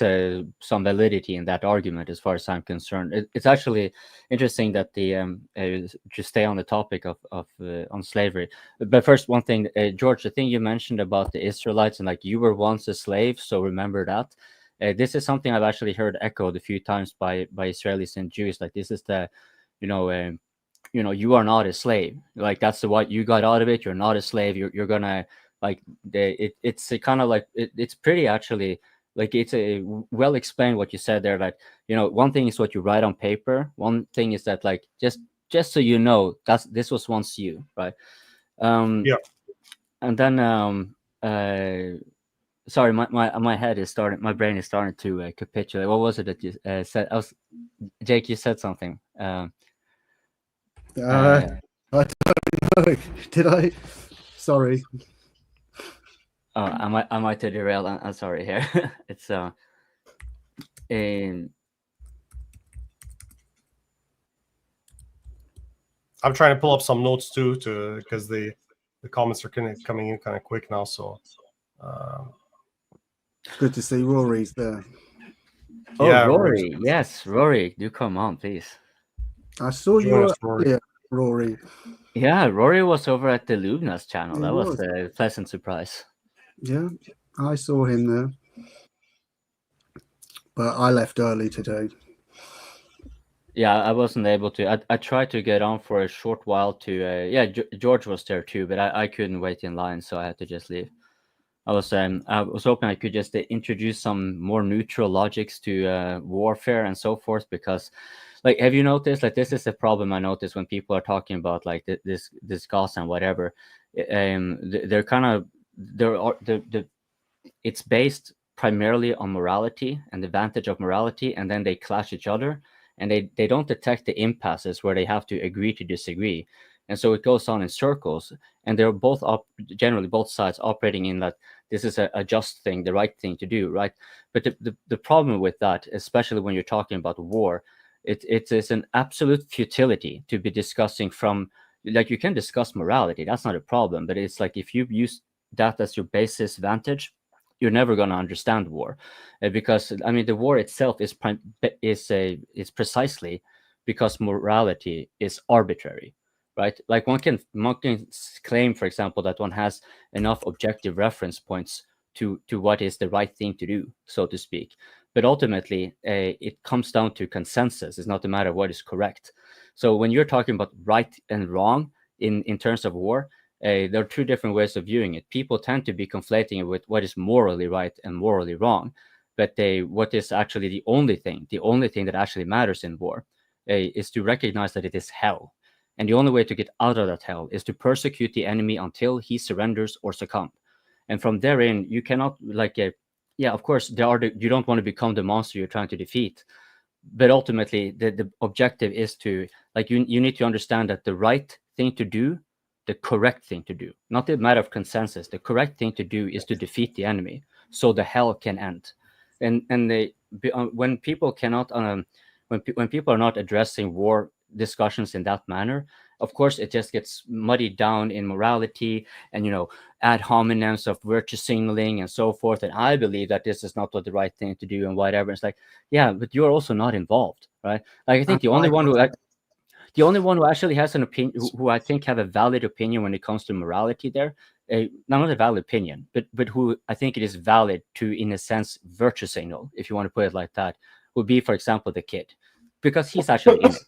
some validity in that argument as far as I'm concerned. It's actually interesting that to stay on the topic of on slavery. But first, one thing, George, the thing you mentioned about the Israelites and like you were once a slave, so remember that. This is something I've actually heard echoed a few times by Israelis and Jews. Like this is the, you are not a slave. Like that's what you got out of it. You're not a slave. You're gonna. Like it's a kind of like it's pretty actually, like it's a well explained what you said there. Like one thing is what you write on paper. One thing is that like just so you know this was once you, right? Yeah. And then sorry, my head is starting. My brain is starting to capitulate. What was it that you said? Jake, you said something. I don't know. Did I? Sorry. Oh, I might derail. I'm sorry here. It's I'm trying to pull up some notes too, because the comments are coming in kind of quick now. So good to see Rory's there. Oh, yeah, Rory. Yes, Rory, do come on, please. I saw you earlier, Rory. Yeah, Rory was over at the Lubna's channel. That was a pleasant surprise. Yeah, I saw him there, but I left early today. Yeah, I wasn't able to. I tried to get on for a short while to. George was there too, but I couldn't wait in line, so I had to just leave. I was hoping I could just introduce some more neutral logics to warfare and so forth, because, like, have you noticed? Like, this is a problem I notice when people are talking about like this Gaza and whatever. They're kind of it's based primarily on morality and the advantage of morality, and then they clash each other, and they don't detect the impasses where they have to agree to disagree, and so it goes on in circles, and they're both generally both sides operating in that this is a just thing, the right thing to do, right? But the problem with that, especially when you're talking about war, it is an absolute futility to be discussing from, like, you can discuss morality, that's not a problem, but it's like if you use that as your basis vantage, you're never going to understand war, because I mean the war itself is precisely because morality is arbitrary, right? Like one can claim, for example, that one has enough objective reference points to what is the right thing to do, so to speak, but ultimately it comes down to consensus. It's not a matter of what is correct. So when you're talking about right and wrong in terms of war, there are two different ways of viewing it. People tend to be conflating it with what is morally right and morally wrong, but what is actually the only thing that actually matters in war is to recognize that it is hell, and the only way to get out of that hell is to persecute the enemy until he surrenders or succumbs. And from therein, you cannot, like, of course, you don't want to become the monster you're trying to defeat, but ultimately the objective is to, like, you need to understand that the right thing to do, the correct thing to do, not a matter of consensus, the correct thing to do is to defeat the enemy so the hell can end. And when people cannot when people are not addressing war discussions in that manner, of course it just gets muddied down in morality and ad hominems of virtue signaling and so forth. And I believe that this is not the right thing to do and whatever. It's like, yeah, but you're also not involved, right? Like I think the only one who actually has an opinion, who I think have a valid opinion when it comes to morality there, not a valid opinion, but who I think it is valid to, in a sense, virtue signal, if you want to put it like that, would be, for example, the kid, because he's actually in it.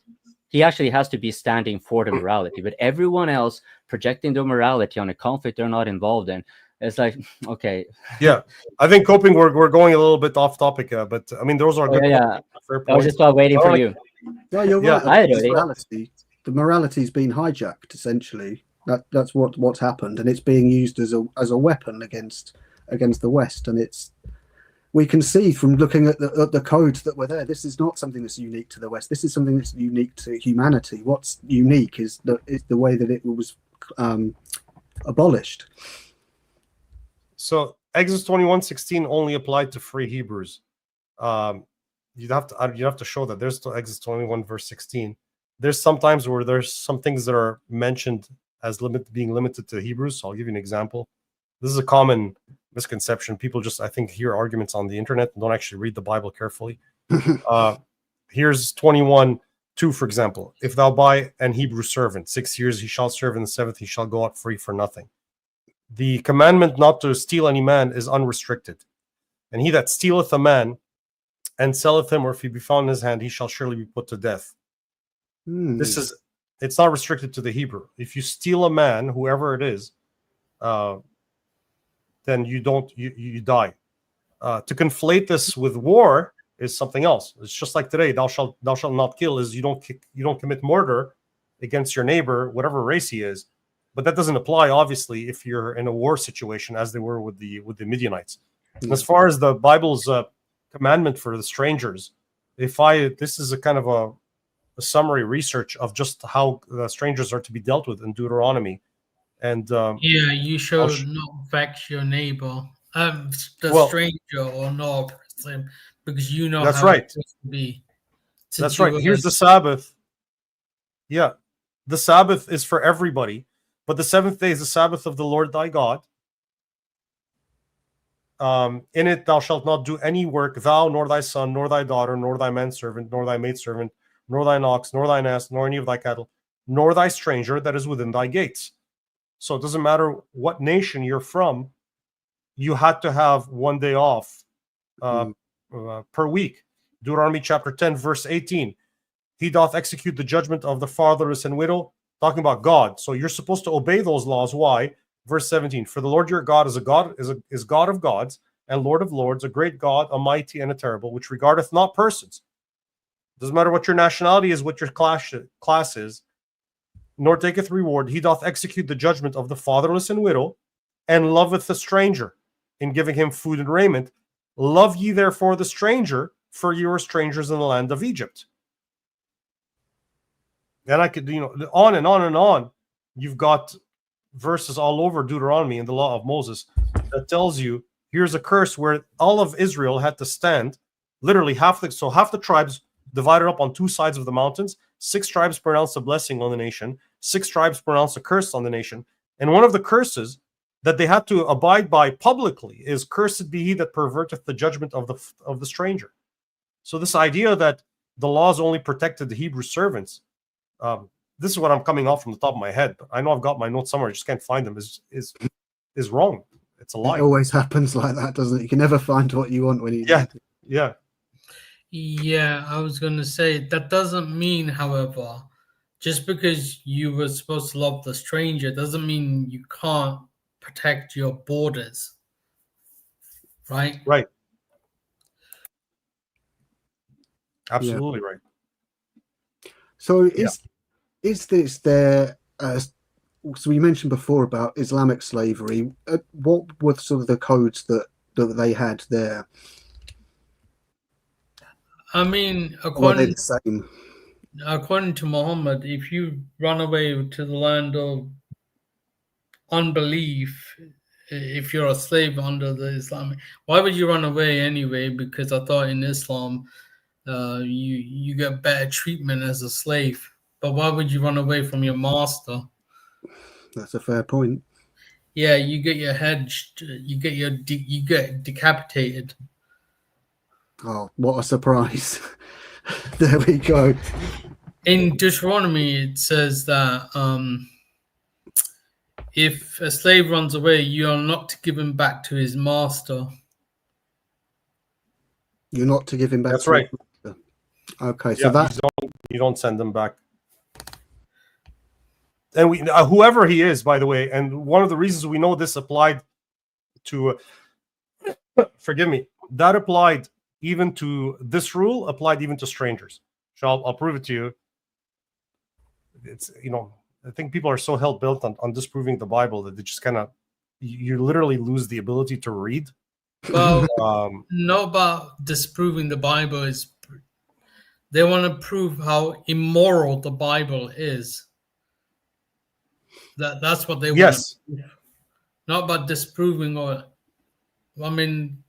He actually has to be standing for the morality, but everyone else projecting the morality on a conflict they're not involved in. It's like, okay. Yeah, I think coping. We're going a little bit off topic, but I mean, those are good. Yeah. Fair I was points. just while waiting for you. No, you're Yeah, right. I The morality's been hijacked essentially. That's what's happened, and it's being used as a weapon against the West. And we can see from looking at the codes that were there, this is not something that's unique to the West. This is something that's unique to humanity. What's unique is the way that it was abolished. So Exodus 21:16 only applied to free Hebrews. You'd have to show that. There's Exodus 21 verse 16. There's sometimes where there's some things that are mentioned as being limited to Hebrews. So I'll give you an example. This is a common misconception. People just, I think, hear arguments on the internet and don't actually read the Bible carefully. Here's 21:2, for example. If thou buy an Hebrew servant, 6 years he shall serve, in the seventh he shall go out free for nothing. The commandment not to steal any man is unrestricted. And he that stealeth a man and selleth him, or if he be found in his hand, he shall surely be put to death. It's not restricted to the Hebrew. If you steal a man, whoever it is, then you die. To conflate this with war is something else. It's just like today, thou shalt not kill, is you don't commit murder against your neighbor, whatever race he is. But that doesn't apply, obviously, if you're in a war situation, as they were with the Midianites. And as far as the Bible's commandment for the strangers, this is a kind of a summary research of just how the strangers are to be dealt with in Deuteronomy. And you should not vex your neighbor, stranger, or not oppress him, because you know that's how right. it to be. That's right. Here's the Sabbath. Yeah, the Sabbath is for everybody, but the seventh day is the Sabbath of the Lord thy God. In it thou shalt not do any work, thou, nor thy son, nor thy daughter, nor thy manservant, nor thy maidservant, nor thine ox, nor thine ass, nor any of thy cattle, nor thy stranger that is within thy gates. So it doesn't matter what nation you're from, you had to have 1 day off per week. Deuteronomy chapter 10, verse 18. He doth execute the judgment of the fatherless and widow, talking about God. So you're supposed to obey those laws. Why? Verse 17. For the Lord your God is God of gods and Lord of lords, a great God, a mighty and a terrible, which regardeth not persons. Doesn't matter what your nationality is, what your class is, nor taketh reward. He doth execute the judgment of the fatherless and widow, and loveth the stranger, in giving him food and raiment. Love ye therefore the stranger, for you are strangers in the land of Egypt. And I could, on and on and on. You've got verses all over Deuteronomy and the law of Moses that tells you here's a curse where all of Israel had to stand, literally half the tribes divided up on two sides of the mountains. 6 tribes pronounced a blessing on the nation. 6 tribes pronounced a curse on the nation. And one of the curses that they had to abide by publicly is, cursed be he that perverteth the judgment of the stranger. So this idea that the laws only protected the Hebrew servants, this is what I'm coming off from the top of my head, but I know I've got my notes somewhere, I just can't find them, is wrong. It's a lie. It always happens like that, doesn't it? You can never find what you want when you need it. Yeah. Yeah, I was going to say, that doesn't mean, however, just because you were supposed to love the stranger doesn't mean you can't protect your borders. Right? Right. Absolutely right. So is this there? So we mentioned before about Islamic slavery. What were sort of the codes that they had there? I mean, according to Muhammad, if you run away to the land of unbelief, if you're a slave under the Islamic. Why would you run away anyway? Because I thought in Islam, you get better treatment as a slave. But why would you run away from your master? That's a fair point. Yeah, you get your head, you get decapitated. Oh, what a surprise. There we go. In Deuteronomy, it says that if a slave runs away, you are not to give him back to his master. You're not to give him back. That's right. Okay, so that you don't send them back. And we, whoever he is, by the way, and one of the reasons we know this applied to, forgive me, that applied even to this rule, applied even to strangers. So I'll prove it to you. It's, I think people are so hell-bent on disproving the Bible that they just kind of, you literally lose the ability to read. Well, not about disproving the Bible. Is they want to prove how immoral the Bible is. That's what they want. Yes. Not about disproving or, I mean,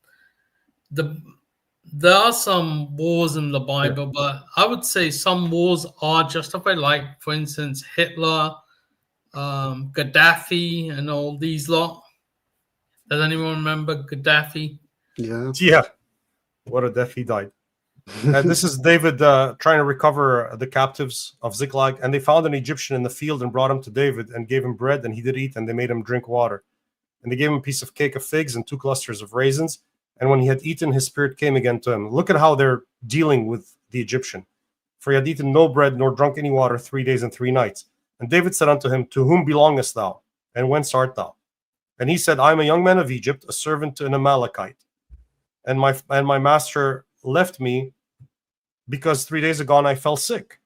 there are some wars in the Bible, but I would say some wars are justified. Like, for instance, Hitler, Gaddafi, and all these lot. Does anyone remember Gaddafi? Yeah. What a death he died. And this is David trying to recover the captives of Ziklag, and they found an Egyptian in the field and brought him to David and gave him bread, and he did eat, and they made him drink water. And they gave him a piece of cake of figs and 2 clusters of raisins. And when he had eaten, his spirit came again to him. Look at how they're dealing with the Egyptian. For he had eaten no bread nor drunk any water 3 days and 3 nights. And David said unto him, To whom belongest thou? And whence art thou? And he said, I am a young man of Egypt, a servant to an Amalekite. And my master left me because 3 days agone I fell sick.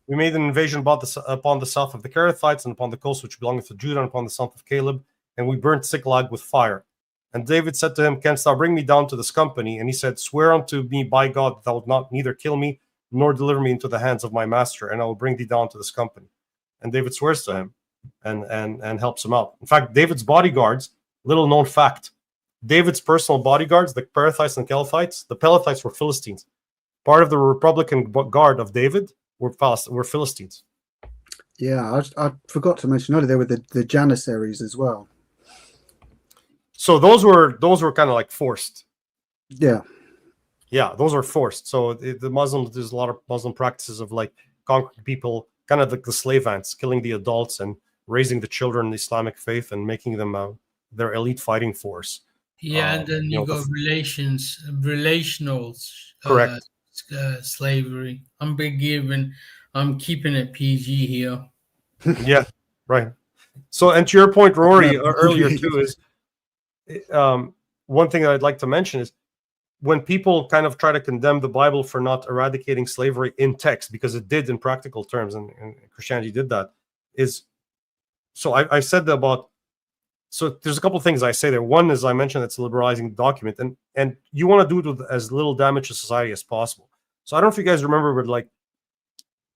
We made an invasion upon the south of the Kerethites and upon the coast which belongeth to Judah and upon the south of Caleb, and we burnt Ziklag with fire. And David said to him, Canst thou bring me down to this company? And he said, Swear unto me by God that thou wilt not neither kill me nor deliver me into the hands of my master, and I will bring thee down to this company. And David swears to him and helps him out. In fact, David's bodyguards, little known fact, David's personal bodyguards, the Perethites and Kelethites, the Pelethites were Philistines. Part of the Republican guard of David were Philistines. Yeah, I forgot to mention earlier, there were the Janissaries as well. So those were kind of like forced. Yeah, those are forced. So the Muslims, there's a lot of Muslim practices of like conquering people, kind of like the slave ants, killing the adults and raising the children in the Islamic faith and making them their elite fighting force. Yeah, and then you got relational correct. Slavery. I'm keeping it PG here. Yeah, right. So, and to your point, Rory, earlier too, is one thing that I'd like to mention is when people kind of try to condemn the Bible for not eradicating slavery in text, because it did in practical terms, and Christianity did that, is, so I said about, so there's a couple of things I say there. One is I mentioned it's a liberalizing document, and you want to do it with as little damage to society as possible. So I don't know if you guys remember, but like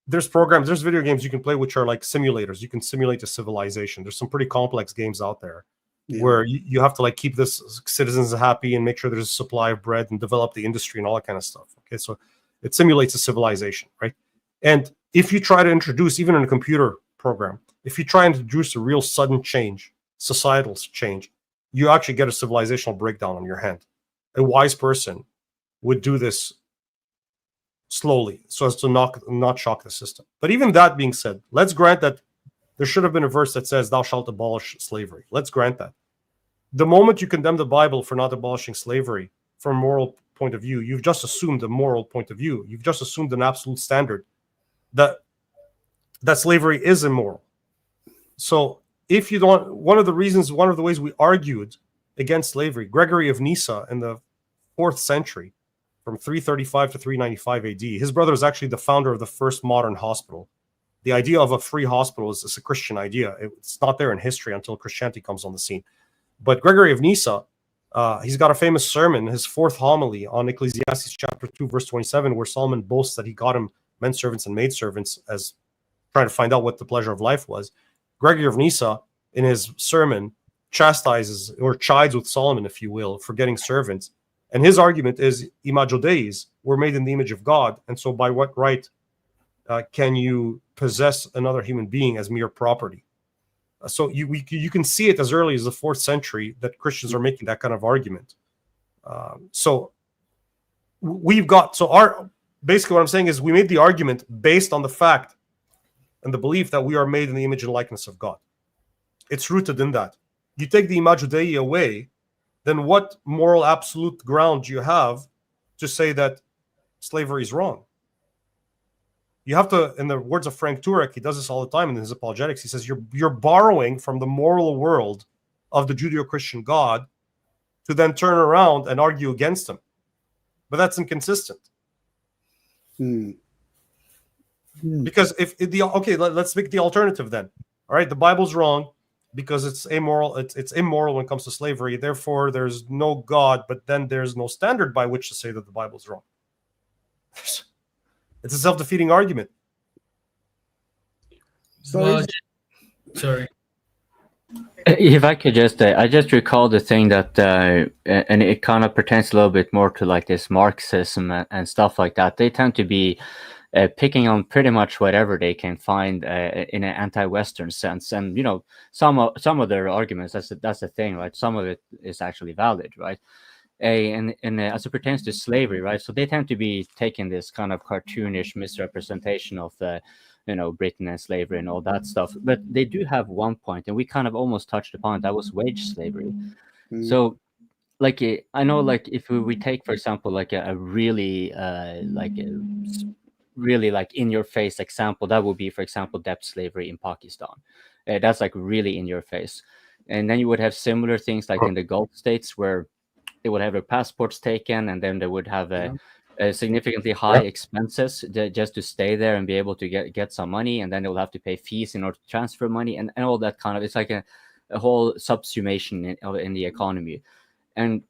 there's video games you can play which are like simulators. You can simulate a civilization. There's some pretty complex games out there where you have to like keep the citizens happy and make sure there's a supply of bread and develop the industry and all that kind of stuff. Okay, so it simulates a civilization, right? And if you try to introduce, even in a computer program, if you try and introduce a real sudden change, societal change, you actually get a civilizational breakdown on your hand. A wise person would do this slowly so as to not shock the system. But even that being said, let's grant that there should have been a verse that says, thou shalt abolish slavery. Let's grant that. The moment you condemn the Bible for not abolishing slavery from a moral point of view, you've just assumed a moral point of view. You've just assumed an absolute standard that slavery is immoral. So if you don't, one of the ways we argued against slavery, Gregory of Nyssa in the 4th century, from 335 to 395 AD, his brother is actually the founder of the first modern hospital. The idea of a free hospital is a Christian idea. It's not there in history until Christianity comes on the scene. But Gregory of Nyssa, he's got a famous sermon, his 4th homily on Ecclesiastes chapter 2, verse 27, where Solomon boasts that he got him men servants and maid servants as trying to find out what the pleasure of life was. Gregory of Nyssa, in his sermon, chastises or chides with Solomon, if you will, for getting servants. And his argument is imago Deis, we're made in the image of God, and so by what right can you possess another human being as mere property? So you can see it as early as the 4th century that Christians are making that kind of argument. So basically what I'm saying is we made the argument based on the fact and the belief that we are made in the image and likeness of God. It's rooted in that. You take the imago Dei away, then what moral absolute ground do you have to say that slavery is wrong? You have to, in the words of Frank Turek, he does this all the time in his apologetics, he says you're borrowing from the moral world of the Judeo-Christian God to then turn around and argue against him. But that's inconsistent. Because let's make the alternative then. All right, the Bible's wrong because it's amoral. It's immoral when it comes to slavery. Therefore, there's no God, but then there's no standard by which to say that the Bible's wrong. It's a self-defeating argument. So, sorry. If I could just, I just recall the thing that, and it kind of pertains a little bit more to like this Marxism and stuff like that. They tend to be picking on pretty much whatever they can find in an anti-Western sense, and some of their arguments. That's the thing, right? Some of it is actually valid, right? And as it pertains to slavery, right? So they tend to be taking this kind of cartoonish misrepresentation of Britain and slavery and all that stuff. But they do have one point, and we kind of almost touched upon it, that was wage slavery. So, like, I know, like, if we take, for example, like a really like in your face example, that would be, for example, debt slavery in Pakistan. That's like really in your face. And then you would have similar things like in the Gulf states where they would have their passports taken, and then they would have a significantly high expenses just to stay there and be able to get some money, and then they will have to pay fees in order to transfer money and all that kind of. It's like a whole subsumation in the economy. And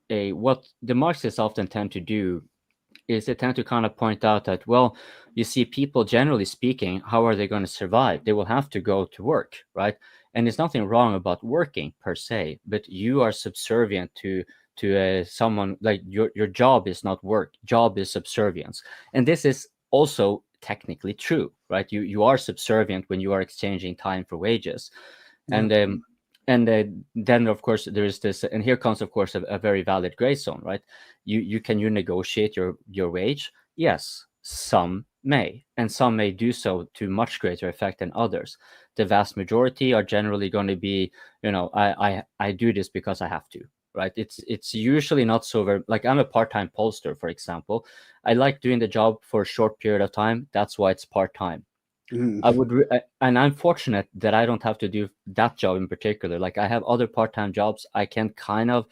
what the Marxists often tend to do is they tend to kind of point out that, well, you see, people generally speaking, how are they going to survive? They will have to go to work, right? And there's nothing wrong about working per se, but you are subservient to someone. Like your job is not work, job is subservience. And this is also technically true, right? You are subservient when you are exchanging time for wages. And then of course there is this, and here comes of course a very valid gray zone, right? You negotiate your wage? Yes, some may, and some may do so to much greater effect than others. The vast majority are generally going to be, I do this because I have to, right? It's usually not so very, like, I'm a part-time pollster, for example. I like doing the job for a short period of time. That's why it's part-time. And I'm fortunate that I don't have to do that job in particular. Like, I have other part-time jobs. I can kind of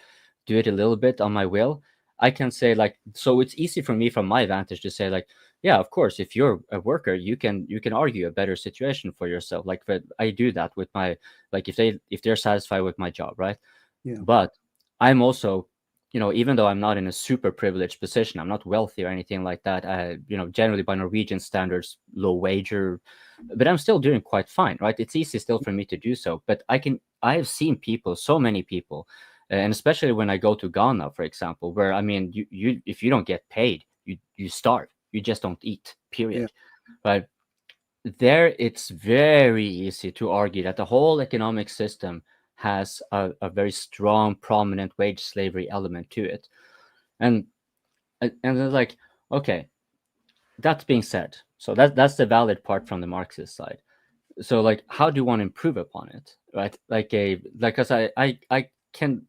do it a little bit on my will. I can say, like, so it's easy for me from my vantage to say, like, yeah, of course, if you're a worker, you can argue a better situation for yourself. Like, but I do that with my, like, if they're satisfied with my job, right? Yeah. But I'm also, even though I'm not in a super privileged position, I'm not wealthy or anything like that. Generally by Norwegian standards, low wager, but I'm still doing quite fine, right? It's easy still for me to do so. But I have seen people, so many people, and especially when I go to Ghana, for example, where, I mean, you if you don't get paid, you starve. You just don't eat, period. Yeah. But there, it's very easy to argue that the whole economic system has a very strong, prominent wage slavery element to it. And they're like, okay, that's being said. So that's the valid part from the Marxist side. So, like, how do you want to improve upon it, right? Because I can,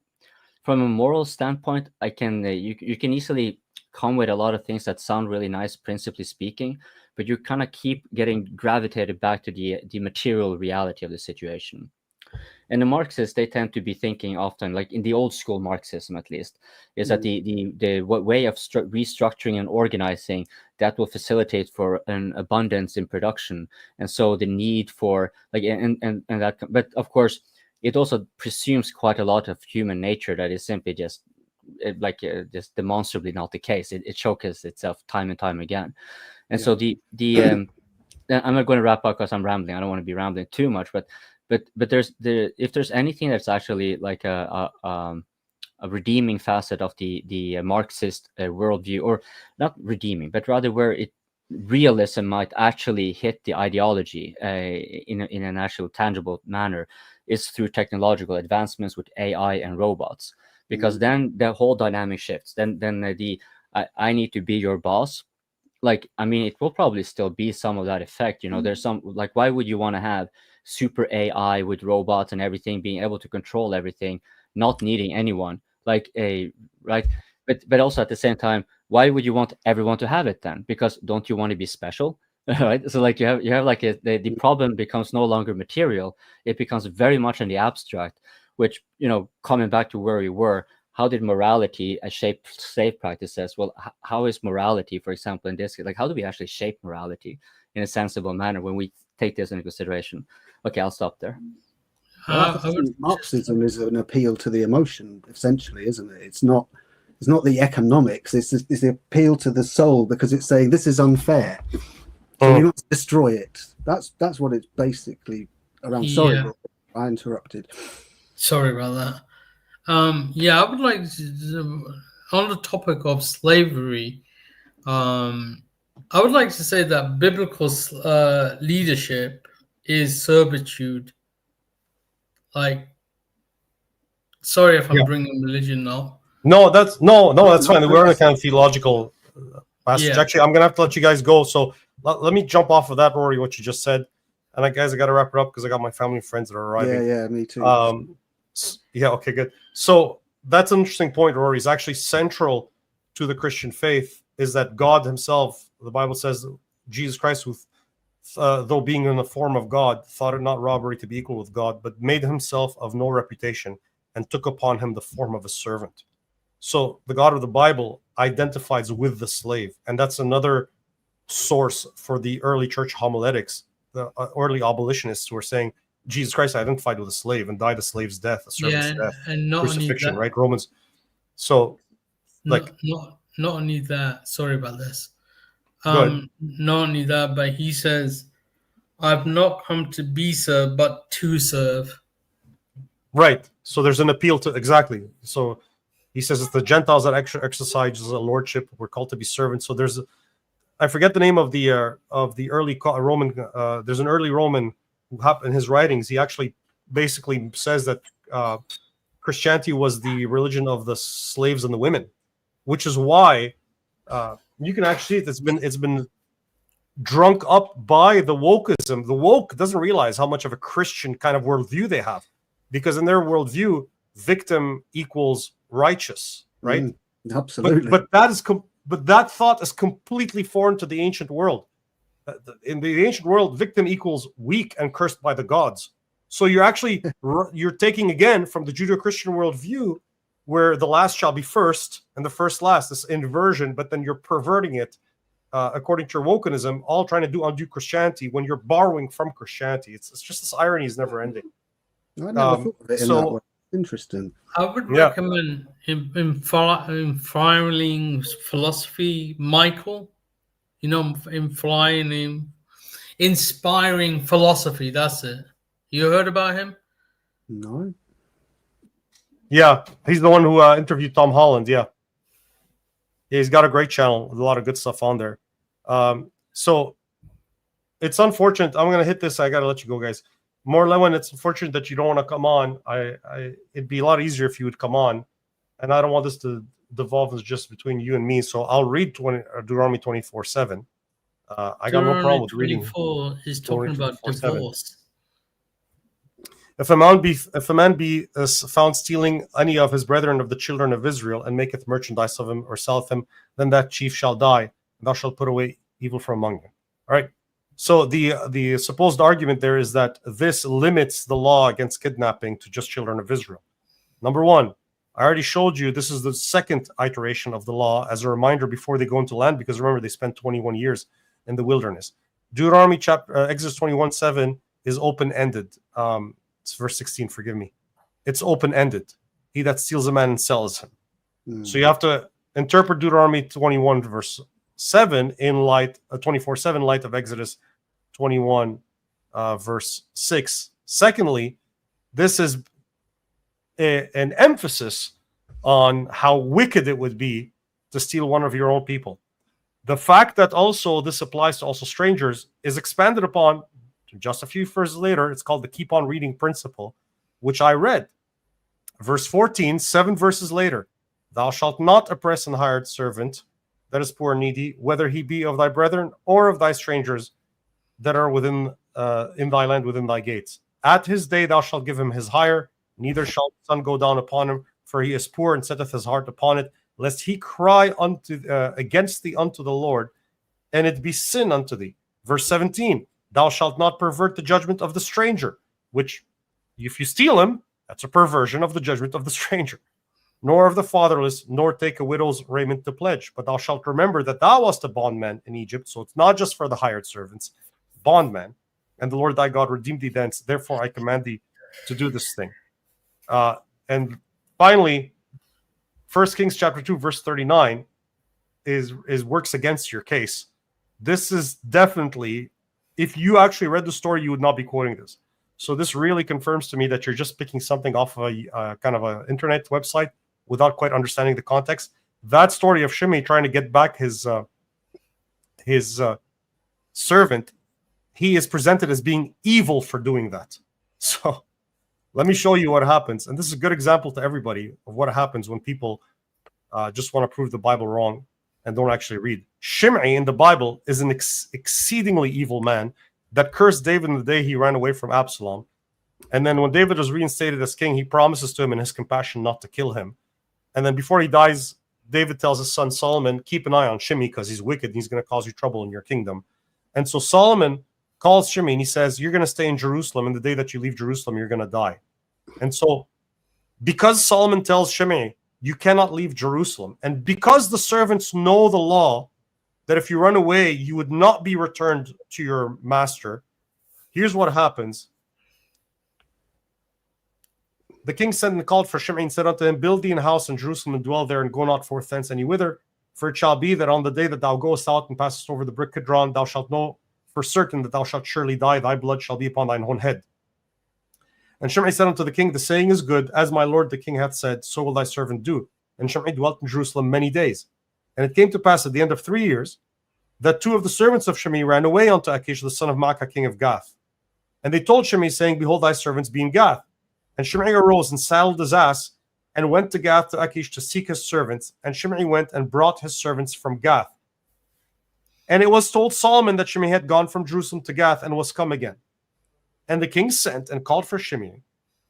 from a moral standpoint, I can, you can easily come with a lot of things that sound really nice, principally speaking, but you kind of keep getting gravitated back to the material reality of the situation. And the Marxists, they tend to be thinking often, like in the old school Marxism at least, is that the way of restructuring and organizing that will facilitate for an abundance in production, and so the need for, like, and that. But of course, it also presumes quite a lot of human nature that is simply just demonstrably not the case. It showcases itself time and time again. And so the I'm not going to wrap up because I'm rambling. I don't want to be rambling too much, but But if there's anything that's actually like a redeeming facet of the Marxist worldview, or not redeeming, but rather where realism might actually hit the ideology in an actual tangible manner, is through technological advancements with AI and robots, because then the whole dynamic shifts. Then I need to be your boss. Like, I mean, it will probably still be some of that effect. There's some, like, why would you want to have super AI with robots and everything, being able to control everything, not needing anyone, like right? But also at the same time, why would you want everyone to have it then? Because don't you want to be special? Right? So like you have like the problem becomes no longer material. It becomes very much in the abstract, which, coming back to where we were, how did morality shape slave practices? Well, how is morality, for example, in this, like, how do we actually shape morality in a sensible manner when we take this into consideration? Okay, I'll stop there. Well, I think Marxism is an appeal to the emotion, essentially, isn't it? It's not the economics. It's the appeal to the soul, because it's saying this is unfair, so we must destroy it. That's what it's basically around. Sorry, Rob, I interrupted. Sorry about that. I would like to, on the topic of slavery, I would like to say that biblical leadership is servitude. Like, sorry if I'm bringing religion now. No, that's fine. We're in a kind of theological passage. Actually, I'm gonna have to let you guys go. So let me jump off of that, Rory, what you just said. And I got to wrap it up because I got my family and friends that are arriving. Yeah, me too. Okay, good. So that's an interesting point, Rory. Is actually central to the Christian faith is that God himself, the Bible says, Jesus Christ, who, though being in the form of God, thought it not robbery to be equal with God, but made himself of no reputation and took upon him the form of a servant. So the God of the Bible identifies with the slave. And that's another source for the early church homiletics. The early abolitionists who were saying Jesus Christ identified with a slave and died a slave's death, a servant's death, and not crucifixion, only that, right? Romans. So, like, not only that. Sorry about this. Not only that, but he says, "I've not come to be served, but to serve." Right. So there's an appeal to exactly. So he says it's the Gentiles that exercise a lordship. We're called to be servants. So there's I forget the name of the early Roman. There's an early Roman who, in his writings, he actually basically says that Christianity was the religion of the slaves and the women, which is why you can actually see it's been drunk up by the wokeism. The woke doesn't realize how much of a Christian kind of worldview they have, because in their worldview, victim equals righteous, right? Absolutely. But that thought is completely foreign to the ancient world. In the ancient world, victim equals weak and cursed by the gods. So you're actually you're taking again from the Judeo-Christian worldview, where the last shall be first and the first last. This inversion, but then you're perverting it according to your wokeism, all trying to undo Christianity when you're borrowing from Christianity. It's just this irony is never ending. I never thought of it in that way. Interesting. I would recommend in filing philosophy, Michael. Inspiring philosophy. That's it. You heard about him? No. Yeah, he's the one who interviewed Tom Holland. Yeah, he's got a great channel with a lot of good stuff on there. So it's unfortunate. I'm gonna hit this. I gotta let you go, guys. More Lewin, it's unfortunate that you don't want to come on. It'd be a lot easier if you would come on, and I don't want this to devolve as just between you and me. So I'll read Deuteronomy 24:7. I got no problem with reading. 24 is talking about divorce. If a man be found stealing any of his brethren of the children of Israel, and maketh merchandise of him or selleth him, then that chief shall die, and thou shalt put away evil from among them. All right. So the supposed argument there is that this limits the law against kidnapping to just children of Israel. Number one, I already showed you this is the second iteration of the law as a reminder before they go into land, because remember they spent 21 years in the wilderness. Deuteronomy Exodus 21:7 is open-ended. It's verse 16. Forgive me. It's open-ended. He that steals a man and sells him. So you have to interpret Deuteronomy 21 verse 7 in light 24:7 light of Exodus 21 verse 6 Secondly, this is an emphasis on how wicked it would be to steal one of your own people. The fact that also this applies to also strangers is expanded upon just a few verses later. It's called the keep on reading principle, which I read. Verse 14, 7 verses later, thou shalt not oppress an hired servant that is poor and needy, whether he be of thy brethren or of thy strangers that are within in thy land within thy gates. At his day thou shalt give him his hire, neither shall the sun go down upon him, for he is poor and setteth his heart upon it, lest he cry against thee unto the Lord, and it be sin unto thee. Verse 17, thou shalt not pervert the judgment of the stranger, which if you steal him, that's a perversion of the judgment of the stranger, nor of the fatherless, nor take a widow's raiment to pledge. But thou shalt remember that thou wast a bondman in Egypt, so it's not just for the hired servants, bondman, and the Lord thy God redeemed thee thence. Therefore I command thee to do this thing. And finally, 1 Kings chapter 2, verse 39 is works against your case. This is definitely, if you actually read the story, you would not be quoting this. So this really confirms to me that you're just picking something off of a kind of an internet website without quite understanding the context. That story of Shimei trying to get back his servant, he is presented as being evil for doing that. So let me show you what happens. And this is a good example to everybody of what happens when people just want to prove the Bible wrong and don't actually read. Shimei in the Bible is an exceedingly evil man that cursed David in the day he ran away from Absalom. And then when David was reinstated as king, he promises to him in his compassion not to kill him. And then before he dies, David tells his son Solomon, keep an eye on Shimei because he's wicked and he's going to cause you trouble in your kingdom. And so Solomon calls Shimei and he says, you're going to stay in Jerusalem, and the day that you leave Jerusalem, you're going to die. And so because Solomon tells Shimei, you cannot leave Jerusalem, and because the servants know the law, that if you run away, you would not be returned to your master, here's what happens. The king sent and called for Shimei and said unto him, build thee an house in Jerusalem and dwell there, and go not forth thence any whither. For it shall be that on the day that thou goest out and passest over the brook Kidron, thou shalt know for certain that thou shalt surely die. Thy blood shall be upon thine own head. And Shimei said unto the king, the saying is good, as my lord the king hath said, so will thy servant do. And Shimei dwelt in Jerusalem many days. And it came to pass at the end of 3 years that 2 of the servants of Shimei ran away unto Achish the son of Maacah, king of Gath. And they told Shimei, saying, behold, thy servants be in Gath. And Shimei arose and saddled his ass and went to Gath to Achish to seek his servants. And Shimei went and brought his servants from Gath. And it was told Solomon that Shimei had gone from Jerusalem to Gath and was come again. And the king sent and called for Shimei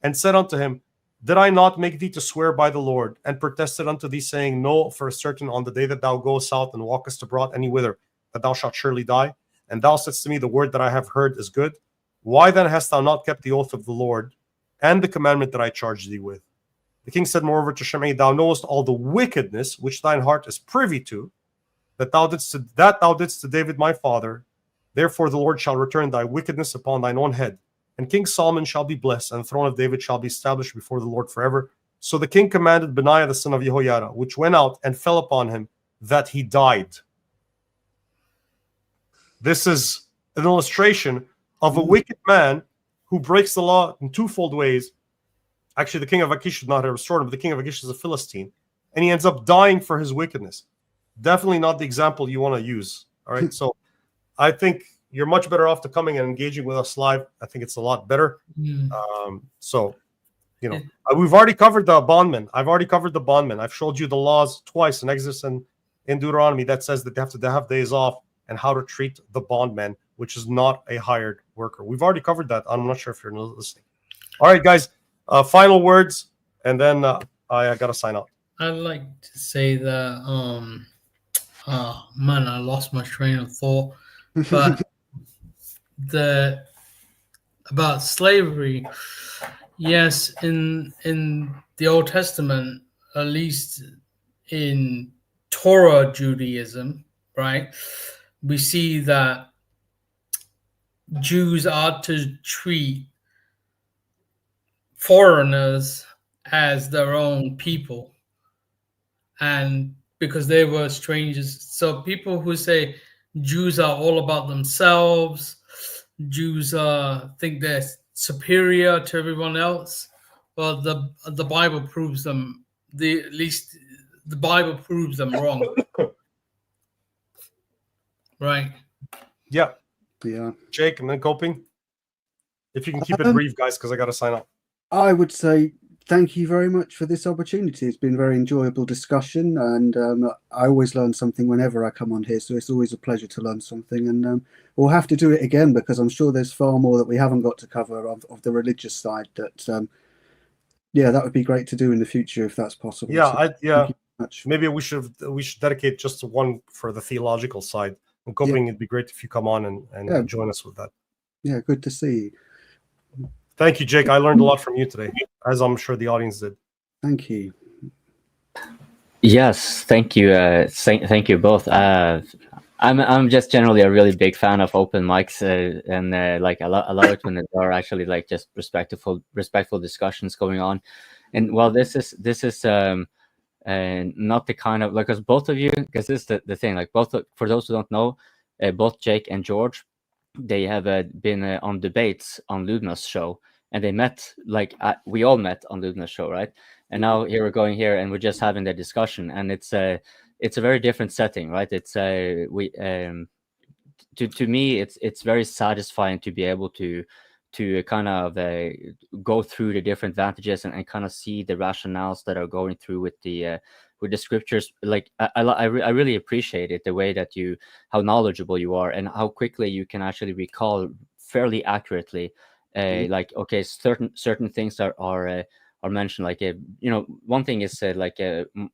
and said unto him, did I not make thee to swear by the Lord, and protested unto thee, saying, know for certain on the day that thou goest out and walkest abroad any whither, that thou shalt surely die? And thou saidst to me, the word that I have heard is good. Why then hast thou not kept the oath of the Lord and the commandment that I charged thee with? The king said moreover to Shimei, thou knowest all the wickedness which thine heart is privy to, that thou didst to David my father. Therefore the Lord shall return thy wickedness upon thine own head. And King Solomon shall be blessed, and the throne of David shall be established before the Lord forever. So the king commanded Benaiah the son of Jehoiada, which went out and fell upon him, that he died. This is an illustration of a wicked man who breaks the law in twofold ways. Actually, the king of Achish is not a restored him, but the king of Achish is a Philistine, and he ends up dying for his wickedness. Definitely not the example you want to use. All right, so I think you're much better off to coming and engaging with us live. I think it's a lot better. So, you know, we've already covered the bondmen. I've already covered the bondmen. I've showed you the laws twice in Exodus and in Deuteronomy that says that they have to have days off, and how to treat the bondman, which is not a hired worker. We've already covered that. I'm not sure if you're listening. All right, guys, final words, and then I got to sign out. I'd like to say that, man, I lost my train of thought, but about slavery, yes, in the Old Testament, at least in Torah Judaism, right, we see that Jews are to treat foreigners as their own people, and because they were strangers. So people who say Jews are all about themselves, Jews think they're superior to everyone else. Well, the Bible proves them. At least the Bible proves them wrong. Right. Yeah. Yeah. Jake, and then Coping. If you can keep it brief, guys, because I got to sign up. I would say thank you very much for this opportunity. It's been a very enjoyable discussion, and I always learn something whenever I come on here, so it's always a pleasure to learn something. And we'll have to do it again, because I'm sure there's far more that we haven't got to cover of the religious side. That that would be great to do in the future if that's possible. Yeah, So thank you very much. Maybe we should dedicate just one for the theological side. And Coping, it'd be great if you come on and join us with that. Yeah, good to see you. Thank you, Jake. I learned a lot from you today, as I'm sure the audience did. Thank you. Yes, thank you. Thank you both. I'm just generally a really big fan of open mics, and like I love it when there are actually like just respectful discussions going on. And well, this is not the kind of, like, because both of you, because this is the thing, like for those who don't know, both Jake and George, they have been on debates on Lubna's show, and they met, like we all met on Lubna's show, right? And now here we're going here, and we're just having the discussion, and it's a very different setting, right? It's to me, it's very satisfying to be able to kind of go through the different advantages and kind of see the rationales that are going through with the scriptures. Like I really appreciate it, the way that how knowledgeable you are, and how quickly you can actually recall fairly accurately. Like, okay, certain things are mentioned. Like, one thing is like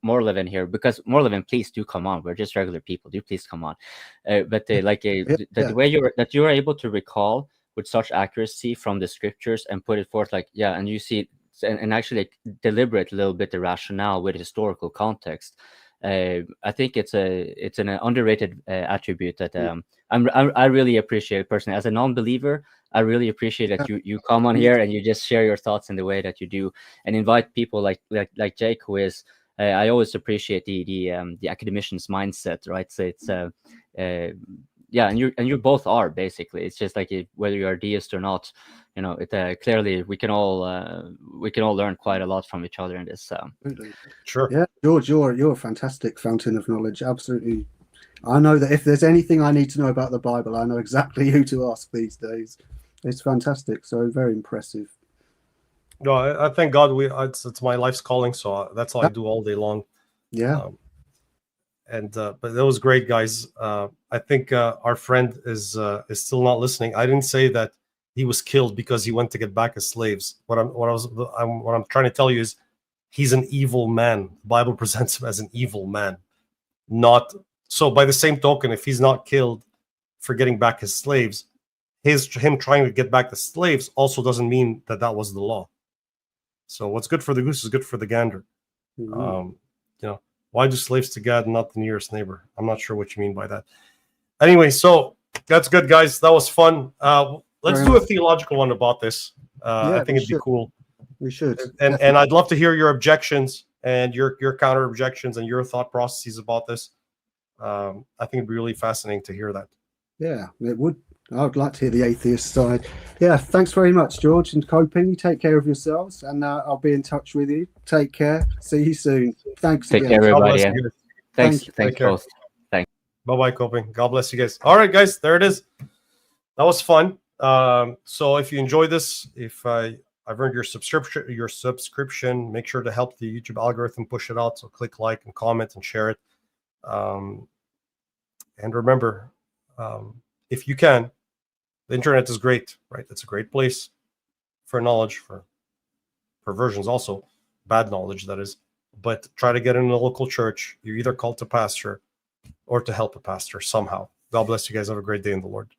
Morlevin here, because Morlevin, please do come on. We're just regular people. Do please come on. But the way you're able to recall with such accuracy from the scriptures and put it forth, like, and you see and actually like, deliberate a little bit the rationale with historical context. I think it's an underrated attribute that I really appreciate personally. As a non-believer, I really appreciate that you come on here and you just share your thoughts in the way that you do, and invite people like Jake, who is I always appreciate the academician's mindset, right? So it's and you both are, basically. It's just like whether you're a deist or not, it clearly we can all learn quite a lot from each other in this. Sure. Yeah, George, you're a fantastic fountain of knowledge. Absolutely. I know that if there's anything I need to know about the Bible, I know exactly who to ask these days. It's fantastic. So very impressive. No, I thank God it's my life's calling, so that's all I do all day long. Yeah. But that was great, guys. I think our friend is still not listening. I didn't say that he was killed because he went to get back his slaves. What I'm trying to tell you is he's an evil man. The Bible presents him as an evil man. Not so. By the same token, if he's not killed for getting back his slaves, him trying to get back the slaves also doesn't mean that was the law. So what's good for the goose is good for the gander. Mm-hmm. Why do slaves to God and not the nearest neighbor? I'm not sure what you mean by that. Anyway, so that's good, guys. That was fun. Let's do a theological one about this. I think it'd be cool. We should. And I'd love to hear your objections and your counter objections and your thought processes about this. I think it'd be really fascinating to hear that. Yeah, it would. I would like to hear the atheist side. Yeah, thanks very much, George and Coping. Take care of yourselves, and I'll be in touch with you. Take care. See you soon. Thanks. Take care, everybody. Thanks both. Thanks. Bye-bye, Coping. God bless you guys. All right, guys, there it is. That was fun. So if you enjoyed this, if I've earned your subscription, make sure to help the YouTube algorithm push it out. So click like and comment and share it. And remember, if you can, the internet is great, right? It's a great place for knowledge, for perversions also, bad knowledge, that is. But try to get in a local church. You're either called to pastor or to help a pastor somehow. God bless you guys. Have a great day in the Lord.